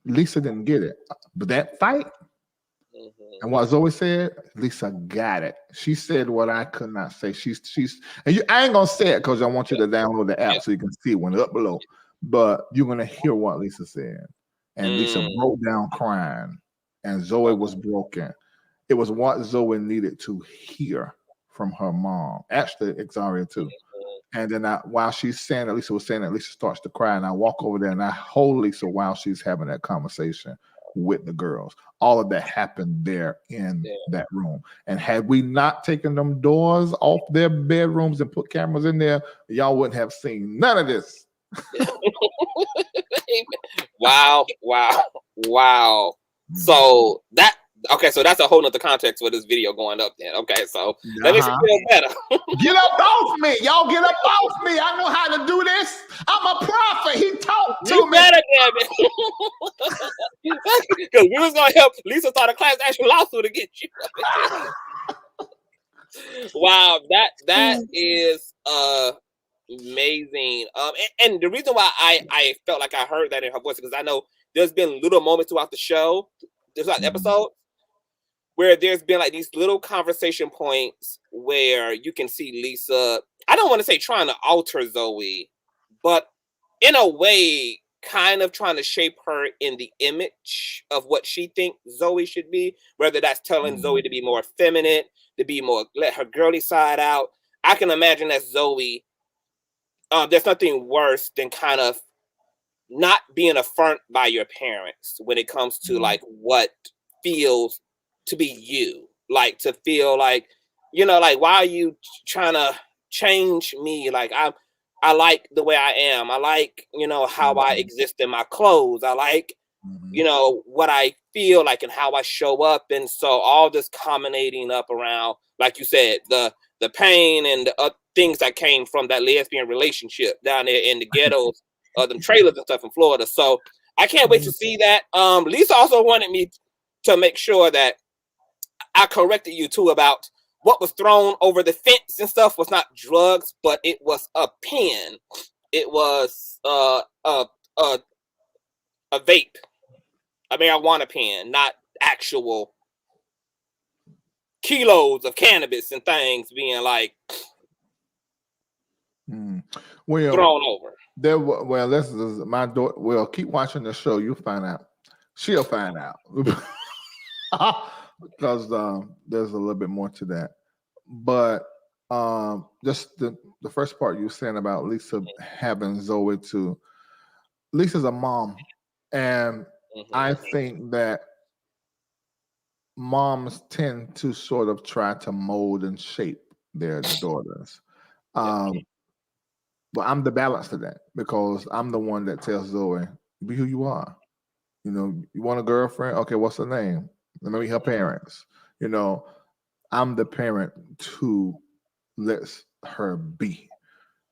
Lisa didn't get it. But that fight, and what Zoe said, Lisa got it. She said what I could not say. I ain't gonna say it because I want you to download the app so you can see it when it's up below. But you're gonna hear what Lisa said. And Lisa broke down crying, and Zoe was broken. It was what Zoe needed to hear from her mom. Actually, Xaria too. And then while she's saying that, Lisa was saying that, Lisa starts to cry, and I walk over there and I hold Lisa while she's having that conversation with the girls. All of that happened there in that room. And had we not taken them doors off their bedrooms and put cameras in there, y'all wouldn't have seen none of this. Wow. So so that's a whole nother context for this video going up then. Okay, so that makes you feel better. Get up off me. Y'all get up off me. I know how to do this. I'm a prophet. He talked to me. Better, damn it. Because we was going to help Lisa start a class action lawsuit to get you. Wow, that is amazing. And the reason why I felt like I heard that in her voice, because I know there's been little moments throughout the show, throughout the episode, where there's been like these little conversation points where you can see Lisa, I don't want to say trying to alter Zoe, but in a way, kind of trying to shape her in the image of what she thinks Zoe should be, whether that's telling Zoe to be more feminine, to be more, let her girly side out. I can imagine that Zoe, there's nothing worse than kind of not being affirmed by your parents when it comes to like what feels to be you, like to feel like, you know, like, why are you trying to change me? Like I like the way I am. I like, you know, how I exist in my clothes. I like, you know, what I feel like and how I show up. And so all this culminating up around, like you said, the pain and the things that came from that lesbian relationship down there in the ghettos, them trailers and stuff in Florida. So I can't wait to see that. Lisa also wanted me to make sure that I corrected you too about what was thrown over the fence and stuff was not drugs, but it was a pen. It was a vape, a marijuana pen, not actual kilos of cannabis and things being like thrown over. This is my daughter. Well, keep watching the show. You'll find out. She'll find out. Because there's a little bit more to that. But just the first part you were saying about Lisa having Zoe to, Lisa's a mom. And I think that moms tend to sort of try to mold and shape their daughters. But I'm the balance to that, because I'm the one that tells Zoe, be who you are. You know, you want a girlfriend? Okay, what's her name? Let me meet her parents. You know, I'm the parent who lets her be.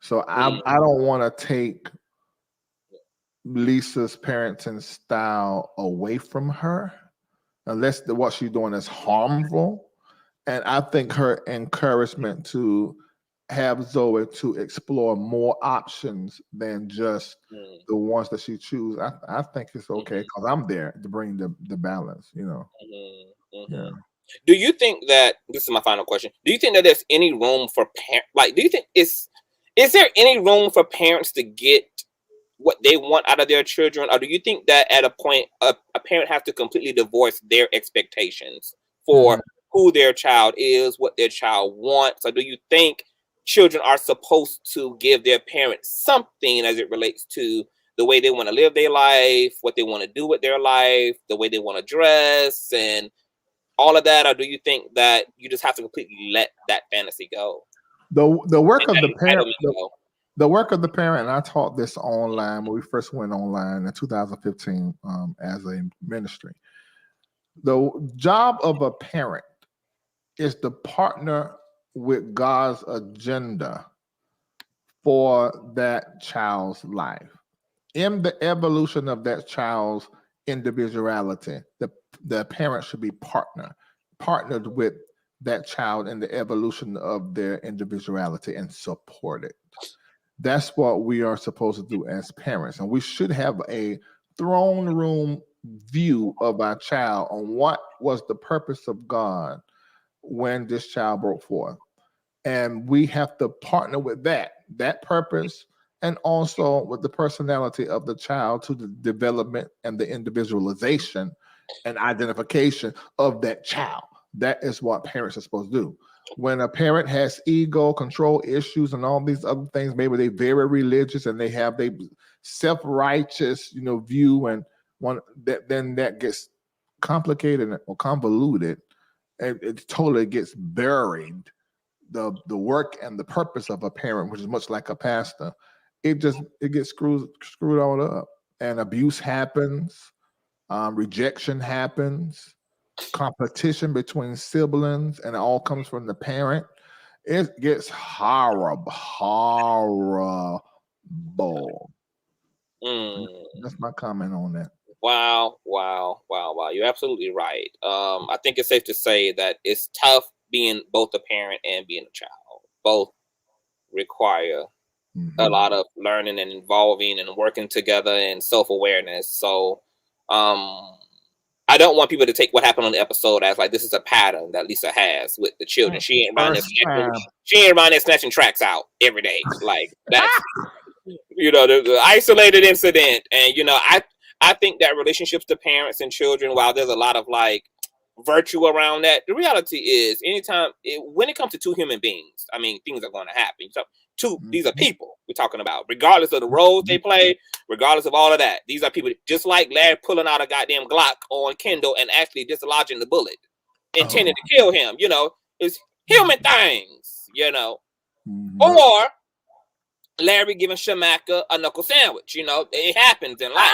So I don't want to take Lisa's parenting style away from her, unless what she's doing is harmful. And I think her encouragement to have Zoe to explore more options than just the ones that she chooses, I think it's okay, because I'm there to bring the balance, you know. Yeah. Do you think that, this is my final question, do you think that there's any room for do you think is there any room for parents to get what they want out of their children? Or do you think that at a point a parent has to completely divorce their expectations for who their child is, what their child wants? Or do you think children are supposed to give their parents something as it relates to the way they want to live their life, what they want to do with their life, the way they want to dress, and all of that? Or do you think that you just have to completely let that fantasy go? The work of the parent, the work of the parent, and I taught this online when we first went online in 2015 as a ministry. The job of a parent is to partner with God's agenda for that child's life. In the evolution of that child's individuality, the parent should be partnered with that child in the evolution of their individuality and support it. That's what we are supposed to do as parents. And we should have a throne room view of our child on what was the purpose of God when this child broke forth. And we have to partner with that purpose, and also with the personality of the child to the development and the individualization and identification of that child. That is what parents are supposed to do. When a parent has ego, control issues, and all these other things, maybe they're very religious and they have their self-righteous, view, and then that gets complicated or convoluted, and it totally gets buried. The work and the purpose of a parent, which is much like a pastor, it gets screwed all up, and abuse happens, rejection happens, competition between siblings, and it all comes from the parent. It gets horrible. That's my comment on that. Wow. You're absolutely right. I think it's safe to say that it's tough being both a parent and being a child. Both require a lot of learning and involving and working together and self-awareness. So I don't want people to take what happened on the episode as like this is a pattern that Lisa has with the children. She ain't around there snatching tracks out every day. Like that's the isolated incident. And I think that relationships to parents and children, while there's a lot of like virtue around that, the reality is when it comes to two human beings, I mean, things are going to happen. So these are people we're talking about, regardless of the roles they play, regardless of all of that. These are people, just like Larry pulling out a goddamn Glock on Kendall and actually dislodging the bullet, intended to kill him. It's human things, or Larry giving Shamaka a knuckle sandwich. It happens in life.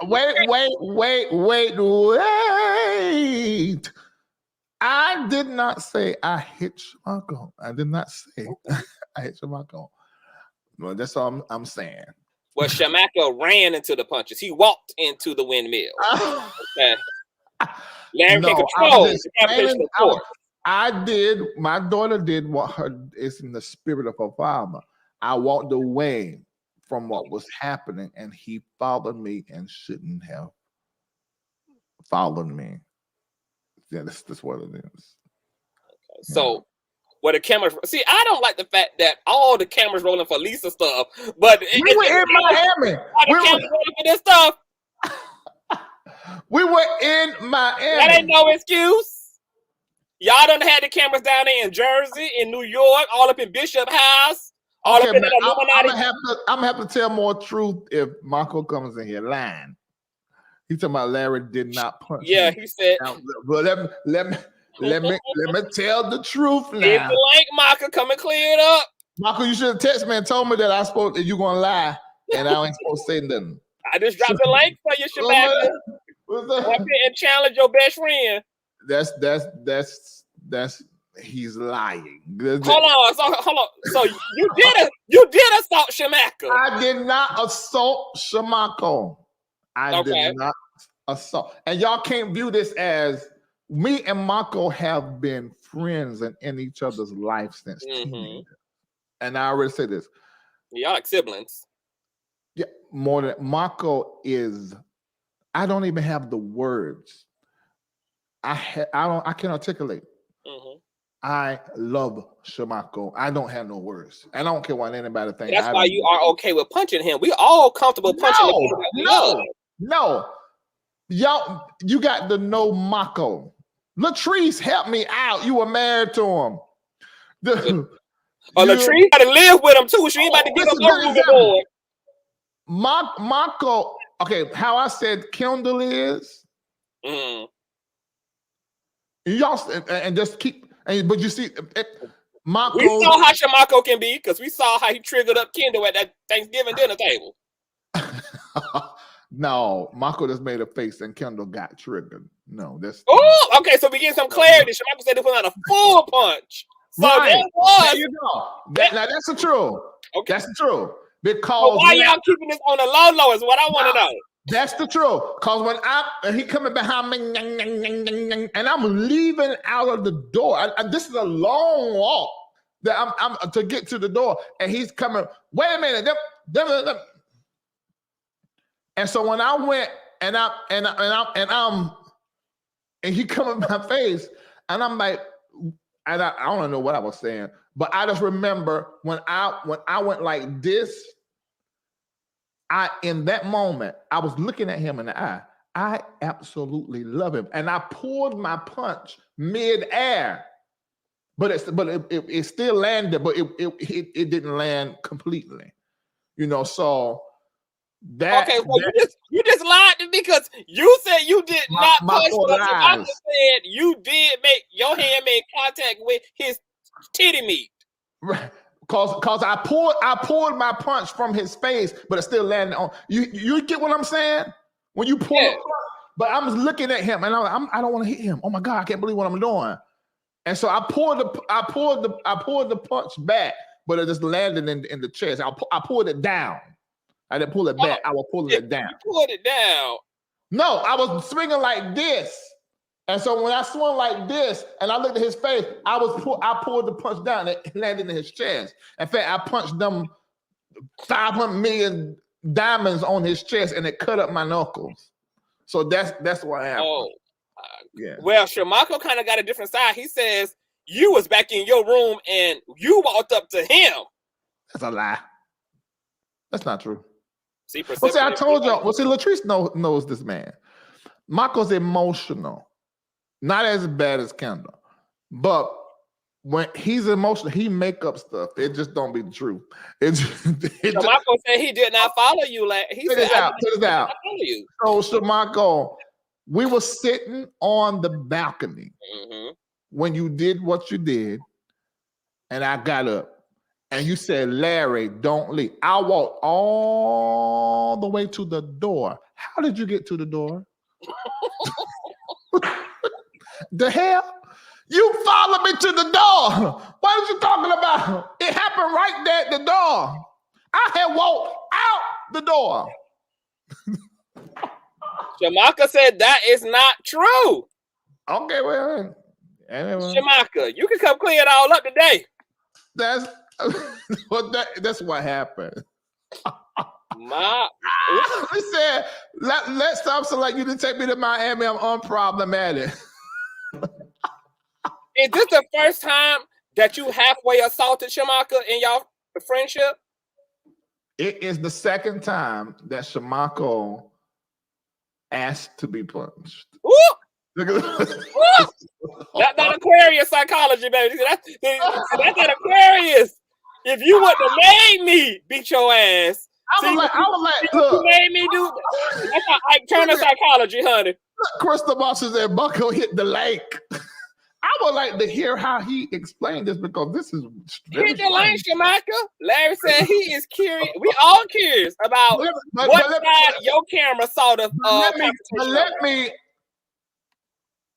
Wait. I did not say I hit Shamako. I did not say I hit Shamako. Well, that's all I'm saying. Well, Shamaka ran into the punches. He walked into the windmill. Okay. Larry can control. My daughter did what is in the spirit of her father. I walked away from what was happening, and he followed me and shouldn't have followed me. Yeah, that's what it is. Okay. So, the cameras? See, I don't like the fact that all the cameras rolling for Lisa stuff, but we were in Miami. We were rolling for this stuff. We were in Miami. That ain't no excuse. Y'all done had the cameras down there in Jersey, in New York, all up in Bishop House. Okay, man, I'm gonna have to tell more truth if Marco comes in here lying. He's talking about Larry did not punch. Yeah, me. He said. Now, but let me tell the truth now. If you like Marco, come and clear it up. Marco, you should have texted me and told me that you gonna lie, and I ain't supposed to say nothing. I just dropped the link for you, Shabaka. Up here and challenge your best friend. That's he's lying. Hold on. So you did assault Shamaka. I did not assault Shamako. I did not assault. And y'all can't view this as me and Mako have been friends and in each other's life since teenagers. And I already said this. Y'all like siblings. Yeah, more than Mako is. I don't even have the words. I can't articulate. I love Shamako. I don't have no words. I don't care what anybody thinks. That's why you are okay with punching him. We all comfortable punching him. No. Y'all, you got to know Mako. Latrice, help me out. You were married to him. Latrice got to live with him too. She ain't about to give up no board. Mako, okay, how I said Kendall is. Y'all, and just keep, but you see, Mako. We saw how Shamako can be because we saw how he triggered up Kendall at that Thanksgiving dinner table. No, Mako just made a face and Kendall got triggered. No, that's. Oh, okay. So we get some clarity. Shamako said they put out a full punch. So right. There you go. Now that's the truth. Okay. That's the truth. Because why y'all keeping this on the low is what I want to know. That's the truth. Cause when he coming behind me, and I'm leaving out of the door. This is a long walk that I'm to get to the door, and he's coming. Wait a minute. And so when I went and he coming in my face, and I'm like, and I don't know what I was saying, but I just remember when I went like this. In that moment, I was looking at him in the eye. I absolutely love him, and I pulled my punch mid-air, but it still landed, but it didn't land completely, So that okay, well, you just lied to me because you said you did not punch, but Samantha said you did your hand made contact with his titty meat. Right. Cause I pulled my punch from his face, but it still landed on you. You get what I'm saying? When you pull a punch, but I'm looking at him and I don't want to hit him. Oh my God, I can't believe what I'm doing. And so I pulled the punch back, but it just landed in the chest. I pulled it down. I didn't pull it back. I was pulling it down. You pulled it down. No, I was swinging like this. And so when I swung like this and I looked at his face, I pulled the punch down and it landed in his chest. In fact, I punched them 500 million diamonds on his chest and it cut up my knuckles. So that's what happened. Oh, yeah. Well, Shamako kind of got a different side. He says you was back in your room and you walked up to him. That's a lie. That's not true. See, I told y'all. Latrice knows this man. Mako's emotional. Not as bad as Kendall, but when he's emotional, he make up stuff. It just don't be the truth. Shamako said he did not follow you. He said, "I did not follow you." So Shamako, we were sitting on the balcony when you did what you did, and I got up, and you said, "Larry, don't leave." I walked all the way to the door. How did you get to the door? The hell? You followed me to the door. What are you talking about? It happened right there at the door. I had walked out the door. Shamaka said that is not true. Okay, well, anyway. Shamaka, you can come clear it all up today. That's what happened. He said, let's stop so like you didn't take me to Miami. I'm unproblematic. Is this the first time that you halfway assaulted Shamaka in y'all friendship? It is the second time that Shamako asked to be punched. That's not Aquarius psychology, baby. That's that Aquarius. If you wouldn't have made me beat your ass, I was like, look, you made me do that. That's how Ike Turner psychology, honey. Crystal Boss said Bucko hit the lake. I would like to hear how he explained this because this is hit the lake, Shamaka. Larry said he is curious. We all curious about what side your camera saw the.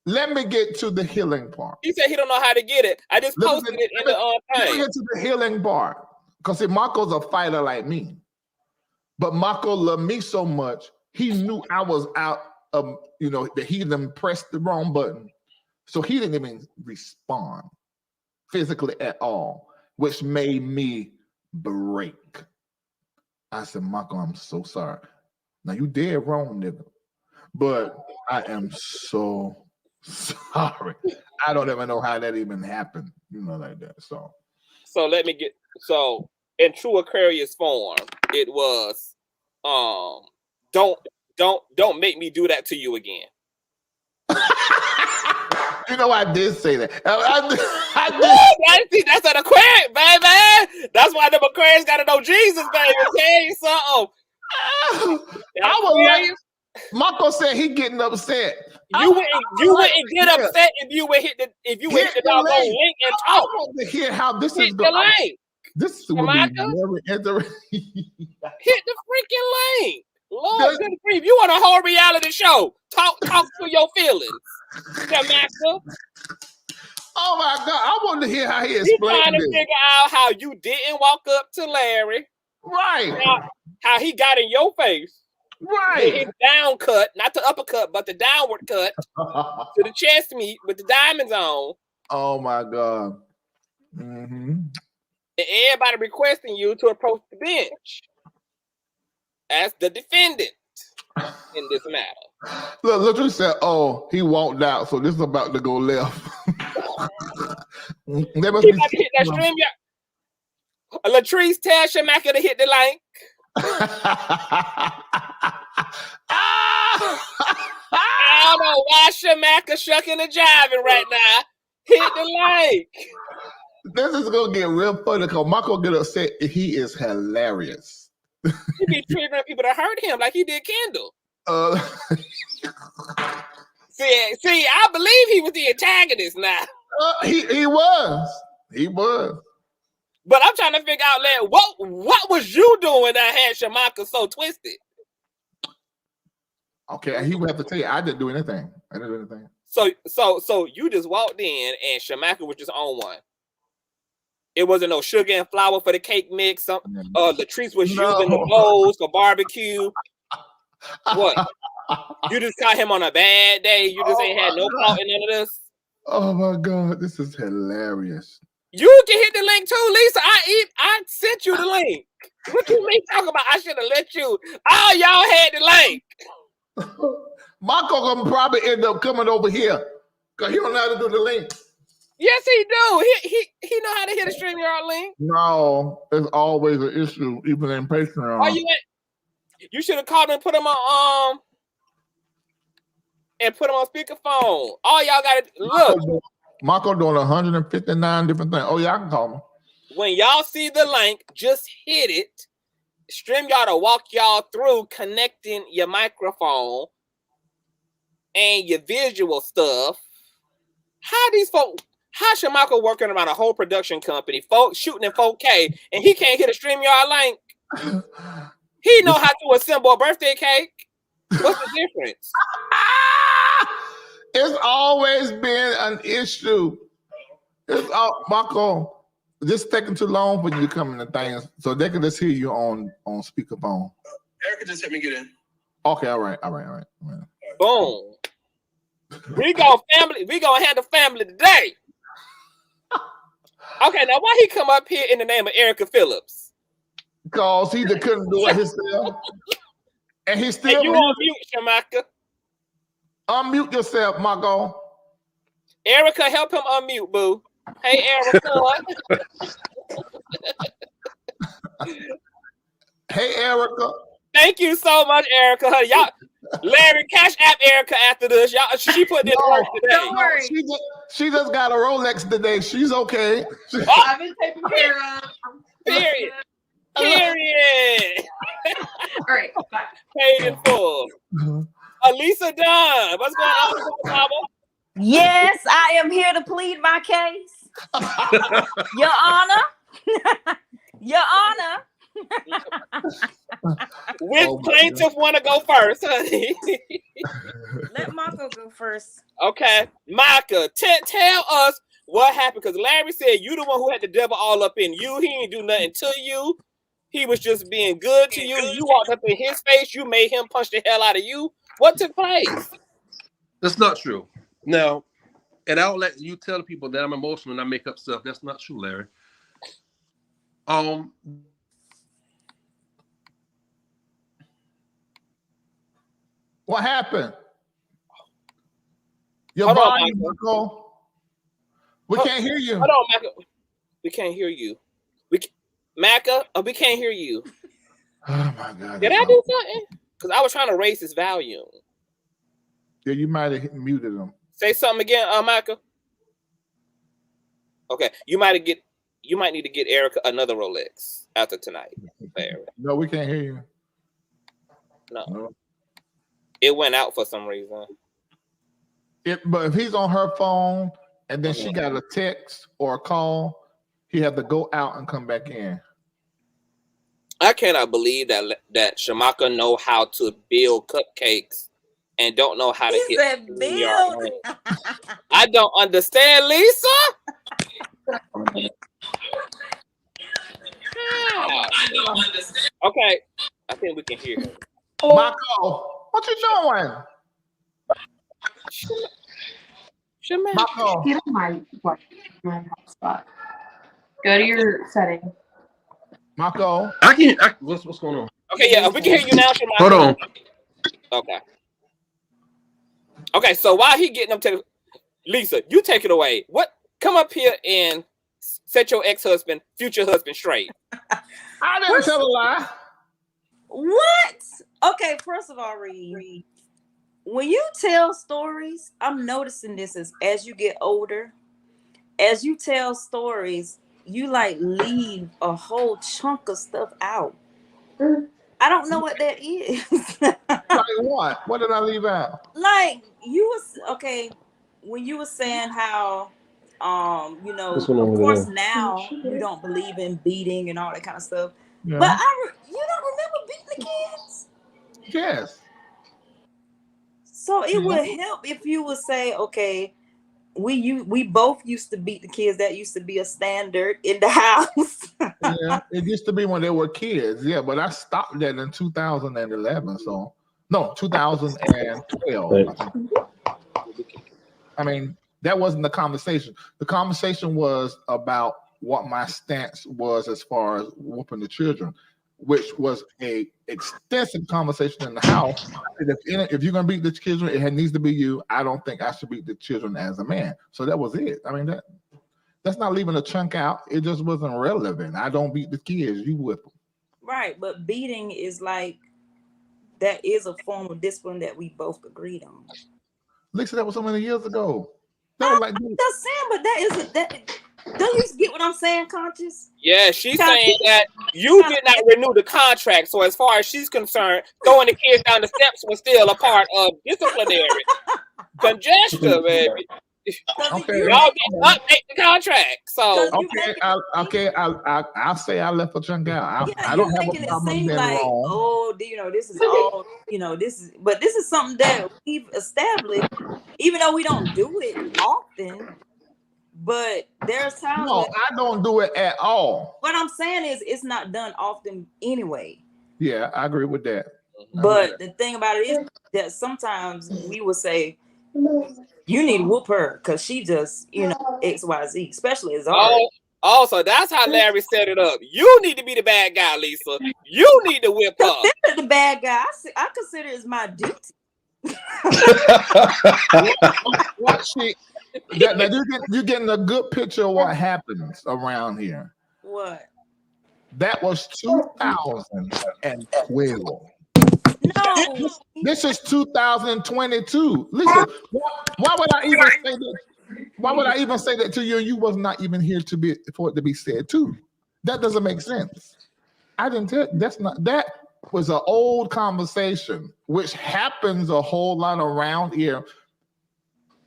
Let me get to the healing part. He said he don't know how to get it. I just posted it in the Let me get to the healing part because Marco's a fighter like me, but Marco loved me so much he knew I was out of that he done pressed the wrong button. So he didn't even respond physically at all, which made me break. I said, Marco, I'm so sorry. Now you dead wrong, nigga. But I am so sorry. I don't even know how that even happened, like that. So let me get in true Aquarius form, it was don't make me do that to you again. I did say that. I did. See, that's an Aquarius, baby. That's why the Aquarius got to know Jesus, baby. Tell you something. I was like, Marco said he getting upset. You wouldn't get upset if you would hit the doggone link and talk. I want to hear how this is going. This would be very interesting. Hit the freaking link. Lord, good grief. You want a whole reality show? Talk to your feelings. Shamaka. Oh my God. I want to hear how he explained it. You trying to figure out how you didn't walk up to Larry. Right. How he got in your face. Right. His down cut, not the uppercut, but the downward cut to the chest meat with the diamonds on. Oh my God. Mm-hmm. And everybody requesting you to approach the bench as the defendant in this matter. Look, Latrice said, "Oh, he walked out, so this is about to go left." They must He be about to hit that stream. Latrice, tell Shamaka to hit the link. I don't know why Shamaka shucking and jiving right now. Hit the link. This is gonna get real funny because Marco get upset. He is hilarious. He be triggering people to hurt him like he did Kendall. See, I believe he was the antagonist now. He was. But I'm trying to figure out, like, what was you doing that had Shamaka so twisted? Okay, he would have to tell you, I didn't do anything. So you just walked in and Shamaka was just on one. It wasn't no sugar and flour for the cake mix. Latrice was using the bowls for barbecue. What? You just caught him on a bad day. You just ain't had no fault in none of this. Oh my God, this is hilarious. You can hit the link too, Lisa. I sent you the link. What you mean talking about? I should have let you. Oh, y'all had the link. Marco gonna probably end up coming over here because he don't know how to do the link. Yes, he do. He know how to hit a StreamYard link. No, it's always an issue, even in Patreon. Oh, you should have called him and put him on speakerphone. All y'all gotta look. Marco doing 159 different things. Oh yeah, I can call him. When y'all see the link, just hit it. StreamYard will walk y'all through connecting your microphone and your visual stuff. How Shamaka working around a whole production company, folks shooting in 4K, and he can't hit a StreamYard link? He know how to assemble a birthday cake. What's the difference? It's always been an issue. Marco, just taking too long for you to come in the things, so they can just hear you on speakerphone. Erica just helped me get in. Okay, all right. Boom. We gonna handle family today. Okay, now why he come up here in the name of Erica Phillips? Because he just couldn't do it himself. And he still. And you on mute, Shamaka. Unmute yourself, Marco. Erica, help him unmute, boo. Hey, Erica. Hey, Erica. Thank you so much, Erica. Y'all, Larry, cash app Erica after this. Y'all, she put this work today. Don't worry. She just got a Rolex today. She's okay. I've been taken care of. Period. All right, bye. Paid in full. Elisa Dunn, what's going on, Mama? Yes, I am here to plead my case. Your Honor. Your Honor. Which plaintiff want to go first, honey? Let Marco go first. Okay, Micah, tell us what happened, because Larry said you the one who had the devil all up in you. He didn't do nothing to you. He was just being good to you. You walked up in his face. You made him punch the hell out of you. What took place? That's not true. Now, and I'll let you tell people that I'm emotional and I make up stuff. That's not true, Larry. What happened? Your body, Marco. We can't hear you. Hold on, Macca. We can't hear you. Macca, we can't hear you. Oh my God. Did I do something? Because I was trying to raise his volume. Yeah, you might have muted him. Say something again, Macca. Okay, you might need to get Erica another Rolex after tonight. No, we can't hear you. No. It went out for some reason. But if he's on her phone and then she got a text or a call, he had to go out and come back in. I cannot believe that Shamaka know how to build cupcakes and don't know how to hit build. I don't understand, Lisa. I don't understand. Okay, I think we can hear him. Oh, Marco, what you doing? Marco. Get on my hotspot. Go to your settings. Marco. What's going on? Okay, yeah, we can hear you now, Shemai. Hold on. Okay. Okay, so while he getting up to Lisa, you take it away. Come up here and set your ex-husband, future husband straight. I didn't tell a lie. What? Okay, first of all, Reid, when you tell stories, I'm noticing this as you get older. As you tell stories, you like leave a whole chunk of stuff out. I don't know what that is. Like what? What did I leave out? Like when you were saying how of course now you don't believe in beating and all that kind of stuff. Yeah. But you don't remember beating the kids? Yes. So it would help if you would say, okay, we both used to beat the kids. That used to be a standard in the house. Yeah, it used to be when they were kids. Yeah, but I stopped that in 2011. So no, 2012. I mean, that wasn't the conversation. The conversation was about what my stance was as far as whooping the children, which was a extensive conversation in the house. If you're gonna beat the children, it needs to be you. I don't think I should beat the children as a man. So that was it. I mean, that's not leaving a chunk out. It just wasn't relevant. I don't beat the kids. You whip them. Right, but beating is like that is a form of discipline that we both agreed on. Lisa, that was so many years ago. That was like I'm just saying, but that isn't that. Don't you get what I'm saying, Conscious? Yeah, she's saying that you did not renew the contract. So as far as she's concerned, throwing the kids down the steps was still a part of disciplinary. Congestion, baby. Okay. Y'all didn't update the contract. So I'll say I left a chunk out. I don't have a problem being like, wrong. Oh, this is all, this is something that we've established, even though we don't do it often. But there's times. No, I don't do it at all. What I'm saying is it's not done often anyway. Yeah, I agree with that. But the thing about it is that sometimes we will say, you need to whoop her because she just, XYZ, especially as so that's how Larry set it up. You need to be the bad guy, Lisa. You need to whip her. Consider the bad guy. I consider it as my duty. You're getting a good picture of what happens around here. What? That was 2012. No. This is 2022. Listen, why would I even say that? Why would I even say that to you? And you was not even here for it to be said to. That doesn't make sense. I didn't tell. That was an old conversation, which happens a whole lot around here.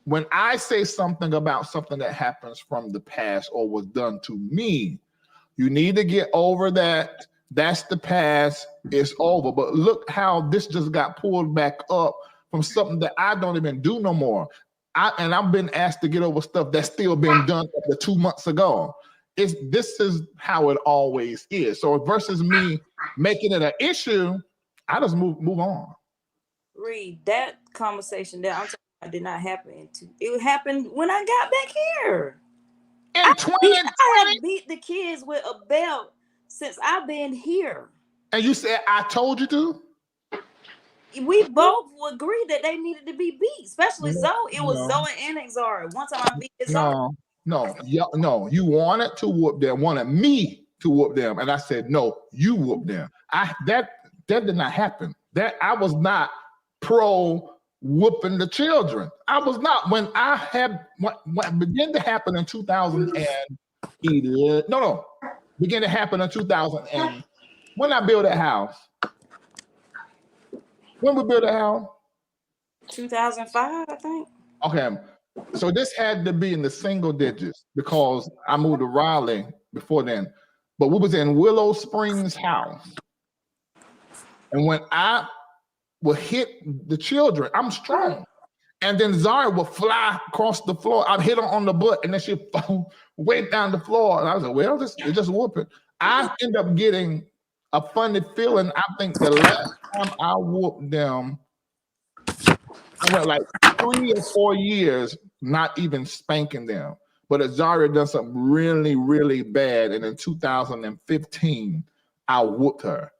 When I say something about something that happens from the past or was done to me, you need to get over that. That's the past. It's over. But look how this just got pulled back up from something that I don't even do no more. I've been asked to get over stuff that's still been done up to 2 months ago. This is how it always is. So versus me making it an issue, I just move on. Reid, that conversation that I'm talking about did not happen. It happened when I got back here. In 2020, I have beat the kids with a belt since I've been here. And you said I told you to? We both agreed that they needed to be beat, especially Zoe. It was Zoe and Exara. One time I beat Exara. No. You wanted to whoop them, wanted me to whoop them, and I said no. You whoop them. That did not happen. That I was not pro whooping the children. I was not. When what began to happen in 2011. No. Began to happen in 2000 and when I built that house. When we built a house? 2005, I think. Okay. So this had to be in the single digits because I moved to Raleigh before then. But we was in Willow Springs house. And when I would hit the children, I'm strong. And then Zara would fly across the floor. I'd hit her on the butt and then she'd fall way down the floor. And I was like, well, it's just whooping. I end up getting a funny feeling. I think the last time I whooped them, I went like 3 or 4 years not even spanking them. But Azaria done something really, really bad, and in 2015, I whooped her.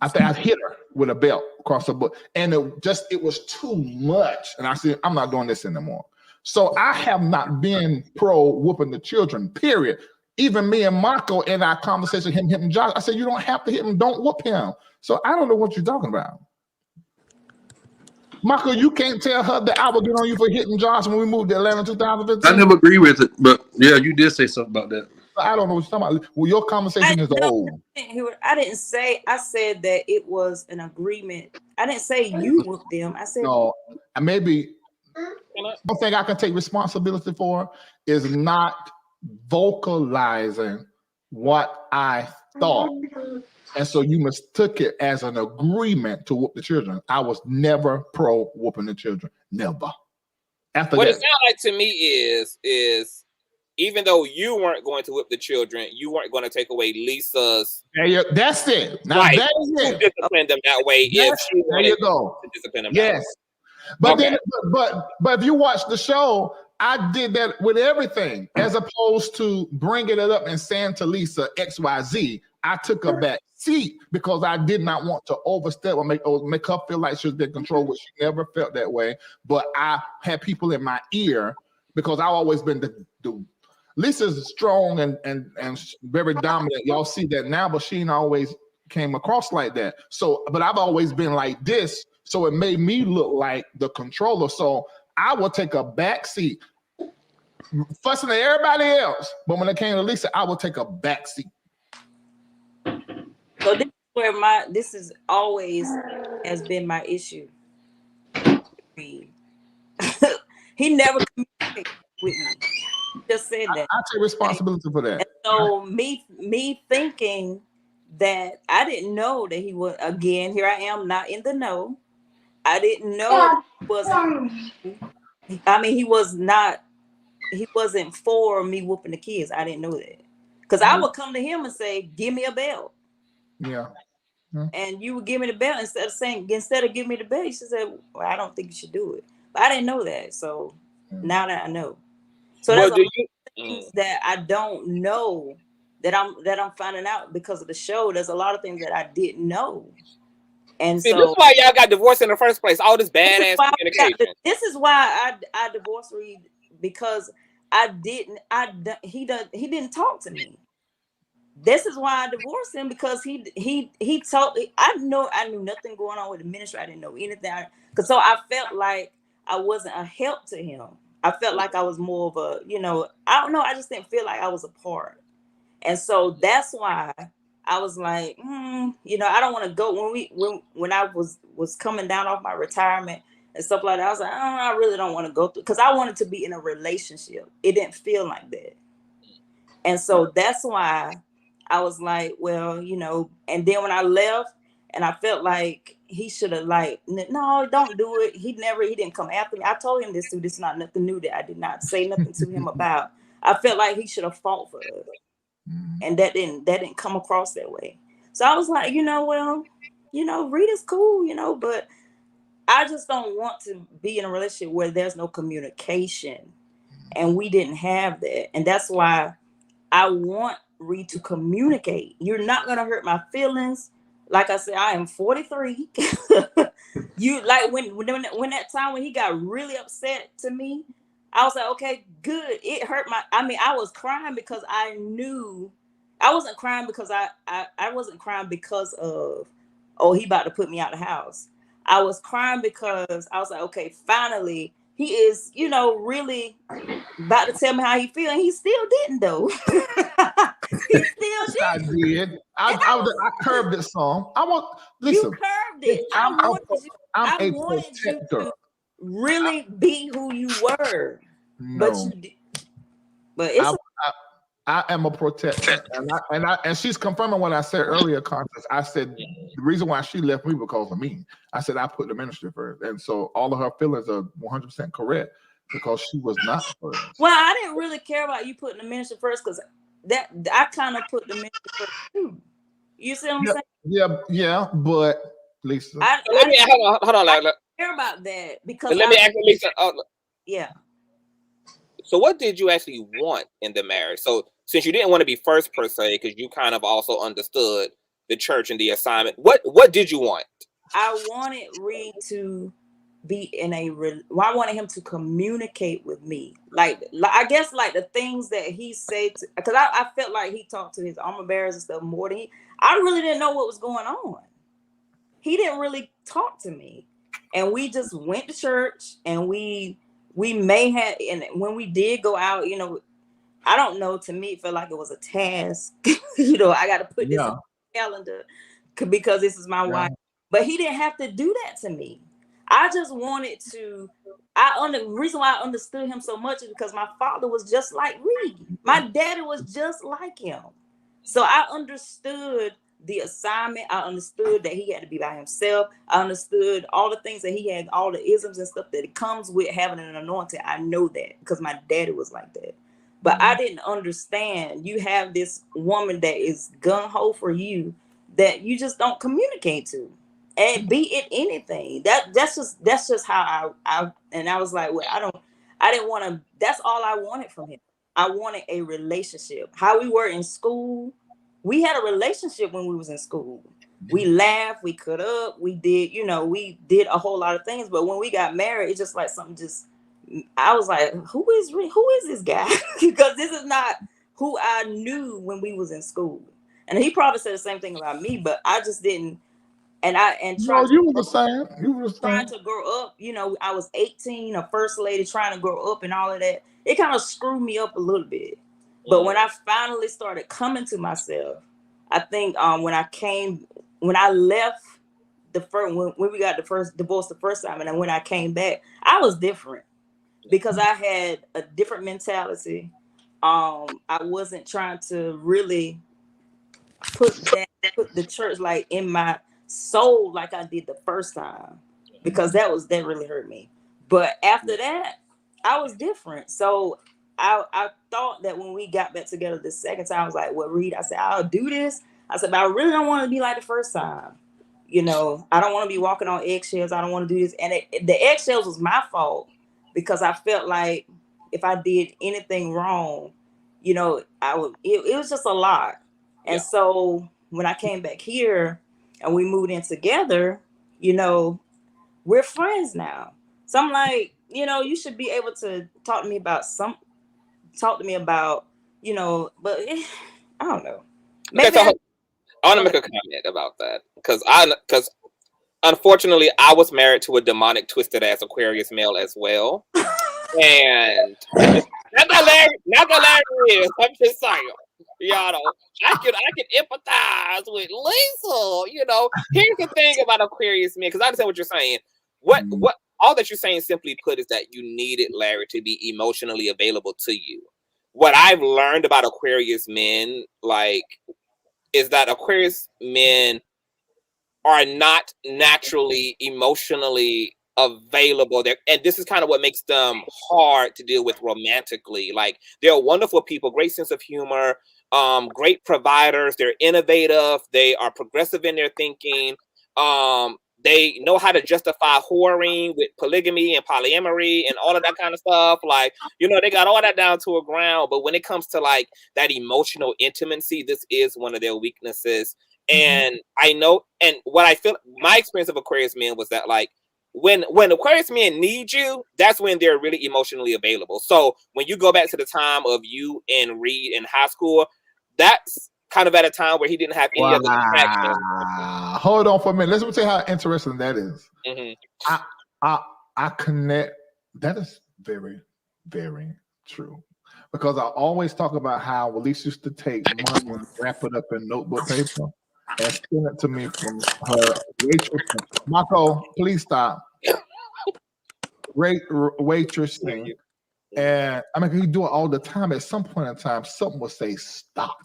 I think I hit her with a belt across the butt, and it was too much. And I said, I'm not doing this anymore. So I have not been pro whooping the children, period. Even me and Marco in our conversation, him hitting Josh, I said, you don't have to hit him, don't whoop him. So I don't know what you're talking about. Marco, you can't tell her that I would get on you for hitting Josh when we moved to Atlanta in 2015. I never agree with it, but yeah, you did say something about that. I don't know what you're talking about. Well, your conversation is old. I didn't say, I said that it was an agreement. I didn't say you whooped them. I said no. Maybe one thing I can take responsibility for is not vocalizing what I thought. And so you mistook it as an agreement to whoop the children. I was never pro whooping the children. Never. After what that, it sounds like to me is even though you weren't going to whip the children, you weren't going to take away Lisa's. That's it. Now right. that is it. Discipline them that way. If she there you go. To discipline them. Yes. But then, but if you watch the show, I did that with everything, as opposed to bringing it up and saying to Lisa XYZ. I took a back seat because I did not want to overstep or make her feel like she was in control, which she never felt that way. But I had people in my ear because I've always been the Lisa's strong and very dominant. Y'all see that now, but she ain't always came across like that. So, but I've always been like this. So it made me look like the controller. So I would take a back seat, fussing at everybody else. But when it came to Lisa, I would take a back seat. So this is where this is always has been my issue. He never communicated with me. He just said that. I take responsibility for that. And so me thinking that I didn't know that he was, again, here I am not in the know. I didn't know he wasn't for me whooping the kids. I didn't know that. Because I would come to him and say, give me a belt. Yeah. And you would give me the belt instead of giving me the belt, she said, well, I don't think you should do it. But I didn't know that. So now that I know. So that's things that I don't know that I'm finding out because of the show. There's a lot of things that I didn't know. And see, this is why y'all got divorced in the first place. All this badass communication. This is why I divorced Reid, because he didn't talk to me. This is why I divorced him, because he told me I knew nothing going on with the ministry. I didn't know anything. So I felt like I wasn't a help to him. I felt like I was more of a, I don't know. I just didn't feel like I was a part. And so that's why I was like, I don't want to go when I was coming down off my retirement and stuff like that. I was like, I really don't want to go through, because I wanted to be in a relationship. It didn't feel like that. And so that's why I was like, well, and then when I left and I felt like he should have no, don't do it. He didn't come after me. I told him this is not nothing new that I did not say nothing to him about. I felt like he should have fought for us. And that didn't come across that way. So I was like, Reid is cool, but I just don't want to be in a relationship where there's no communication. And we didn't have that. And that's why I want Reid to communicate. You're not gonna hurt my feelings. Like I said, I am 43. You like when that time when he got really upset to me, I was like, okay, good. It hurt I was crying because I knew I wasn't crying because I wasn't crying because of, he about to put me out of the house. I was crying because I was like, okay, finally he is, really about to tell me how he feels. And he still didn't though. He still did. I did. I curved this song. Listen. You curved it. I wanted you to really be who you were. No. But it's I am a protector, and she's confirming what I said earlier, Conscious. I said the reason why she left me because of me. I said I put the ministry first, and so all of her feelings are 100% correct because she was not first. Well, I didn't really care about you putting the ministry first, because that I kind of put the ministry first too. You see what I'm saying? Yeah, but Lisa. Let me hold on. I don't care about that because let me ask you, Lisa. Yeah. So what did you actually want in the marriage? So since you didn't want to be first per se, because you kind of also understood the church and the assignment, what did you want? I wanted Reid to be in I wanted him to communicate with me. Like I guess like the things that he said, because I felt like he talked to his armor bearers and stuff more than I really didn't know what was going on. He didn't really talk to me. And we just went to church and we may have, and when we did go out, you know, I don't know, to me it felt like it was a task. You know, I got to put this on the calendar because this is my wife. But he didn't have to do that to me. I just wanted to, the reason why I understood him so much is because my father was just like Reid. My daddy was just like him. So I understood the assignment. I understood that he had to be by himself. I understood all the things that he had, all the isms and stuff that it comes with having an anointing. I know that because my daddy was like that. But I didn't understand. You have this woman that is gung-ho for you that you just don't communicate to. And be it anything. That's just how I was like, well, I didn't want to, that's all I wanted from him. I wanted a relationship. How we were in school, we had a relationship when we was in school. We laughed, we cut up, we did, you know, we did a whole lot of things. But when we got married, it's just like something I was like, who is this guy? Because this is not who I knew when we was in school. And he probably said the same thing about me, but I just didn't. You were the same. You were trying to grow up. You know, I was 18, a first lady trying to grow up and all of that. It kind of screwed me up a little bit. But when I finally started coming to myself, I think when I left when we got the first divorce the first time, and then when I came back, I was different because I had a different mentality. I wasn't trying to really put the church like in my soul like I did the first time, because that really hurt me. But after that, I was different. So I thought that when we got back together the second time, I was like, well, Reid, I said, I'll do this. I said, but I really don't want to be like the first time. You know, I don't want to be walking on eggshells. I don't want to do this. And the eggshells was my fault because I felt like if I did anything wrong, you know, it was just a lot. And so when I came back here and we moved in together, you know, we're friends now. So I'm like, you know, you should be able to talk to me about, you know, but I don't know. Maybe I want to make a comment about that because unfortunately I was married to a demonic, twisted ass Aquarius male as well. And not hilarious. I'm just saying. Y'all know, I can empathize with Lisa. You know, here's the thing about Aquarius men, because I understand what you're saying. What all that you're saying, simply put, is that you needed Larry to be emotionally available to you. What I've learned about Aquarius men, like, is that Aquarius men are not naturally emotionally available there, and this is kind of what makes them hard to deal with romantically. Like, they're wonderful people, great sense of humor, great providers, they're innovative, they are progressive in their thinking, they know how to justify whoring with polygamy and polyamory and all of that kind of stuff. Like, you know, they got all that down to a ground. But when it comes to like that emotional intimacy, this is one of their weaknesses. And I know, and what I feel, my experience of Aquarius men was that, like, when Aquarius men need you, that's when they're really emotionally available. So when you go back to the time of you and Reid in high school, that's kind of at a time where he didn't have any other distractions. Hold on for a minute. Let me tell you how interesting that is. I connect. That is very, very true. Because I always talk about how Elise used to take money and wrap it up in notebook paper and send it to me from her waitressing. Marco, please stop. Waitressing. And I mean, he do it all the time. At some point in time, something will say stop.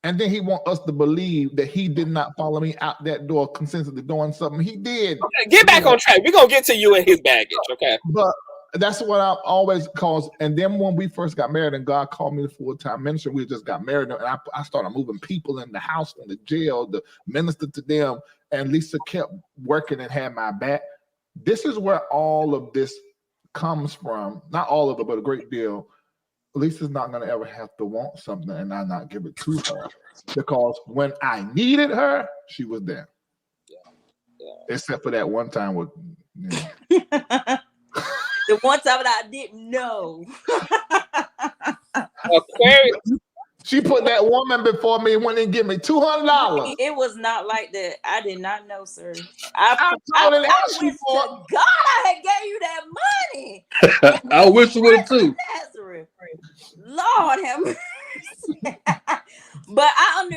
And then he want us to believe that he did not follow me out that door, consistently doing something. He did. Okay, get back on track. We're going to get to you and his baggage, okay? But That's what I always cause. And then when we first got married and God called me to full-time ministry, we just got married and I started moving people in the house, from the jail, to minister to them. And Lisa kept working and had my back. This is where all of this comes from. Not all of it, but a great deal. Lisa's not going to ever have to want something and I not give it to her. Because when I needed her, she was there. Yeah. Except for that one time with... The one time that I didn't know. Aquarius. She put that woman before me and went and give me $200. It was not like that. I did not know, sir. I wish to God I had gave you that money. I wish it would too. Nazareth. Lord have mercy. But I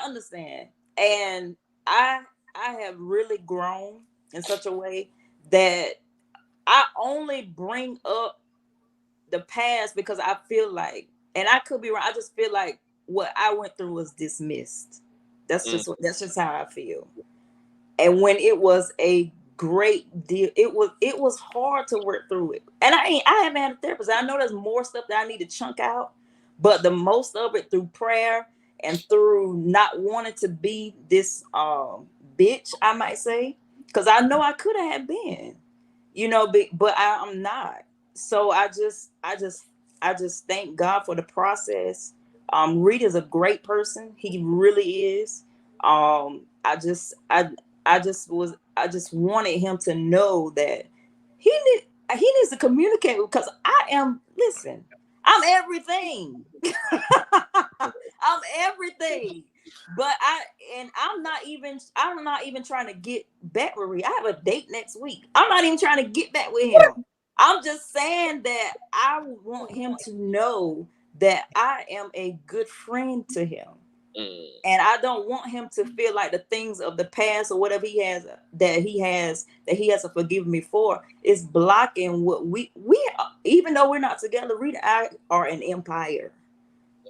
understand. And I have really grown in such a way that I only bring up the past because I feel like, and I could be wrong, I just feel like what I went through was dismissed. That's just how I feel. And when it was a great deal, it was hard to work through it. And I haven't had a therapist. I know there's more stuff that I need to chunk out, but the most of it through prayer and through not wanting to be this bitch, I might say, because I know I could have been. But I'm not. So I just thank God for the process. Reid is a great person. He really is. I just wanted him to know that he needs to communicate because I'm everything. I'm everything. But I'm not even trying to get back with Reid. I have a date next week. I'm not even trying to get back with him. I'm just saying that I want him to know that I am a good friend to him. And I don't want him to feel like the things of the past or whatever he has to forgive me for is blocking what we even though we're not together, Reid and I are an empire.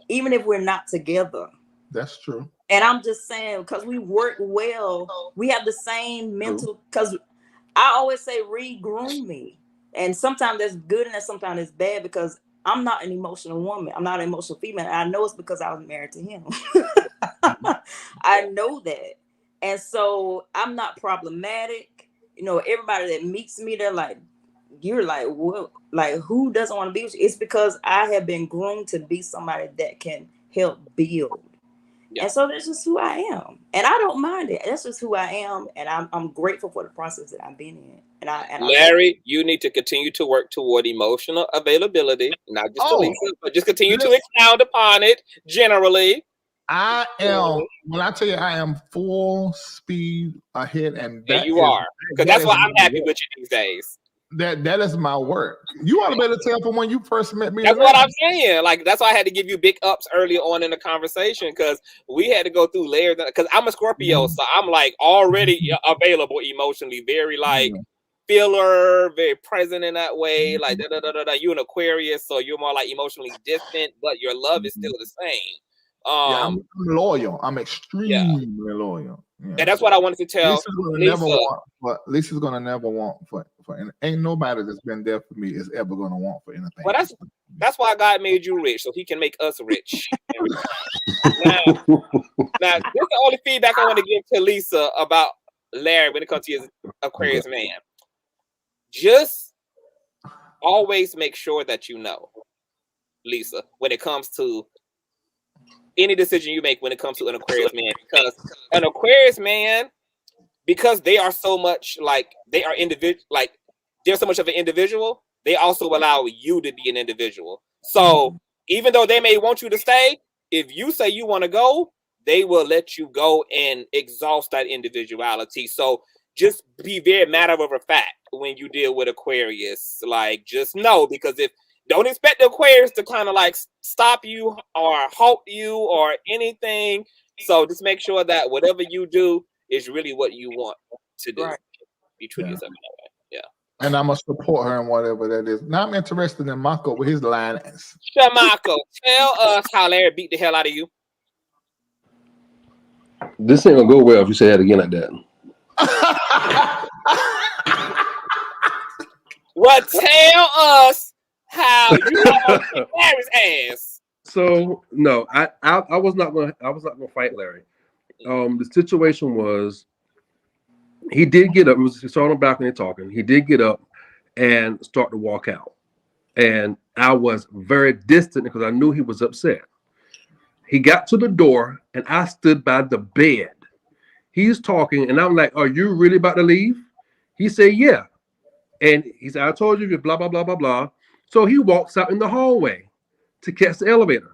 Even if we're not together. That's true. And I'm just saying, because we work well, we have the same mental, because I always say Reid groomed me. And sometimes that's good and sometimes it's bad because I'm not an emotional woman. I'm not an emotional female. And I know it's because I was married to him. I know that. And so I'm not problematic. Everybody that meets me, they're like, you're like, what? Like, who doesn't want to be with you? It's because I have been groomed to be somebody that can help build. Yeah. And so that's just who I am. And I don't mind it. That's just who I am. And I'm grateful for the process that I've been in. Larry, you need to continue to work toward emotional availability, not just to Lisa, but just continue to expound upon it generally. I am, when I tell you I am full speed ahead, and you are. Because that's why I'm happy with you these days. That is my work. You ought to be able to tell from when you first met me. That's what I'm saying. Like, that's why I had to give you big ups early on in the conversation, because we had to go through layers. Because I'm a Scorpio, so I'm like already available emotionally, very like feeler, very present in that way. Like you an Aquarius, so you're more like emotionally distant, but your love is still the same. I'm loyal. I'm extremely loyal. Yeah. And that's what I wanted to tell Lisa's gonna never want for ain't nobody that's been there for me is ever gonna want for anything. Well, that's why God made you rich, so he can make us rich. now, this is the only feedback I want to give to Lisa about Larry when it comes to his Aquarius man. Just always make sure that you know, Lisa, when it comes to any decision you make when it comes to an Aquarius man, because an Aquarius man, because they are so much like they are individual, like they're so much of an individual, they also allow you to be an individual. So even though they may want you to stay, if you say you want to go, they will let you go and exhaust that individuality. So just be very matter of fact when you deal with Aquarius. Like, just know, because don't expect the Aquarius to kind of like stop you or halt you or anything. So just make sure that whatever you do is really what you want to do. Right. You treat yourself that way. Yeah. And I'm going to support her in whatever that is. Now I'm interested in Mako with his line. Shamako, tell us how Larry beat the hell out of you. This ain't going to go well if you say that again like that. Well, tell us how you gonna kick Larry's ass. So no, I was not gonna fight Larry. The situation was he did get up. He was on the balcony talking. He did get up and start to walk out, and I was very distant because I knew he was upset. He got to the door, and I stood by the bed. He's talking, and I'm like, "Are you really about to leave?" He said, "Yeah." And he said, "I told you, blah blah blah blah blah." So he walks out in the hallway to catch the elevator.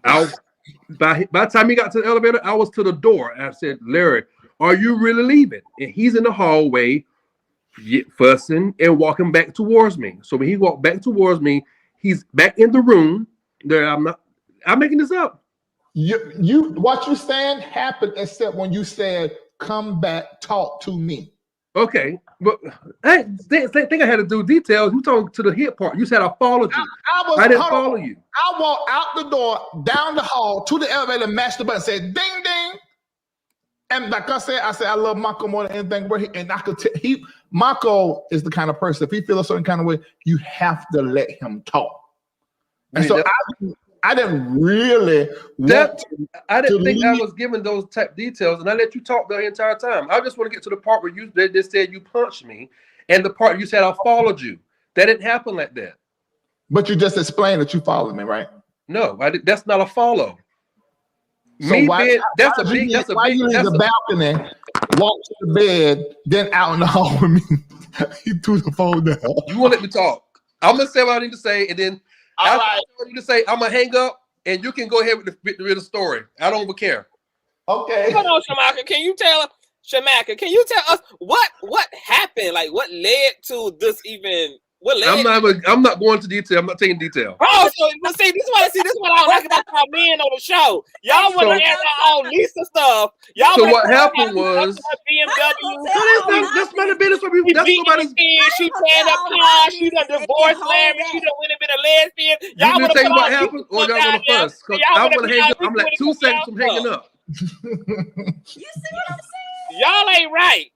By the time he got to the elevator, I was to the door. And I said, "Larry, are you really leaving?" And he's in the hallway, fussing and walking back towards me. So when he walked back towards me, he's back in the room. There, I'm making this up. What you saying happened, except when you said, "Come back, talk to me." Okay, but I think I had to do details. You talking to the hit part. You said I followed you. I didn't follow you. I walked out the door, down the hall, to the elevator, mashed the button, said ding ding. And like I said, I love Marco more than anything. And I could tell Marco is the kind of person, if he feels a certain kind of way, you have to let him talk. And so I didn't really I didn't think I was given those type details, and I let you talk the entire time. I just want to get to the part where they said you punched me, and the part you said I followed you. That didn't happen like that. But you just explained that you followed me, right? No, that's not a follow. So why you leave the balcony, walk to the bed, then out in the hall with me? He threw the phone down. You won't let me talk. I'm gonna say what I need to say, and then I want you to say I'm gonna hang up, and you can go ahead with the real story. I don't even care. Okay. Hold on, Shamaka. Can you tell us what happened? Like, what led to this even? What led? I'm not going to detail. I'm not taking detail. Oh, so see, this is what I don't like about our men on the show. Y'all want to add all Lisa stuff. Y'all. So what happened was BMW. That's not a business for people. That's nobody's. She playing up car. She done divorced Larry. She done went and been a lesbian. Y'all want to tell you what happened, or y'all want to fuss? Because I want to hang up. I'm like 2 seconds from hanging up. You see what I'm saying? Y'all ain't right.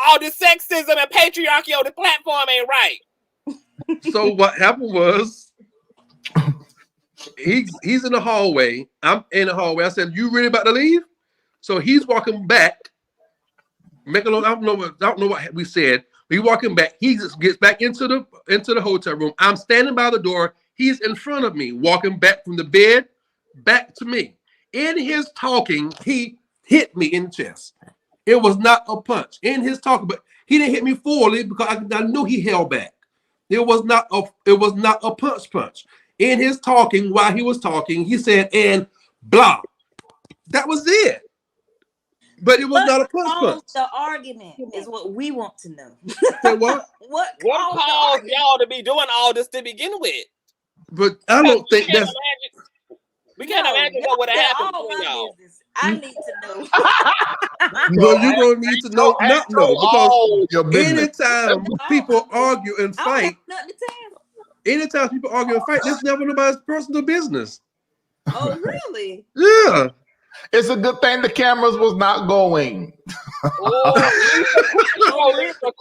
All this sexism and patriarchy on the platform ain't right. So what happened was he's in the hallway. I'm in the hallway. I said, "You really about to leave?" So he's walking back. I don't know what we said. He's walking back. He just gets back into the hotel room. I'm standing by the door. He's in front of me, walking back from the bed back to me. In his talking, he hit me in the chest. It was not a punch. In his talking, but he didn't hit me fully because I knew he held back. It was not a punch. In his talking, while he was talking, he said, "and blah." That was it. But it was not a punch. The argument is what we want to know. Say what? What caused y'all to be doing all this to begin with? But I don't think that's. We can't imagine what would have happened to y'all. I need to know. No, you're gonna need to know, not know, because anytime people argue and fight, that's never nobody's personal business. Oh, really? Yeah. It's a good thing the cameras was not going.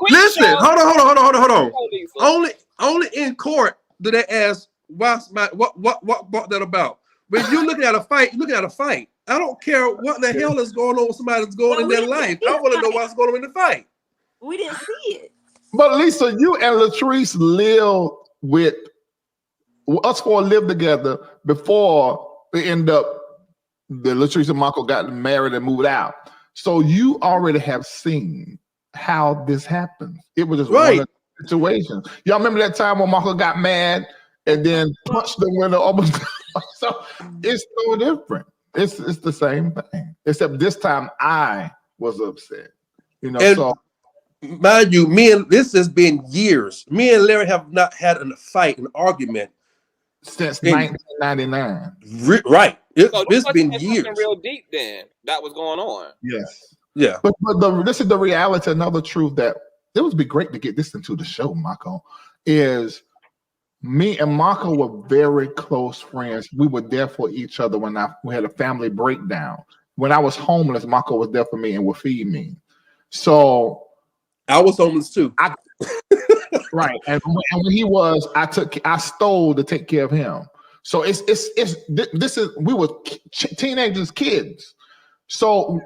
Listen, hold on. Only in court do they ask what brought that about. When you're looking at a fight, you're looking at a fight. I don't care what the hell is going on with somebody that's going in their life. I want to know what's going on in the fight. We didn't see it. But Lisa, you and Latrice lived with us lived together before we end up. The Latrice and Marco got married and moved out. So you already have seen how this happened. It was just one of the situations. Y'all remember that time when Marco got mad and then punched the window almost? So it's no different. It's the same thing, except this time I was upset. So mind you, this has been years. Me and Larry have not had a fight, an argument since 1999. Right. It's been years. Real deep then that was going on. Yes. Yeah. But this is the reality, another truth that it would be great to get this into the show, Marco, is me and Marco were very close friends. We were there for each other when we had a family breakdown. When I was homeless, Marco was there for me and would feed me. So I was homeless too. Right. And when he was, I stole to take care of him. So we were teenagers, kids. So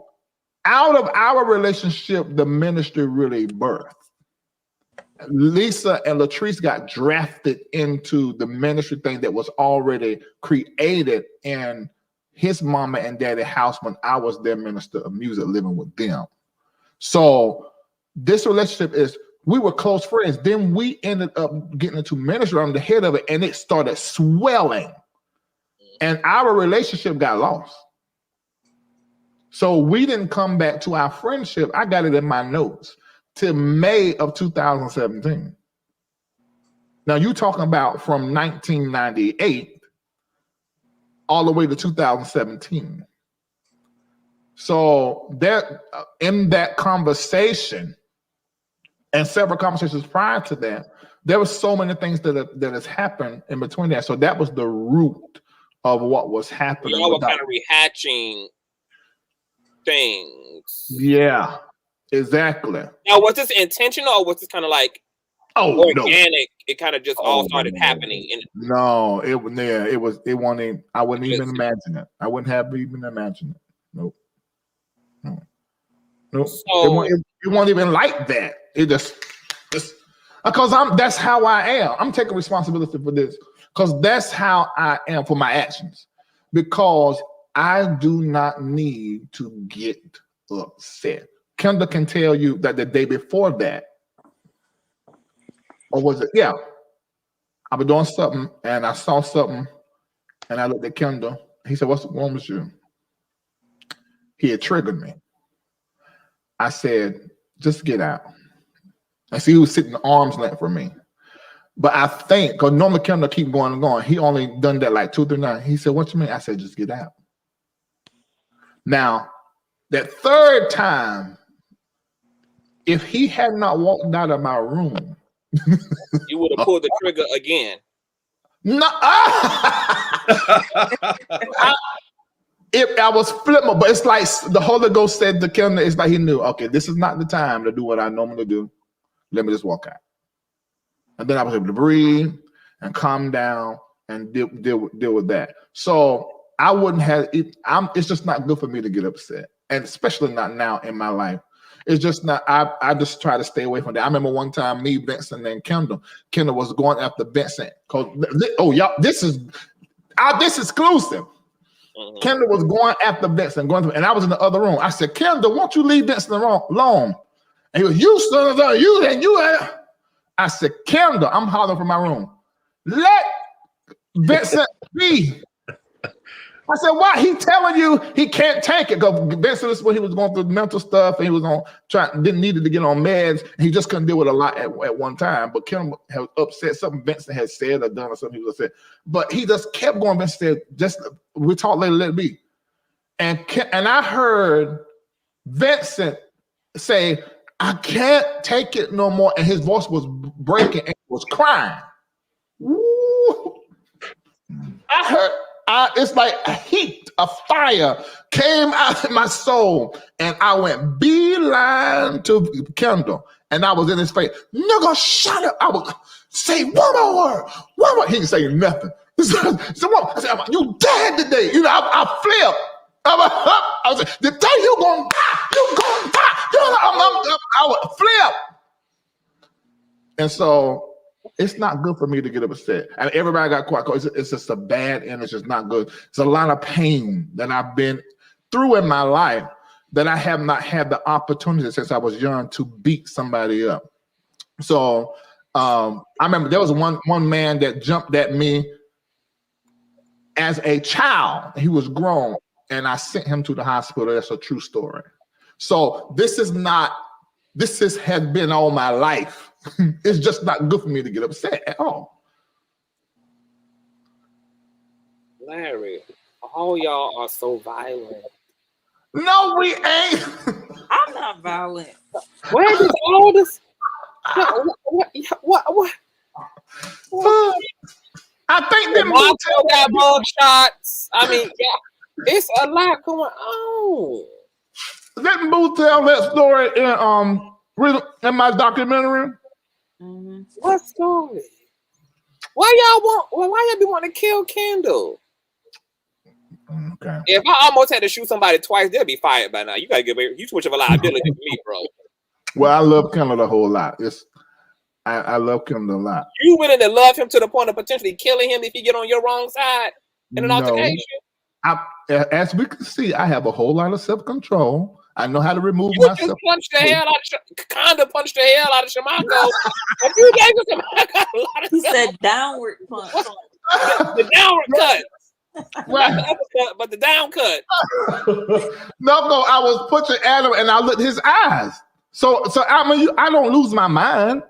out of our relationship, the ministry really birthed. Lisa and Latrice got drafted into the ministry thing that was already created in his mama and daddy house when I was their minister of music living with them. So this relationship is, we were close friends. Then we ended up getting into ministry. I'm the head of it, and it started swelling. And our relationship got lost. So we didn't come back to our friendship. I got it in my notes till May of 2017. Now you talking about from 1998 all the way to 2017. So there, in that conversation and several conversations prior to that, there was so many things that has happened in between that. So that was the root of what was happening. Y'all were kind of rehashing things. Yeah, exactly. Now, was this intentional, or was this kind of like organic? No. It kind of just all started happening. No, it was. It wasn't. I wouldn't even imagine it. I wouldn't have even imagined it. Nope. Nope. So, it wasn't even like that. It just because that's how I am. I'm taking responsibility for this because that's how I am for my actions. Because I do not need to get upset. Kendall can tell you that the day before that, or was it? Yeah, I was doing something and I saw something, and I looked at Kendall. He said, "What's wrong with you?" He had triggered me. I said, "Just get out." And see, he was sitting arm's length from me. But I think, because normally Kendall keep going and going, he only done that like 2 or 3 times. He said, "What you mean?" I said, "Just get out." Now, that third time, if he had not walked out of my room, you would have pulled the trigger again. No, I was flipping, but it's like the Holy Ghost said to Kendall, it's like he knew, okay, this is not the time to do what I normally do. Let me just walk out. And then I was able to breathe and calm down and deal with that. So I wouldn't have it. It's just not good for me to get upset, and especially not now in my life. It's just not. I just try to stay away from that. I remember one time me, Benson, and Kendall was going after Benson because y'all, this is exclusive. Mm-hmm. Kendall was going after Benson, and I was in the other room. I said, "Kendall, won't you leave Benson alone?" And he was, "You son of you." I said, "Kendall," I'm hollering from my room, "let Vincent be." I said, "Why? He telling you he can't take it." Because Vincent is when he was going through mental stuff and he was needed to get on meds. And he just couldn't deal with a lot at one time. But Kendall had upset something Vincent had said or done or something he was upset. But he just kept going. Vincent said, "Just we talk later, let it be." And I heard Vincent say, "I can't take it no more," and his voice was breaking and he was crying. Woo. I heard, it's like a heat, a fire came out of my soul, and I went beeline to Kendall, and I was in his face. "Nigga, shut up!" I was say one more word, one more. He didn't say nothing. I said, "You dead today?" You know, I flipped. I was like, "The day you gonna die, you gonna die." I would flip. And so it's not good for me to get upset. And everybody got quiet. It's just a bad energy. It's just not good. It's a lot of pain that I've been through in my life that I have not had the opportunity since I was young to beat somebody up. So I remember there was one man that jumped at me as a child. He was grown, and I sent him to the hospital. That's a true story. So this has been all my life. It's just not good for me to get upset at all. Larry, all y'all are so violent. No, we ain't. I'm not violent. Where does all this? What? I think them Marco got ball shots. I mean, yeah, it's a lot going on. Didn't Boo tell that story in my documentary? Mm-hmm. What story? Why y'all be wanting to kill Kendall? Okay. If I almost had to shoot somebody twice, they'll be fired by now. You gotta give you too much of a liability for me, bro. Well, I love Kendall a whole lot. I love Kendall a lot. You willing to love him to the point of potentially killing him if he get on your wrong side in an altercation? As we can see, I have a whole lot of self-control. I know how to remove You myself. just punched the hell out of kinda punched the hell out of Shamako. A few days ago, I got a lot of He said downward punch. the downward cut. Not the uppercut, but the down cut. No, I was punching at him and I looked his eyes. So I mean, I don't lose my mind.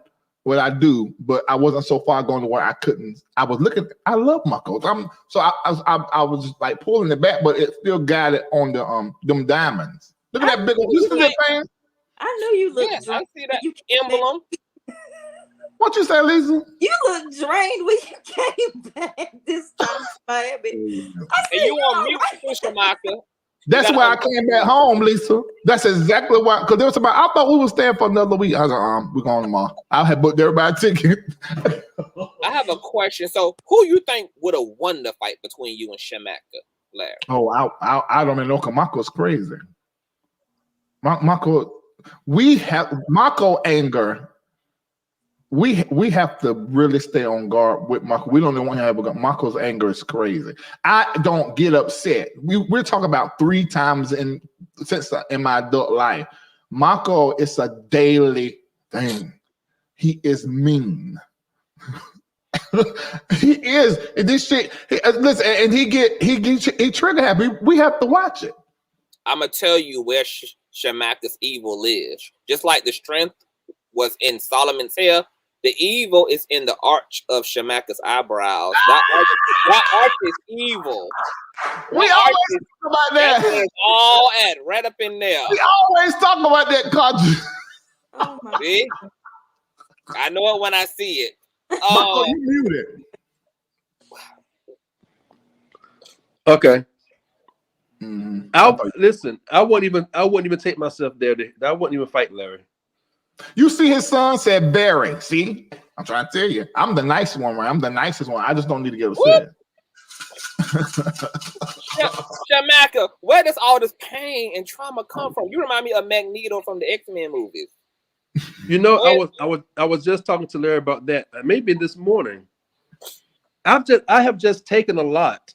Well, I do, but I wasn't so far going to where I couldn't. I was looking. I love Muckles. I was just like pulling it back, but it still got it on the them diamonds. Look at that big one. You see that thing? I know you look. Yeah, I see that emblem. What you say, Lisa? You look drained when you came back this time, Miami. And you on mute, Shamaka. That's why I came back home, Lisa. That's exactly why. Because there was about, I thought we were staying for another week. I was like, we're going tomorrow. I had booked everybody a ticket. I have a question. So, who you think would have won the fight between you and Shamaka, Larry? Oh, I don't even know. Because Mako's crazy. Mako, we have Mako anger. We have to really stay on guard with Mako. We don't know when have Mako's anger is crazy. I don't get upset. We're talking about 3 times in my adult life. Mako is a daily thing. He is mean. He is. And this shit. Listen, and he trigger happy. We have to watch it. I'm gonna tell you where Shamaka's evil lives. Just like the strength was in Solomon's hair. The evil is in the arch of Shamaka's eyebrows. That arch is evil. We always talk about that. It's all at right up in there. We always talk about that, Conscious. Oh my See? I know it when I see it. Mako, you muted. Okay. Mm-hmm. Listen. I wouldn't even take myself there. I wouldn't even fight Larry. You see, his son said Barry. See, I'm trying to tell you, I'm the nice one, right? I'm the nicest one. I just don't need to get upset. Shamaka, where does all this pain and trauma come from? You remind me of Magneto from the X-Men movies. You know, I was just talking to Larry about that. Maybe this morning. I have just taken a lot.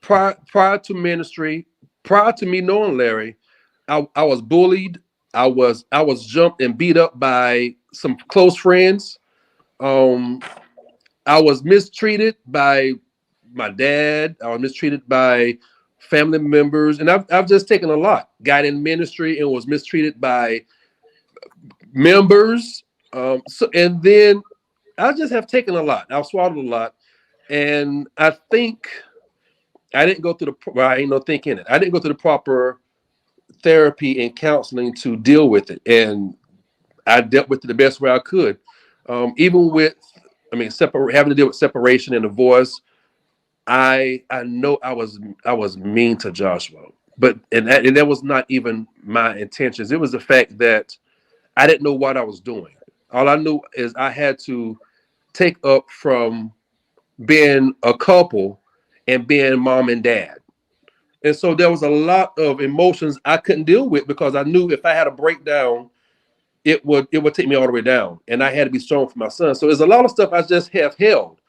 Prior to ministry, prior to me knowing Larry, I was bullied. I was jumped and beat up by some close friends. I was mistreated by my dad. I was mistreated by family members, and I've just taken a lot. Got in ministry and was mistreated by members. And then I just have taken a lot. I've swallowed a lot, and I think I didn't go through I ain't no think in it. I didn't go through the proper therapy and counseling to deal with it, and I dealt with it the best way I could. Even with, having to deal with separation and divorce. I know I was mean to Joshua, but that was not even my intentions. It was the fact that I didn't know what I was doing. All I knew is I had to take up from being a couple and being mom and dad. And so there was a lot of emotions I couldn't deal with because I knew if I had a breakdown, it would take me all the way down. And I had to be strong for my son. So there's a lot of stuff I just have held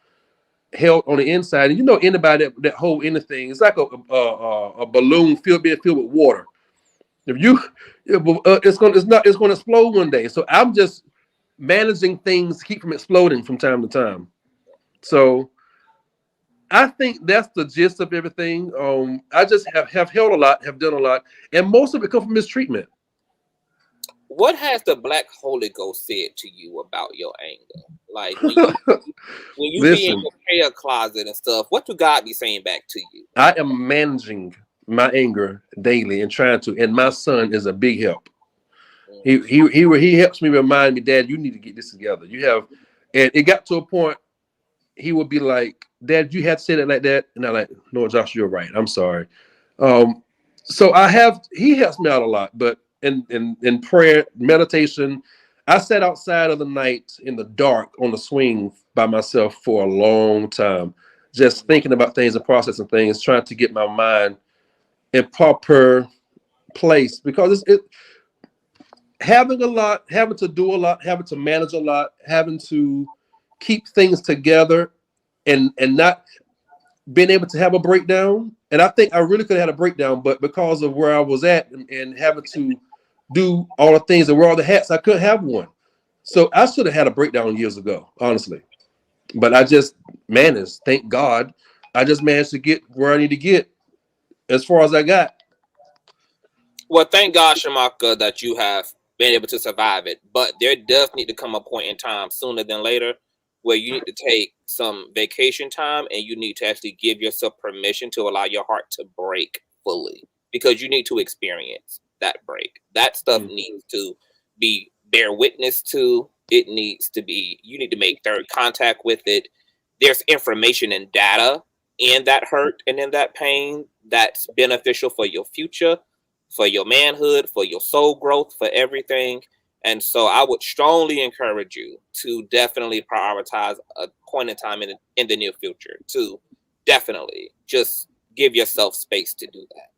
on the inside. And you know, anybody that hold anything, it's like a balloon filled with water. It's going to explode one day. So I'm just managing things to keep from exploding from time to time. So I think that's the gist of everything. I just have held a lot, have done a lot, and most of it comes from mistreatment. What has the Black Holy Ghost said to you about your anger? Like when you be in your prayer closet and stuff, what do God be saying back to you? I am managing my anger daily and trying to, and my son is a big help. He helps me remind me, Dad, you need to get this together. And it got to a point he would be like, Dad, you had to say that like that. And I'm like, no, Josh, you're right. I'm sorry. So he helps me out a lot, but in prayer, meditation, I sat outside of the night in the dark on the swing by myself for a long time, just thinking about things and processing things, trying to get my mind in proper place, because having a lot, having to do a lot, having to manage a lot, having to keep things together, and not being able to have a breakdown. And I think I really could have had a breakdown, but because of where I was at and having to do all the things and wear all the hats, I couldn't have one. So I should have had a breakdown years ago, honestly. But I just managed, thank God. I just managed to get where I need to get as far as I got. Well, thank God, Shamaka, that you have been able to survive it. But there does need to come a point in time sooner than later where you need to take some vacation time and you need to actually give yourself permission to allow your heart to break fully, because you need to experience that break. That stuff needs to be bear witness to. It needs to be, you need to make third contact with it. There's information and data in that hurt and in that pain that's beneficial for your future, for your manhood, for your soul growth, for everything. And so I would strongly encourage you to definitely prioritize a point in time in the near future to definitely just give yourself space to do that,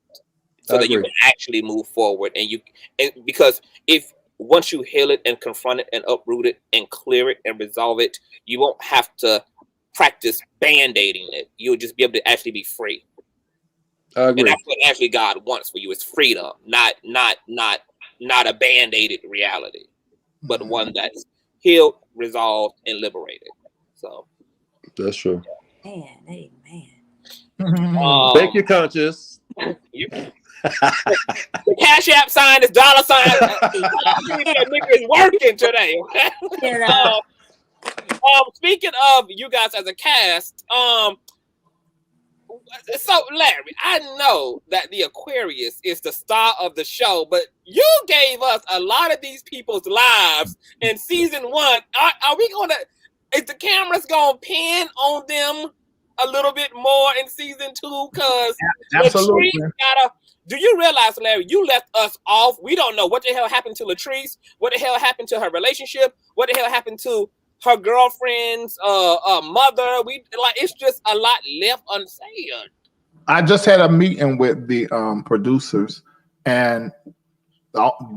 so that you can actually move forward. Because if once you heal it and confront it and uproot it and clear it and resolve it, you won't have to practice band-aiding it. You'll just be able to actually be free. And that's what actually God wants for you, is freedom, not a band-aided reality, but one that's healed, resolved, and liberated. So that's true. Amen. Thank you, Conscious. The Cash App sign is $. That nigga is working today. Speaking of you guys as a cast, so Larry, I know that the Aquarius is the star of the show, but you gave us a lot of these people's lives in season 1. Are we is the cameras gonna pin on them a little bit more in season 2? Because absolutely. Do you realize, Larry, you left us off? We don't know what the hell happened to Latrice, what the hell happened to her relationship, what the hell happened to her girlfriend's mother. It's just a lot left unsaid. I just had a meeting with the producers, and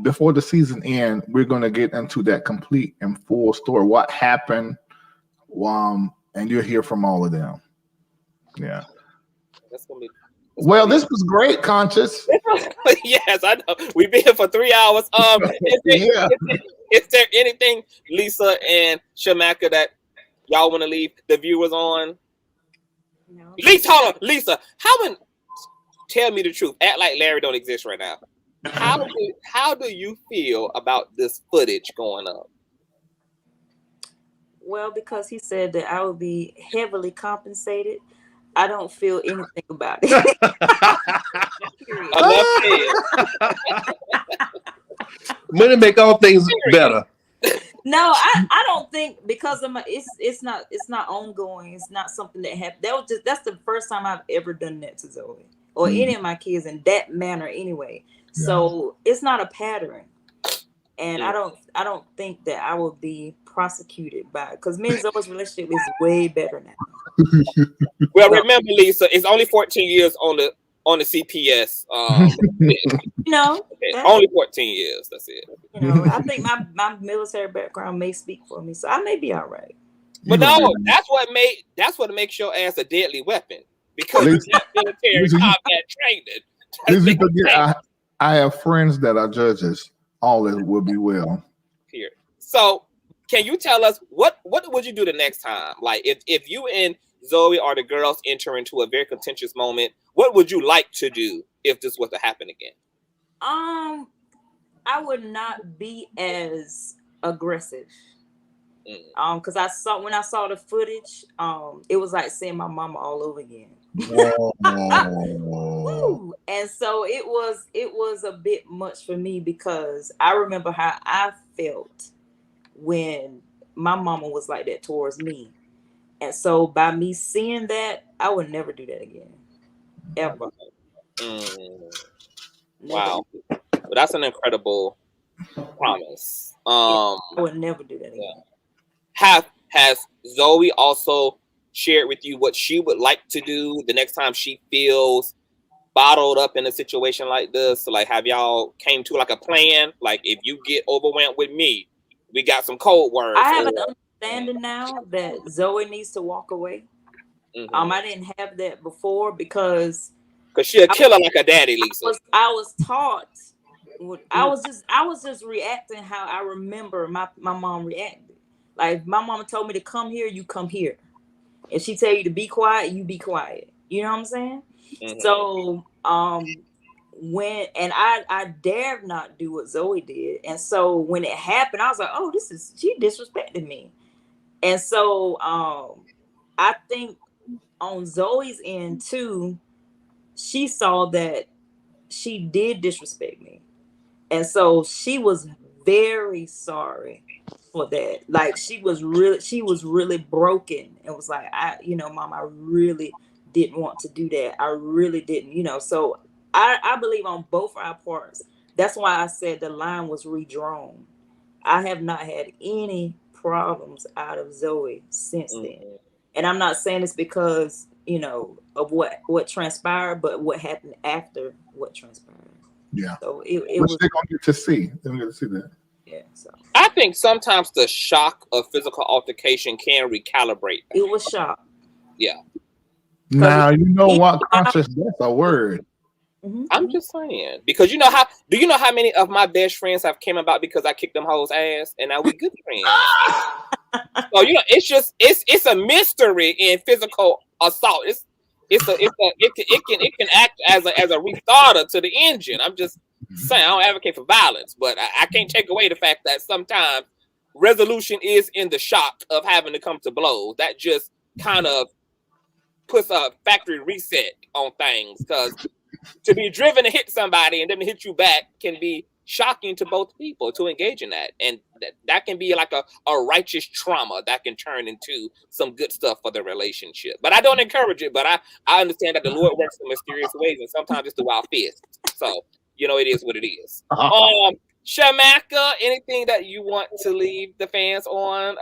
before the season end, we're going to get into that complete and full story, what happened, and you'll hear from all of them. Yeah. That's gonna be. Well, this was great, Conscious. Yes, I know. We've been here for 3 hours. Is there anything, Lisa and Shamaka, that y'all want to leave the viewers on? No. Lisa, tell me the truth. Act like Larry don't exist right now. How do you feel about this footage going up? Well, because he said that I would be heavily compensated, I don't feel anything about it. Money make all things better. No, I don't think, because of it's not ongoing. It's not something that happened. That's the first time I've ever done that to Zoe or any of my kids in that manner anyway. Yeah. So it's not a pattern. And I don't think that I will be prosecuted by it, because me and Zoe's relationship is way better now. Well, remember, Lisa, it's only 14 years on the CPS. Only 14 years. That's it. I think my military background may speak for me, so I may be all right. But no, that's what makes your ass a deadly weapon, because you have military combat training. I have friends that are judges. All it will be well. Here. So, can you tell us what would you do the next time? Like, if you and Zoe or the girls enter into a very contentious moment, what would you like to do if this was to happen again? I would not be as aggressive. Because when I saw the footage, it was like seeing my mama all over again. And so it was a bit much for me, because I remember how I felt when my mama was like that towards me. And so by me seeing that, I would never do that again. Ever. Wow. Well, that's an incredible promise. I would never do that again. Has Zoe also shared with you what she would like to do the next time she feels bottled up in a situation like this? So, like, have y'all came to like a plan? Like, if you get overwhelmed with me, we got some code words. I have an understanding now that Zoe needs to walk away. I didn't have that before because she'll kill her like a daddy, Lisa. I was taught. I was just reacting how I remember my mom reacted. Like, my mama told me to come here, you come here. If she tell you to be quiet, you be quiet. You know what I'm saying? So when I dared not do what Zoe did, and so when it happened, I was like, oh, she disrespected me. And so I think on Zoe's end too, she saw that she did disrespect me, and so she was very sorry for that. Like, she was really broken and was like, Mom, I really didn't want to do that. I really didn't, so I believe on both our parts. That's why I said the line was redrawn. I have not had any problems out of Zoe since then. And I'm not saying this because, of what transpired, but what happened after what transpired. Yeah. So it was. They're gonna get to see. They're gonna get to see that. Yeah. So I think sometimes the shock of physical altercation can recalibrate. It was shock. Yeah. Now you know what? Conscious, that's a word. I'm just saying, because do you know how many of my best friends have came about because I kicked them hoes ass, and now we good friends. So it's a mystery in physical assault. It can act as a restarter to the engine. I'm just saying, I don't advocate for violence, but I can't take away the fact that sometimes resolution is in the shock of having to come to blows. That just kind of puts a factory reset on things, because to be driven to hit somebody and then to hit you back can be shocking to both people to engage in that. And that can be like a righteous trauma that can turn into some good stuff for the relationship. But I don't encourage it, but I understand that the Lord works in mysterious ways, and sometimes it's the wild fist. So, it is what it is. Shamaka, anything that you want to leave the fans on?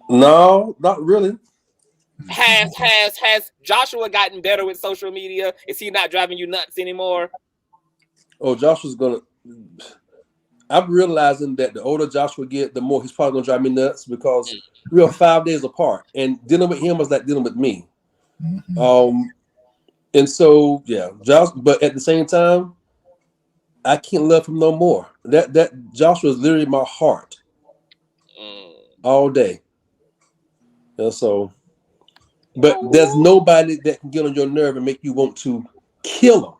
No, not really. Has Joshua gotten better with social media? Is he not driving you nuts anymore? Oh, Joshua's gonna. I'm realizing that the older Joshua get, the more he's probably gonna drive me nuts, because we are 5 days apart, and dealing with him was like dealing with me. And so Josh. But at the same time, I can't love him no more. That Joshua is literally my heart all day. And so. But there's nobody that can get on your nerve and make you want to kill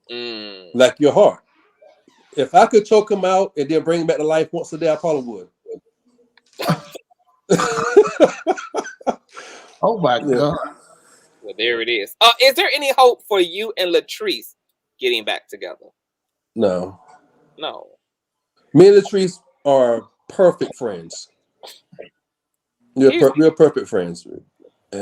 him like your heart. If I could choke him out and then bring him back to life once a day, I probably would. Oh my God. Well, there it is. Is there any hope for you and Latrice getting back together? No. Me and Latrice are perfect friends. We're perfect friends.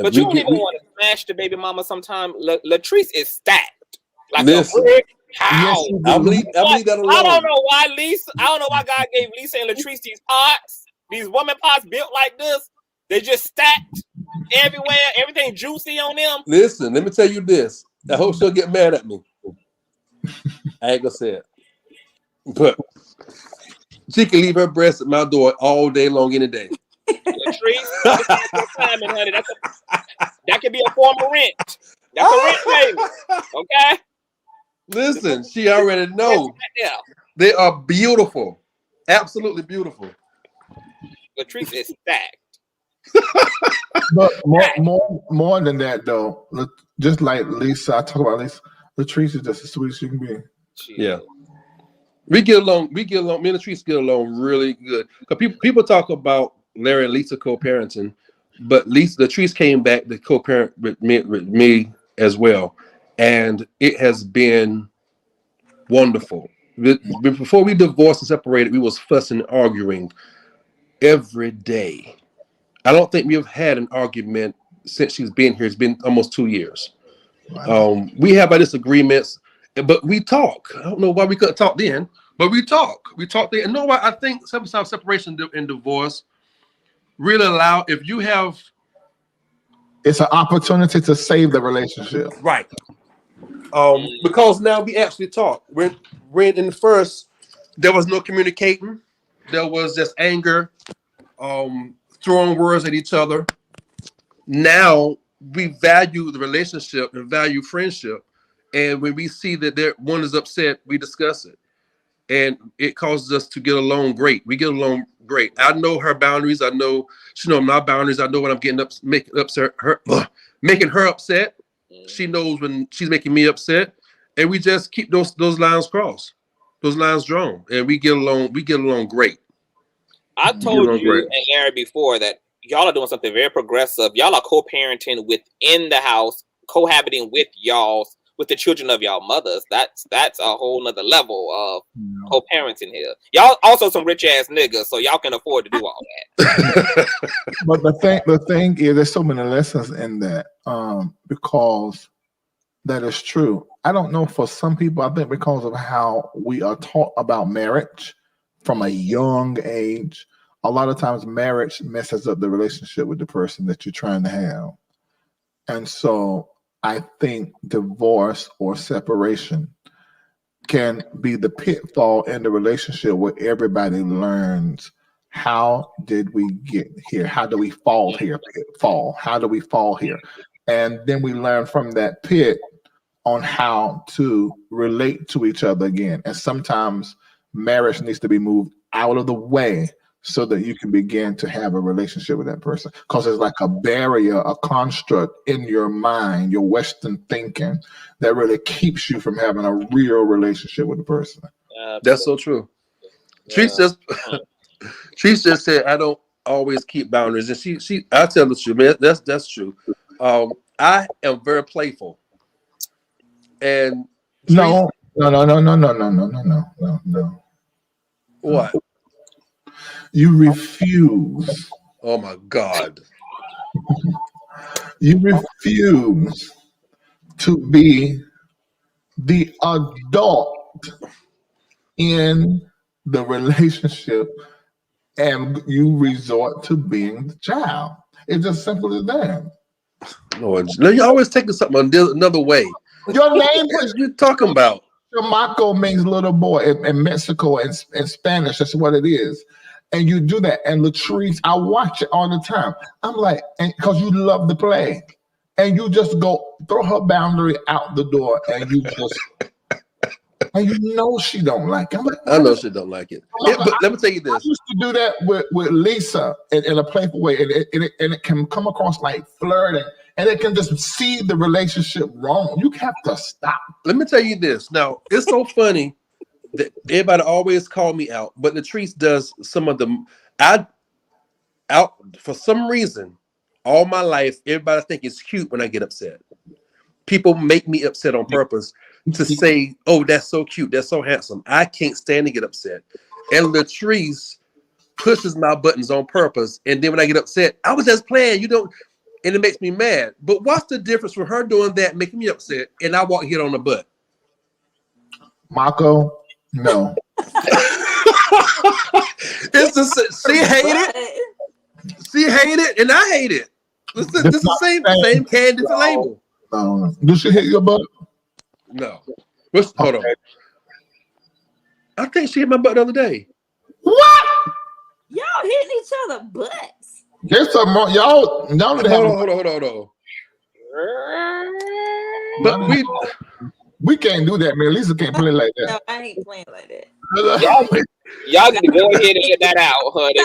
But you don't even want to smash the baby mama sometime. Latrice is stacked. Like listen, a brick house. I believe that alone. I don't know why God gave Lisa and Latrice these pots, these woman pots built like this. They just stacked everywhere. Everything juicy on them. Listen, let me tell you this. I hope she'll get mad at me. I ain't gonna say it. But she can leave her breast at my door all day long any day. Latrice, timing, honey. That could be a form of rent. That's a rent payment. Okay? Listen, she already knows. They are beautiful. Absolutely beautiful. Latrice is stacked. But more than that, though, just like Lisa, I talk about Lisa, Latrice is just as sweet as she can be. Yeah. We get along. Me and Latrice get along really good. Because people talk about Larry and Lisa co-parenting, but Latrice came back to co-parent with me as well, and it has been wonderful. Before we divorced and separated, we was fussing and arguing every day. I don't think we have had an argument since she's been here. It's been almost 2 years. Wow. We have our disagreements, but we talk. I don't know why we couldn't talk then. But we talk. And you know what? I think sometimes separation and divorce really allow, if you have... It's an opportunity to save the relationship. Right. Because now we actually talk. When in the first, there was no communicating. There was just anger, throwing words at each other. Now we value the relationship and value friendship. And when we see that one is upset, we discuss it. And it causes us to get along great. We get along great. I know her boundaries. I know she knows my boundaries. I know when I'm making her upset. She knows when she's making me upset. And we just keep those lines crossed, those lines drawn, and we get along. We get along great. I told you and Larry before that y'all are doing something very progressive. Y'all are co-parenting within the house, cohabiting with the children of y'all mothers. That's a whole nother level of co-parenting here. Y'all also some rich ass niggas, so y'all can afford to do all that. But the thing is, there's so many lessons in that, because that is true. I don't know, for some people, I think because of how we are taught about marriage from a young age, a lot of times marriage messes up the relationship with the person that you're trying to have. And so I think divorce or separation can be the pitfall in the relationship where everybody learns, how did we get here? How do we fall here? How do we fall here? And then we learn from that pit on how to relate to each other again. And sometimes marriage needs to be moved out of the way so that you can begin to have a relationship with that person. Because it's like a barrier, a construct in your mind, your Western thinking, that really keeps you from having a real relationship with the person. That's so true. Yeah. Treese just said, I don't always keep boundaries. And I tell the truth, man, that's true. I am very playful. And no. What? You refuse. Oh my God. You refuse to be the adult in the relationship, and you resort to being the child. It's just simple as that. No, you're always taking something another way. Your name is you talking about? Chamaco means little boy in Mexico and Spanish. That's what it is. And you do that. And Latrice, I watch it all the time. I'm like, because you love to play. And you just go throw her boundary out the door, and you just, and you know she don't like it. I'm like, I know she don't like it. But let me tell you this. I used to do that with Lisa in a playful way, and it can come across like flirting, and it can just see the relationship wrong. You have to stop. Let me tell you this. Now, it's so funny that everybody always call me out, but Latrice does some of them. Out for some reason, all my life, everybody think it's cute when I get upset. People make me upset on purpose to say, oh, that's so cute, that's so handsome. I can't stand to get upset. And Latrice pushes my buttons on purpose. And then when I get upset, I was just playing, and it makes me mad. But what's the difference from her doing that, making me upset, and I walk hit on the butt? Mako, no. She hate it. She hate it, and I hate it. This is the same can, different label. Did she hit your butt? No. Hold on. I think she hit my butt the other day. What? Y'all hitting each other butts. There's some more. Y'all hold on. But We can't do that, man. Lisa can't play like that. No, I ain't playing like that. Y'all need to go ahead and get that out, honey.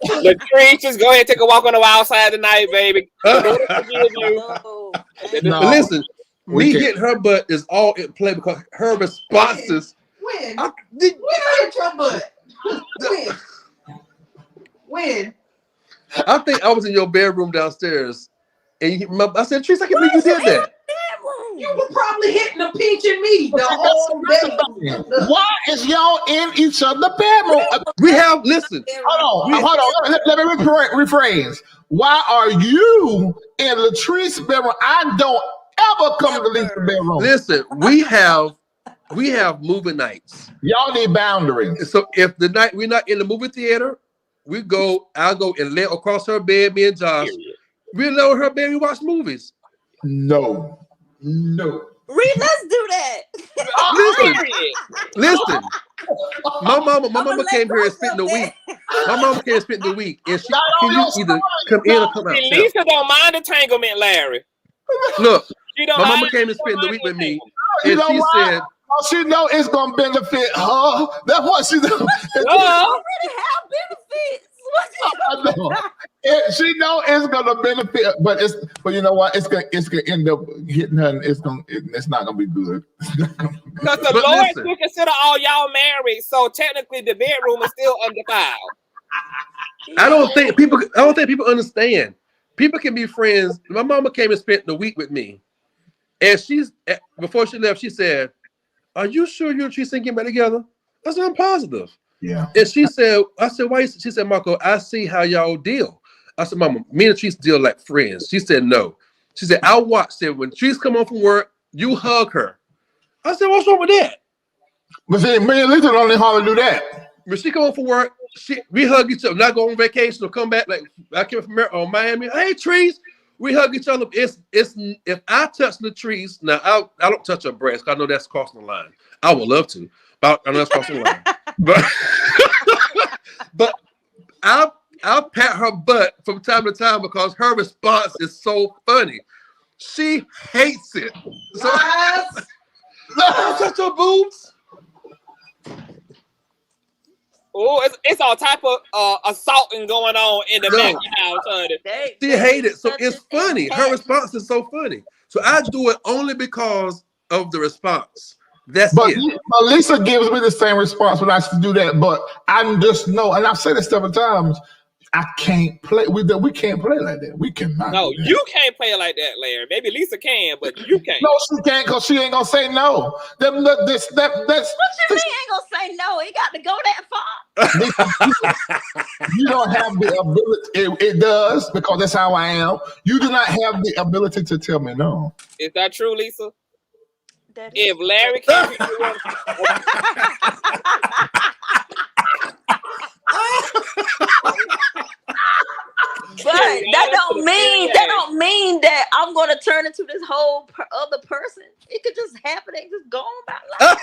Latrice, just go ahead and take a walk on the wild side tonight, baby. No. Listen, me hitting her butt is all in play because her responses. When I hit your butt? When? I think I was in your bedroom downstairs, and I said, Treese, I can't believe you did that. You were probably hitting the peach and me the whole day. Why is y'all in each other's bedroom? We have, listen. Hold on. Let me rephrase. Why are you in Latrice's bedroom? I don't ever come to Lisa's bedroom. Listen, we have we have movie nights. Y'all need boundaries. So if the night we're not in the movie theater, I'll go and lay across her bed, me and Josh. We lay on her bed, we watch movies. No. Reid, let's do that. Listen. My mama came here and spent the week. My mama came and spent the week, and she can you either come in or come out. Lisa don't mind entanglement, Larry. Look, my mama came and spent the week with me, and she said, she know it's gonna benefit her. That's what she know. You already have benefits. She know it's gonna benefit, but you know what? It's gonna end up hitting her, and it's not gonna be good. Because the Lord still consider all y'all married, so technically the bedroom is still undefiled. I don't think people understand. People can be friends. My mama came and spent the week with me, and before she left, she said, "Are you sure you and Treese ain't getting back together?" I said, "I'm positive." Yeah. And I said, "Why?" She said, "Marco, I see how y'all deal." I said, "Mama, me and Treese deal like friends." She said, "No." She said, "I watched it when Treese come home from work, you hug her." I said, "What's wrong with that?" But see, me and Lisa don't only hardly do that. When she come home from work, we hug each other. Not go on vacation or come back like I came from Miami. Hey, Treese, we hug each other. It's if I touch the Treese, now I don't touch her breast. I know that's crossing the line. I would love to, but I know that's crossing the line. But I'll pat her butt from time to time because her response is so funny. She hates it. So don't touch her boobs. Oh, it's all type of assaulting going on in the back of the house, honey. She hates it, so it's funny. Her response is so funny. So I do it only because of the response. That's it. But Lisa gives me the same response when I do that. But I just know, and I've said it several times, I can't play. We can't play like that. We cannot. No, you can't play like that, Larry. Maybe Lisa can, but you can't. No, she can't because she ain't gonna say no. That's what you mean ain't gonna say no? It got to go that far. You don't have the ability. It does because that's how I am. You do not have the ability to tell me no. Is that true, Lisa? If Larry can't But that don't mean that I'm gonna turn into this whole other person. It could just happen and just go on by life.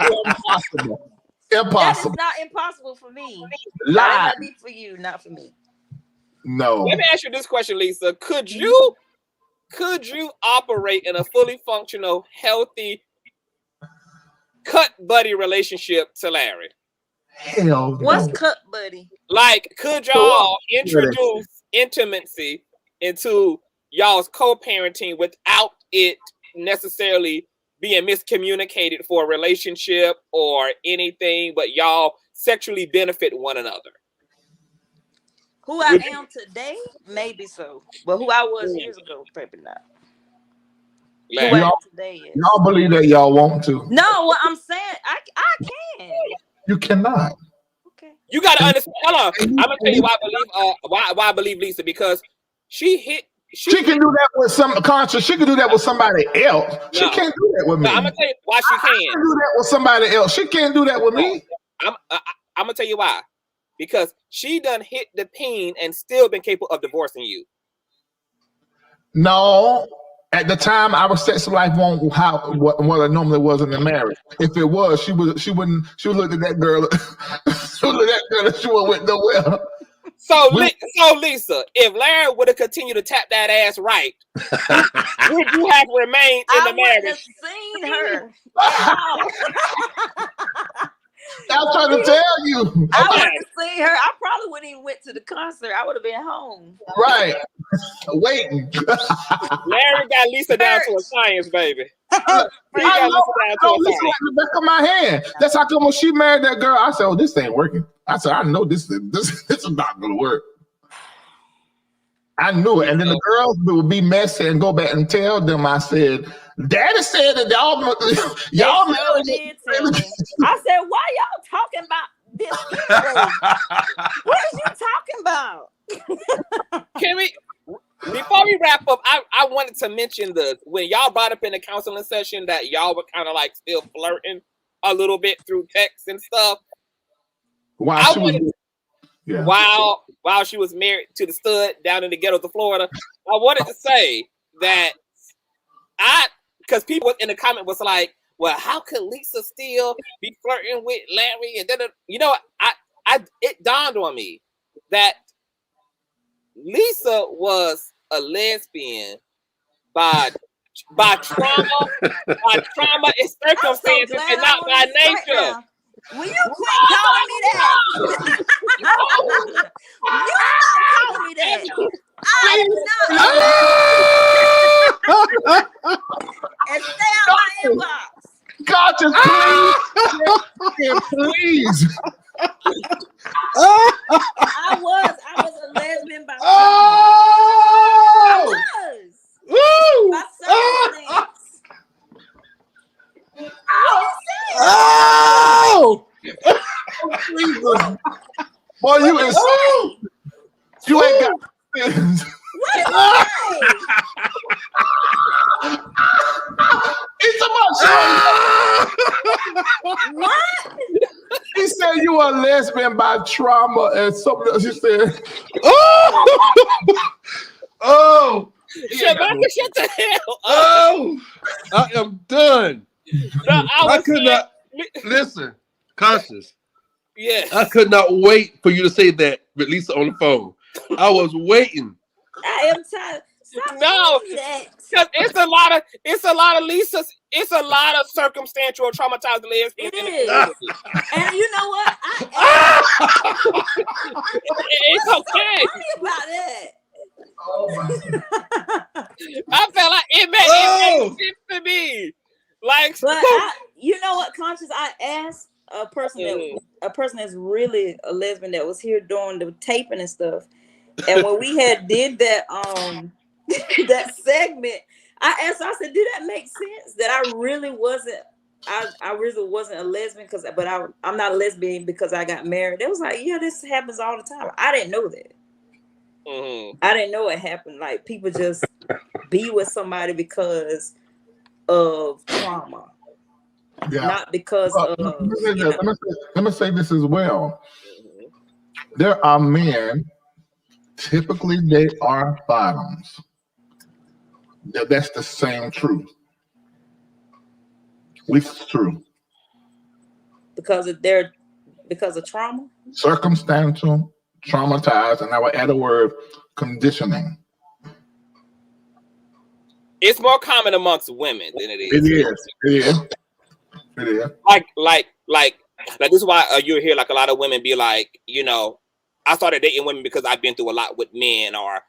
Impossible. That is not impossible for me. That might be for you, not for me. No. Let me ask you this question, Lisa. Could you operate in a fully functional, healthy cut buddy relationship to Larry? Hell no. What's cut buddy? Like, could y'all introduce intimacy into y'all's co-parenting without it necessarily being miscommunicated for a relationship or anything, but y'all sexually benefit one another? Who I am today, maybe so. But who I was years ago, probably not. Who I am today is. Y'all believe that y'all want to. No, what I'm saying, I can. You cannot. Okay. You gotta understand. Hold on. I'm gonna tell you why I believe Lisa, because she can do that with some conscious. She can do that with somebody else. No. She can't do that with me. No, I'm gonna tell you why she can. I can do that with somebody else. She can't do that with me. I'm gonna tell you why. Because she done hit the peen and still been capable of divorcing you. No. At the time, our sex life won't what it normally was in the marriage. If it was, she would look at that girl. She would look at that girl and she went nowhere. So Lisa, if Larry would have continued to tap that ass right, would you have remained in the marriage? I wouldn't have seen her. I'm trying to tell you. I wouldn't have seen her. I probably wouldn't even went to the concert. I would have been home. Right. Waiting. Larry got Lisa down to a science, baby. Lisa got the back of my hand. That's how come when she married that girl, I said, "Oh, this ain't working." I said, "I know this is not gonna work." I knew it. And then the girls would be messy and go back and tell them. I said, "Daddy said that y'all married." I said, "Why y'all talking about this? What is you talking about?" Can we? Before we wrap up, I wanted to mention when y'all brought up in the counseling session that y'all were kind of like still flirting a little bit through text and stuff. While she was married to the stud down in the ghettos of Florida, I wanted to say that because people in the comment was like, well, how could Lisa still be flirting with Larry? And then, it dawned on me that Lisa was a lesbian by trauma, and circumstances, and not by nature. Will you quit calling me that? You stop calling me that. I am not. And stay out my inbox. Conscious, please. I was a lesbian by Oh! I was. Woo! By circumstance. Oh! Boy, you ain't got sense. What is that? It's about What? He said you were a lesbian by trauma and something else. He said, Oh! Shut the hell up. Oh! I am done. No, I could not listen. Conscious. Yes. I could not wait for you to say that with Lisa on the phone. I was waiting. I am tired. No, because it's a lot of Lisa's. It's a lot of circumstantial traumatized lesbians. It is. And you know what? It's okay. Funny about it. I felt like it made sense to me. Like, but you know what, Conscious? I asked a person that's really a lesbian that was here doing the taping and stuff. And when we had did that that segment, I asked her, I said, did that make sense? That I really wasn't a lesbian but I'm not a lesbian because I got married. They was like, yeah, this happens all the time. I didn't know that. Mm-hmm. I didn't know it happened. Like people just be with somebody because of trauma. yeah. Not because of let me say this as well. There are men, typically they are bottoms. That's the same truth. It's true. Because of trauma? Circumstantial, traumatized, and I would add a word, conditioning. It's more common amongst women than it is. It is. Like this is why you hear like a lot of women be like, I started dating women because I've been through a lot with men, or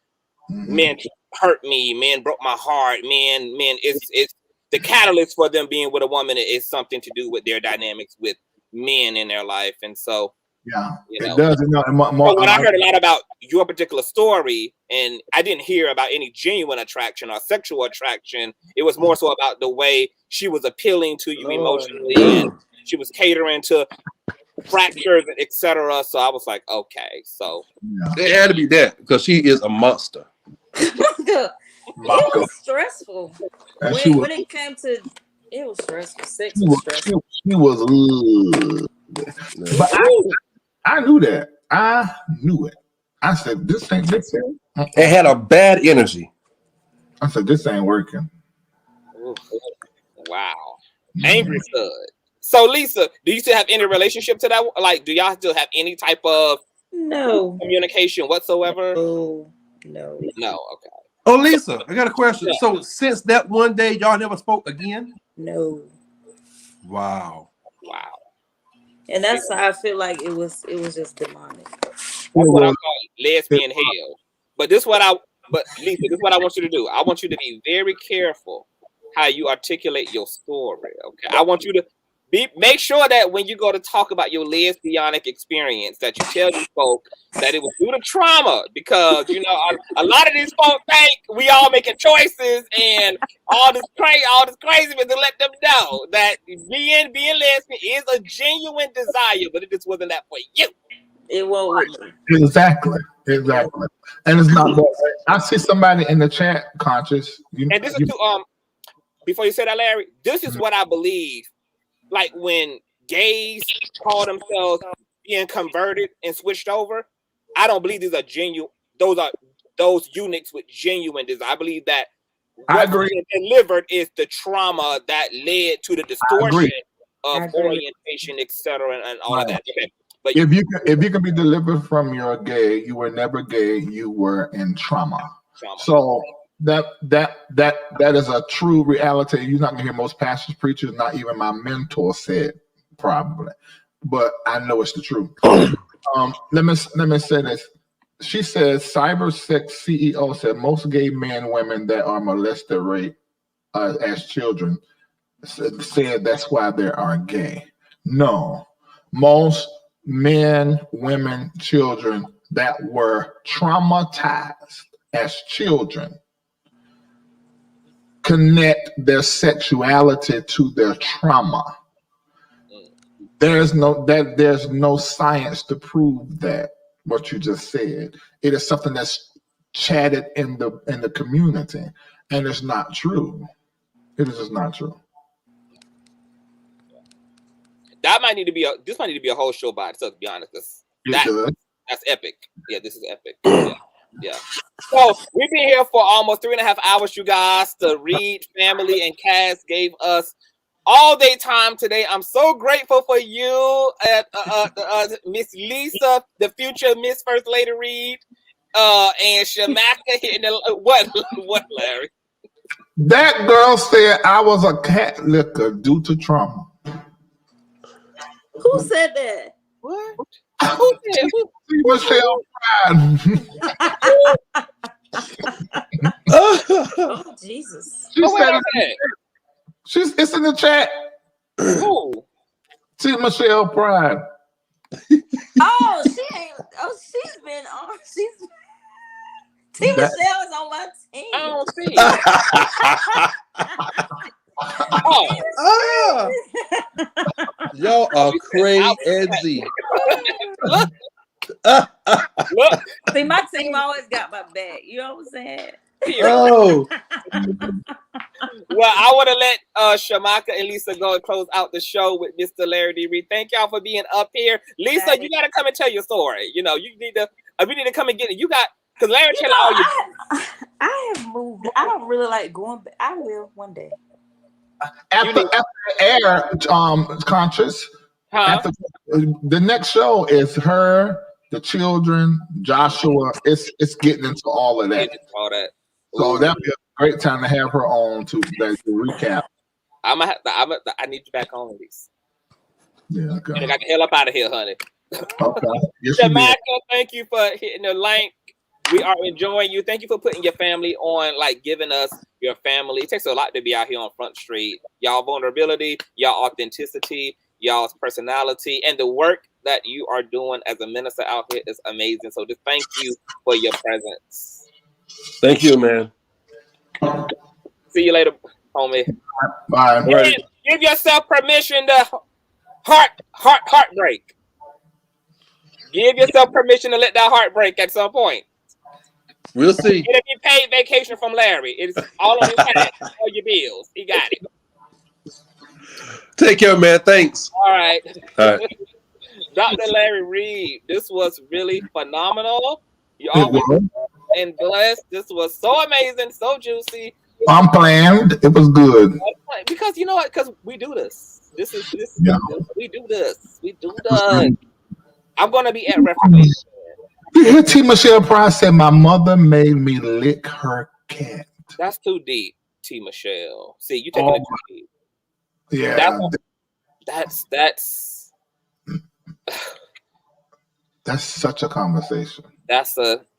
men hurt me, men broke my heart, men. It's the catalyst for them being with a woman is something to do with their dynamics with men in their life, and so. Yeah, it does. When I heard a lot about your particular story, and I didn't hear about any genuine attraction or sexual attraction. It was more so about the way she was appealing to you emotionally, and she was catering to fractures, etc. So I was like, okay, so it had to be that because she is a monster. It was stressful. When it came to it was stressful. Sex was stressful. She was, but I knew that. I knew it. I said, this ain't. It had a bad energy. I said, this ain't working. Wow. Angry stud. So, Lisa, do you still have any relationship to that? Like, do y'all still have any type of communication whatsoever? No. Okay. Oh, Lisa, I got a question. So, since that one day, y'all never spoke again? No. Wow. And that's how I feel like it was just demonic. That's what I call lesbian hell. But Lisa, this is what I want you to do. I want you to be very careful how you articulate your story. Okay. I want you to make sure that when you go to talk about your lesbianic experience, that you tell these folks that it was due to trauma, because a lot of these folks think we all making choices and all this crazy, but to let them know that being lesbian is a genuine desire, but it just wasn't that for you. It won't with me. Exactly. And it's not that way. I see somebody in the chat, Conscious. And this is too, before you say that, Larry, this is what I believe. Like when gays call themselves being converted and switched over, I don't believe these are genuine. Those eunuchs with genuine desire. I believe that what's being delivered is the trauma that led to the distortion of orientation, etc., and all of that. Okay. But if you can be delivered from your gay, you were never gay. You were in trauma. So that is a true reality. You're not gonna hear most pastors, preachers, not even my mentor said probably, but I know it's the truth. Let me say this. She says cyber sex CEO said most gay men and women that are molested raped as children said that's why they are gay. No, most men, women, children that were traumatized as children connect their sexuality to their trauma. There's no science to prove that what you just said. It is something that's chatted in the community, and it's not true. It is just not true. That might need to be a whole show by itself, to be honest. That's epic. Yeah, this is epic. Yeah. So we've been here for almost 3.5 hours, you guys. The Reid family and Cass gave us all day time today. I'm so grateful for you, Miss Lisa, the future Miss First Lady Reid, and Shamaka hitting what, Larry? That girl said I was a cat licker due to trauma. Who said that? What? Michelle Pride. Oh, Jesus. It's in the chat. Who? See Michelle Pride. Oh, she's been on. T. Michelle is on my team. I don't see. Y'all are crazy. Look. See, my team always got my back. You know what I'm saying? Oh. Well, I want to let Shamaka and Lisa go and close out the show with Mr. Larry D. Reid. Thank y'all for being up here. Lisa, you got to come and tell your story. You know, you need to come and get it. You got, because Larry tell all you. I have moved. I don't really like going back. I will one day. After the air, Conscious. After, the next show is her, the children, Joshua. It's getting into all of that. So that'd be a great time to have her on to recap. I need you back on, Lisa. Yeah, okay. I got the hell up out of here, honey. Okay. Yes, Shamaka, thank you for hitting the link. We are enjoying you. Thank you for putting your family on, like giving us your family. It takes a lot to be out here on Front Street. Y'all vulnerability, y'all authenticity, y'all's personality, and the work that you are doing as a minister out here is amazing. So just thank you for your presence. Thank you, man. See you later, homie. Bye. Give yourself permission to heartbreak. Give yourself permission to let that heart break at some point. We'll see. It'll be paid vacation from Larry. It's all on his head. All your bills. He got it. Take care, man. Thanks. All right. All right. Dr. Larry Reid, this was really phenomenal. You always and blessed. This was so amazing, so juicy. I'm planned. It was good. Because you know what? Because we do this. Yeah. We do this. I'm gonna be at Reformation. You hear T. Michelle Price said, "My mother made me lick her cat." That's too deep, T. Michelle. See, you taking it too deep. Yeah. That's such a conversation.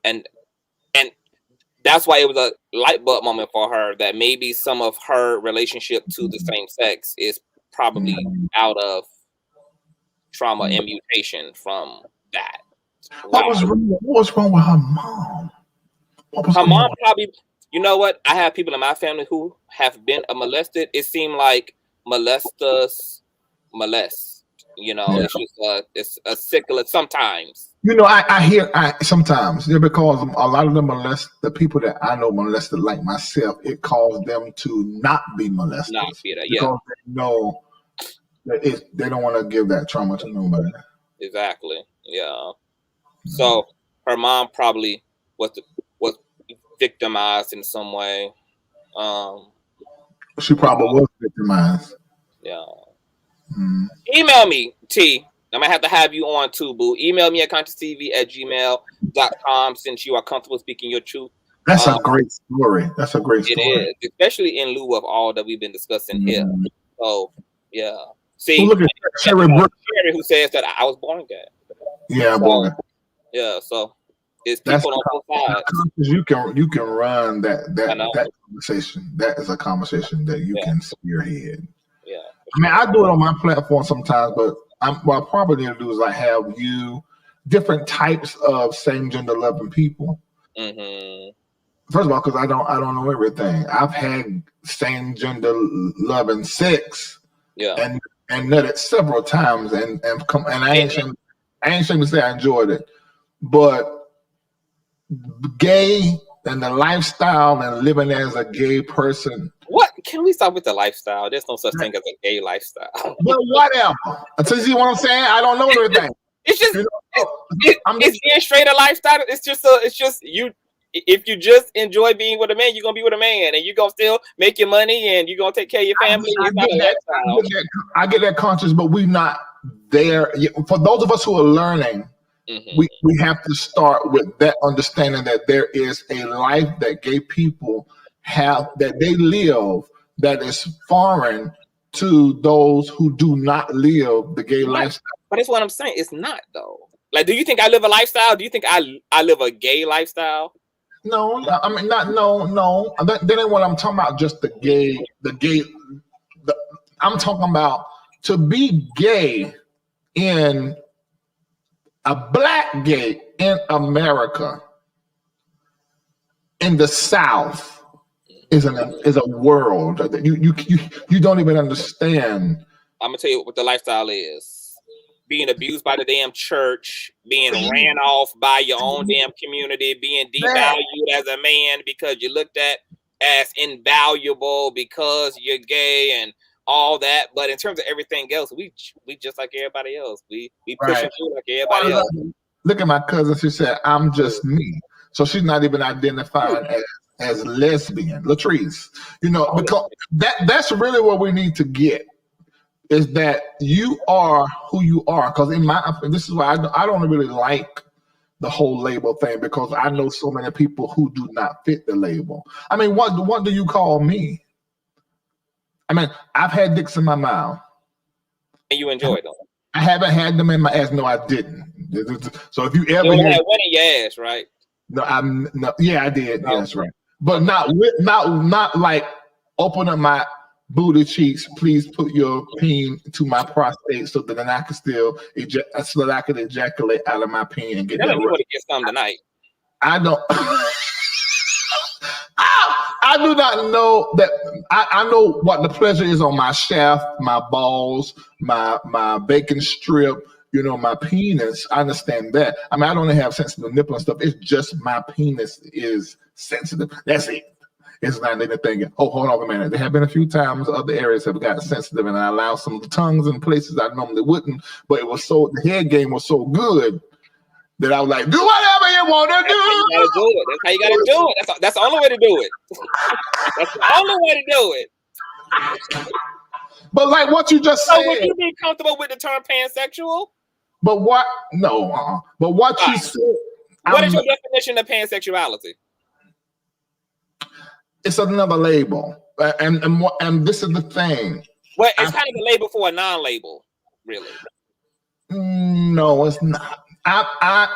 And that's why it was a light bulb moment for her that maybe some of her relationship to the same sex is probably out of trauma and mutation from that. What was wrong with her mom? Her mom probably, you know what? I have people in my family who have been molested. It seemed like molesters molest. You know, it's a sickle sometimes. You know, I hear sometimes because a lot of them molest the people that I know molested like myself. It caused them to not be molested because they know that they don't want to give that trauma to nobody. Exactly. Yeah. So her mom probably was victimized in some way. She probably was victimized. Yeah. Email me, T. I might have to have you on too, boo. Email me at consciouztv@gmail.com since you are comfortable speaking your truth. That's a great story. That's a great story. It is, especially in lieu of all that we've been discussing here. So, yeah. See, look at Sherry who says that I was born gay. Yeah, born. Yeah, so it's people on both sides. You can run that conversation. That is a conversation that you can spearhead. Yeah. I mean, I do it on my platform sometimes, but what I probably need to do is like have different types of same gender loving people. First of all, because I don't know everything. I've had same gender loving sex, and nutted several times, and I ain't ashamed to say I enjoyed it, but gay and the lifestyle and living as a gay person. What can we stop with the lifestyle? There's no such thing as a gay lifestyle. Well, whatever. So you see what I'm saying? I don't know everything. It's just it's being straight a lifestyle. It's just you. If you just enjoy being with a man, you're gonna be with a man, and you're gonna still make your money, and you're gonna take care of your family. I get that conscious, but we're not there. For those of us who are learning, we have to start with that understanding that there is a life that gay people have, that they live, that is foreign to those who do not live the gay lifestyle. But that's what I'm saying. It's not though. Like, do you think I live a lifestyle? Do you think I live a gay lifestyle? No, I mean no. That ain't what I'm talking about. Just the gay. I'm talking about to be gay in a black gay in America, in the South, is a world that you don't even understand. I'm gonna tell you what the lifestyle is. Being abused by the damn church, being ran off by your own damn community, being devalued as a man because you looked at as invaluable because you're gay and all that. But in terms of everything else, we just like everybody else. We pushing through like everybody else. Look at my cousin. She said, "I'm just me." So she's not even identifying as lesbian. Latrice, because that's really what we need to get. Is that you are who you are? Because this is why I don't really like the whole label thing, because I know so many people who do not fit the label. I mean, what do you call me? I mean, I've had dicks in my mouth. And you enjoy them? I haven't had them in my ass. No, I didn't. So if you ever had one in your ass, right? No, yeah, I did. No. Yeah, that's right. But not like open up my booty cheeks, please put your peen to my prostate so that then I can still so that I can ejaculate out of my peen and get that. You want to get some tonight? I don't. I do not know that. I know what the pleasure is on my shaft, my balls, my bacon strip. My penis. I understand that. I mean, I don't have sensitive nipple and stuff. It's just my penis is sensitive. That's it. It's not anything. Oh, hold on a minute. There have been a few times other areas have gotten sensitive, and I allow some tongues in places I normally wouldn't. But the head game was so good that I was like, do whatever you want to do. That's how you gotta do it. That's the only way to do it. That's the only way to do it. But like what you just said. Would you be comfortable with the term pansexual? But what? No. But what you said. What is your definition of pansexuality? It's another label, and this is the thing. Well, it's kind of a label for a non-label, really. No, it's not. Now that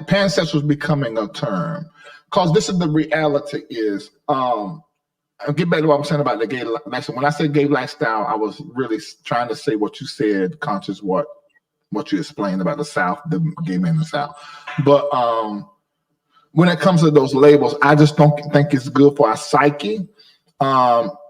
pansexual is becoming a term, because this is the reality. Is I'll get back to what I'm saying about the gay lifestyle. When I said gay lifestyle, I was really trying to say what you said, conscious what you explained about the South, the gay men in the South, but when it comes to those labels, I just don't think it's good for our psyche.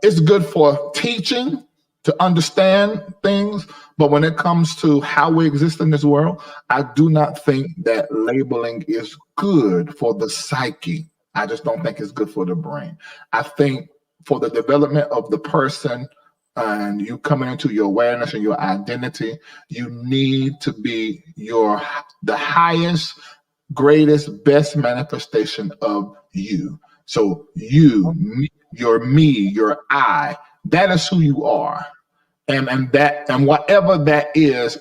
It's good for teaching. to understand things, but when it comes to how we exist in this world, I do not think that labeling is good for the psyche. I just don't think it's good for the brain. I think for the development of the person and you coming into your awareness and your identity, you need to be the highest, greatest, best manifestation of you. So you, your me, your I, that is who you are. And whatever that is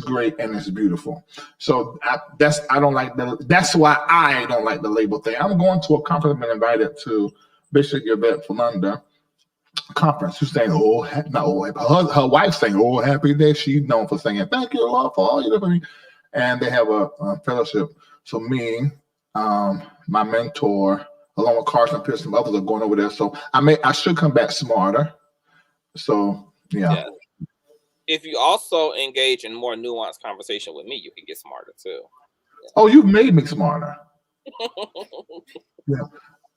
great and it's beautiful. So that's why I don't like the label thing. I'm going to a conference. I've been invited to Bishop Yvette Philander conference. She's saying, her wife saying, "Oh, happy day." She's known for singing, "Thank you, Lord, for all you do for me." And they have a fellowship. So me, my mentor, along with Carson Pierce, some others are going over there. So I should come back smarter. So yeah. If you also engage in more nuanced conversation with me, you can get smarter too. Yeah. Oh, you've made me smarter. Yeah,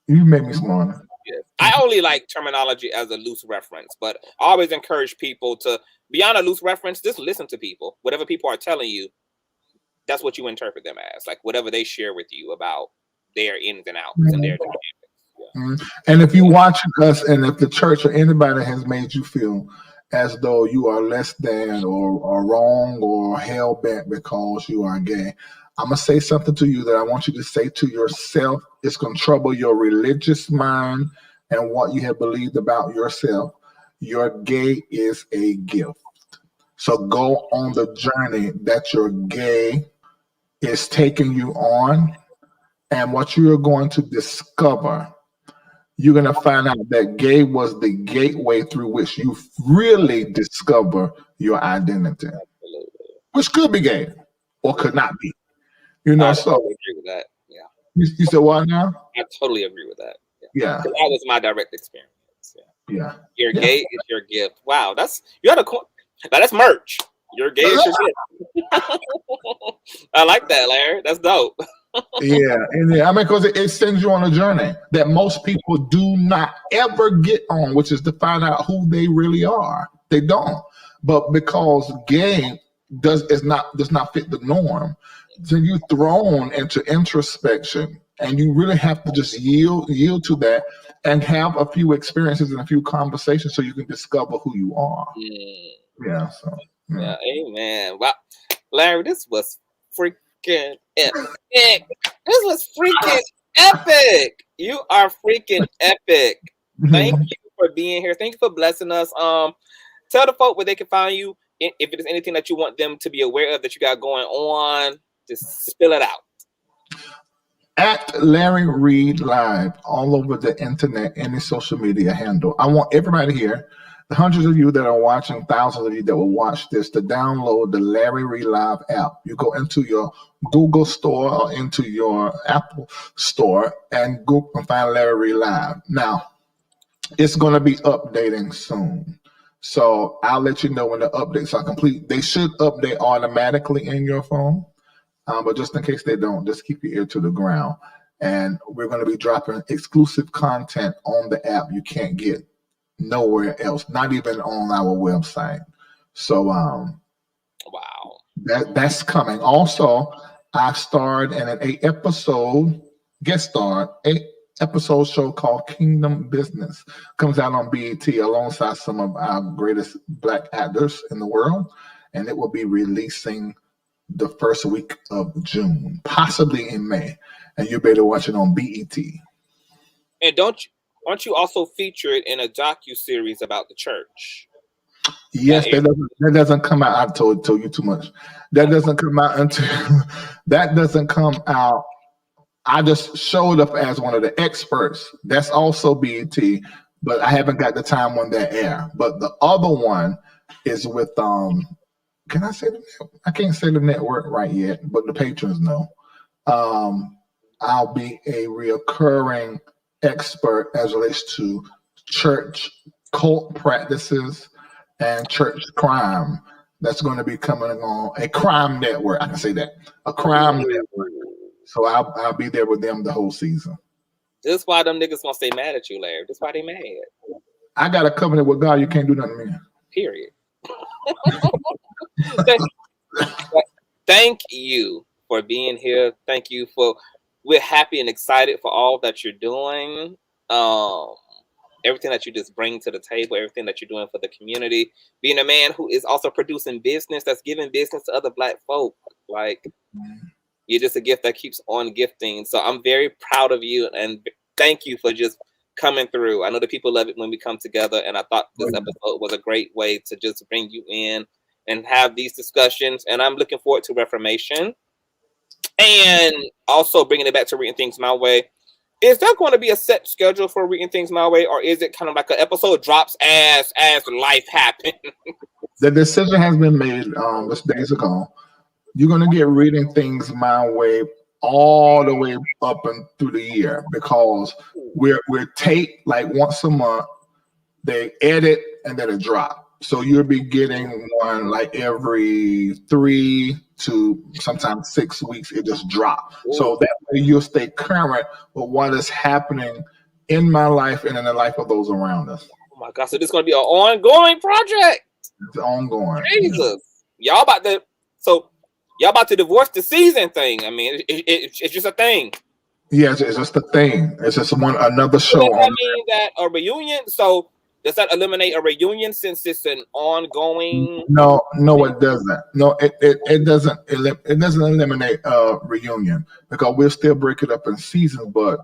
you made me smarter. Yes. I only like terminology as a loose reference, but I always encourage people to, beyond a loose reference, just listen to people. Whatever people are telling you, that's what you interpret them as. Like whatever they share with you about their ins and outs and their dynamics. Yeah. And if you're watching us, and if the church or anybody has made you feel as though you are less than or wrong or hell bent because you are gay, I'm gonna say something to you that I want you to say to yourself. It's gonna trouble your religious mind and what you have believed about yourself. Your gay is a gift. So go on the journey that your gay is taking you on, and what you are going to discover, you're going to find out that gay was the gateway through which you really discover your identity, which could be gay or could not be. You know, I totally agree with that. Yeah. You said what now? I totally agree with that. Yeah. That was my direct experience. Yeah. Your gay is your gift. Wow, that's merch. Your gay is your gift. I like that, Larry. That's dope. Yeah, I mean, because it sends you on a journey that most people do not ever get on, which is to find out who they really are. They don't, but because gay does not fit the norm, then you're thrown into introspection, and you really have to just yield to that and have a few experiences and a few conversations so you can discover who you are. Yeah. So. Yeah. Amen. Wow, Larry, this was freaking epic. This was freaking epic. You are freaking epic. Thank you for being here. Thank you for blessing us. Tell the folk where they can find you. If there's anything that you want them to be aware of that you got going on, just spill it out. At Larry Reid Live, all over the internet, any social media handle. I want everybody here, the hundreds of you that are watching, thousands of you that will watch this, to download the Larry Reid Live app. You go into your Google store or into your Apple store and go and find Larry Reid Live. Now, it's going to be updating soon. So I'll let you know when the updates are complete. They should update automatically in your phone. But just in case they don't, just keep your ear to the ground. And we're going to be dropping exclusive content on the app you can't get nowhere else, not even on our website. So wow, that's coming. Also, I starred in an 8-episode show called Kingdom Business. Comes out on BET alongside some of our greatest Black actors in the world, and it will be releasing the first week of June, possibly in May, and you better watch it on BET. And aren't you also featured in a docu-series about the church? Yes, that doesn't come out. I told you too much. That doesn't come out until that doesn't come out. I just showed up as one of the experts. That's also BET, but I haven't got the time on that air. But the other one is with can I say the network? I can't say the network right yet, but the patrons know. I'll be a reoccurring expert as it relates to church cult practices and church crime. That's going to be coming on a crime network. I can say that, a crime network. So I'll be there with them the whole season. This is why them niggas gonna stay mad at you, Larry. This is why they mad. I got a covenant with God. You can't do nothing to me. Period. Thank you for being here. Thank you for. We're happy and excited for all that you're doing. Everything that you just bring to the table, everything that you're doing for the community. Being a man who is also producing business, that's giving business to other Black folk. Like, you're just a gift that keeps on gifting. So I'm very proud of you, and thank you for just coming through. I know the people love it when we come together, and I thought this episode was a great way to just bring you in and have these discussions. And I'm looking forward to Reformation, and also bringing it back to Reading Things My Way. Is there going to be a set schedule for Reading Things My Way, or is it kind of like an episode drops as life happens? The decision has been made just days ago. You're going to get Reading Things My Way all the way up and through the year, because we're tape like once a month. They edit and then it drop. So you'll be getting one like every 3 to sometimes 6 weeks. It just drop. So that way you'll stay current with what is happening in my life and in the life of those around us. Oh my God! So this is going to be an ongoing project. It's ongoing. Jesus, y'all about to divorce the season thing. I mean, it's just a thing. Yes, it's just a thing. It's just another show. Does that mean that a reunion? So does that eliminate a reunion since it's an ongoing? No, it doesn't. No, it doesn't. It doesn't eliminate a reunion, because we'll still break it up in seasons, but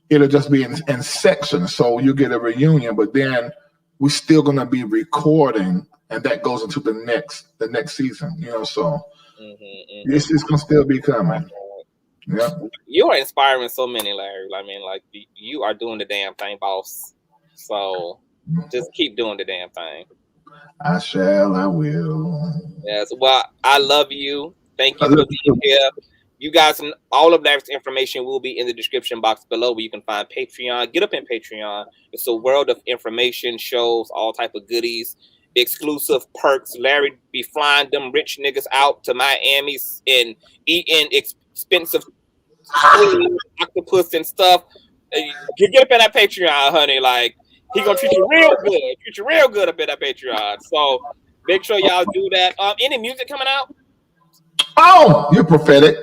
it'll just be in sections. So you get a reunion, but then we're still gonna be recording, and that goes into the next season. So it's gonna still be coming. Yeah. You are inspiring so many, Larry. I mean, like, you are doing the damn thing, boss. So just keep doing the damn thing. I will. Yes. Well, I love you. Thank you for being here. You guys, all of Larry's information will be in the description box below, where you can find Patreon. Get up in Patreon. It's a world of information, shows, all type of goodies, exclusive perks. Larry be flying them rich niggas out to Miami and eating expensive octopus and stuff. Get up in that Patreon, honey. Like, he gonna treat you real good. Treat you real good up in that Patreon. So make sure y'all do that. Any music coming out? Oh, you're prophetic.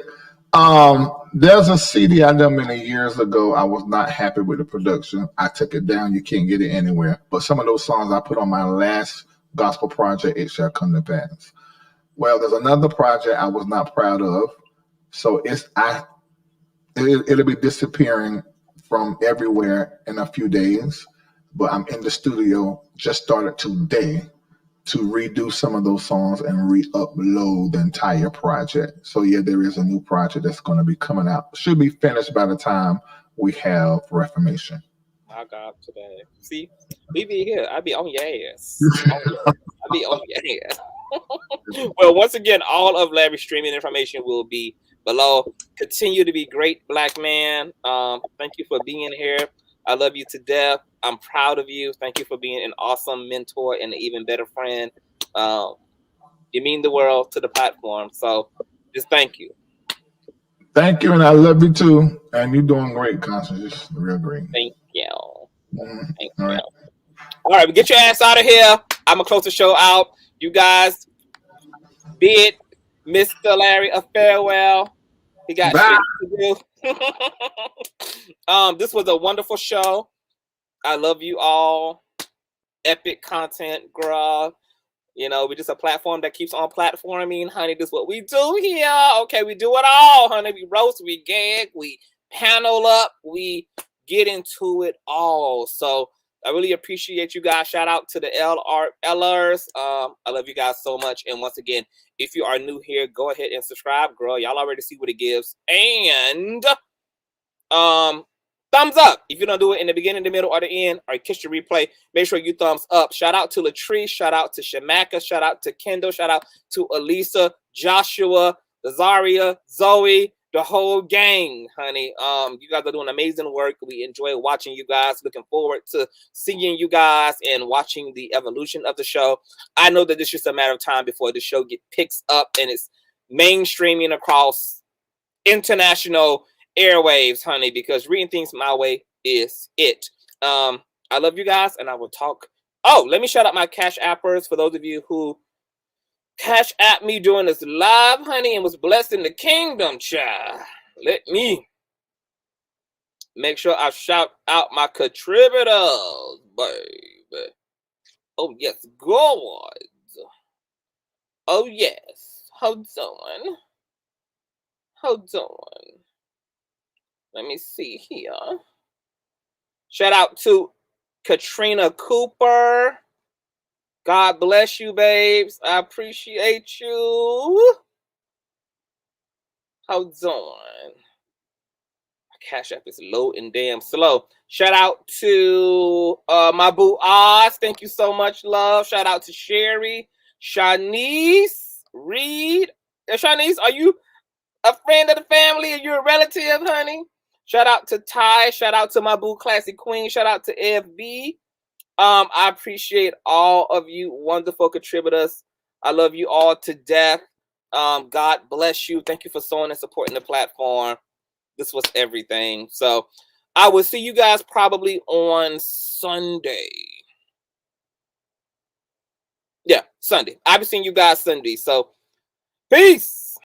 There's a CD I done many years ago. I was not happy with the production. I took it down. You can't get it anywhere. But some of those songs I put on my last gospel project, It Shall Come to Pass. Well, there's another project I was not proud of. So it'll be disappearing from everywhere in a few days. But I'm in the studio, just started today, to redo some of those songs and re-upload the entire project. So yeah, there is a new project that's going to be coming out. Should be finished by the time we have Reformation. My God, today. See, we be here. I be on your ass. I be on your ass. Well, once again, all of Larry's streaming information will be below. Continue to be great, Black man. Thank you for being here. I love you to death. I'm proud of you. Thank you for being an awesome mentor and an even better friend. You mean the world to the platform. So just thank you. Thank you, and I love you too. And you're doing great, Conscious. Just real great. Thank you. Thank you. All right, get your ass out of here. I'm gonna close the show out. You guys bid Mr. Larry a farewell. He got shit to do. This was a wonderful show. I love you all. Epic content, girl. We're just a platform that keeps on platforming, honey. This is what we do here. Okay, we do it all, honey. We roast, we gag, we panel up, we get into it all. So I really appreciate you guys. Shout out to the LRs. I love you guys so much. And once again, if you are new here, go ahead and subscribe, girl. Y'all already see what it gives. And thumbs up. If you don't do it in the beginning, the middle, or the end, or catch the replay, make sure you thumbs up. Shout out to Latrice. Shout out to Shamaka. Shout out to Kendall. Shout out to Elisa, Joshua, Zaria, Zoe, the whole gang, honey. You guys are doing amazing work. We enjoy watching you guys. Looking forward to seeing you guys and watching the evolution of the show. I know that it's just a matter of time before the show picks up and it's mainstreaming across international airwaves, honey, because Reading Things My Way is it. I love you guys, and I will talk Oh, let me shout out my Cash Appers for those of you who Cash App me during this live, honey, and was blessed in the kingdom, child. Let me make sure I shout out my contributors, baby. Oh, yes, God. Oh, yes. Hold on. Hold on. Let me see here. Shout out to Katrina Cooper. God bless you, babes. I appreciate you. Hold on. My Cash App is low and damn slow. Shout out to my boo Oz. Thank you so much, love. Shout out to Sherry, Shanice, Reid. Shanice, are you a friend of the family? Are you a relative, honey? Shout out to Ty. Shout out to my boo Classic Queen. Shout out to FB. I appreciate all of you wonderful contributors. I love you all to death. God bless you. Thank you for sewing and supporting the platform. This was everything. So I will see you guys probably on Sunday. Yeah, Sunday. I'll be seeing you guys Sunday. So peace.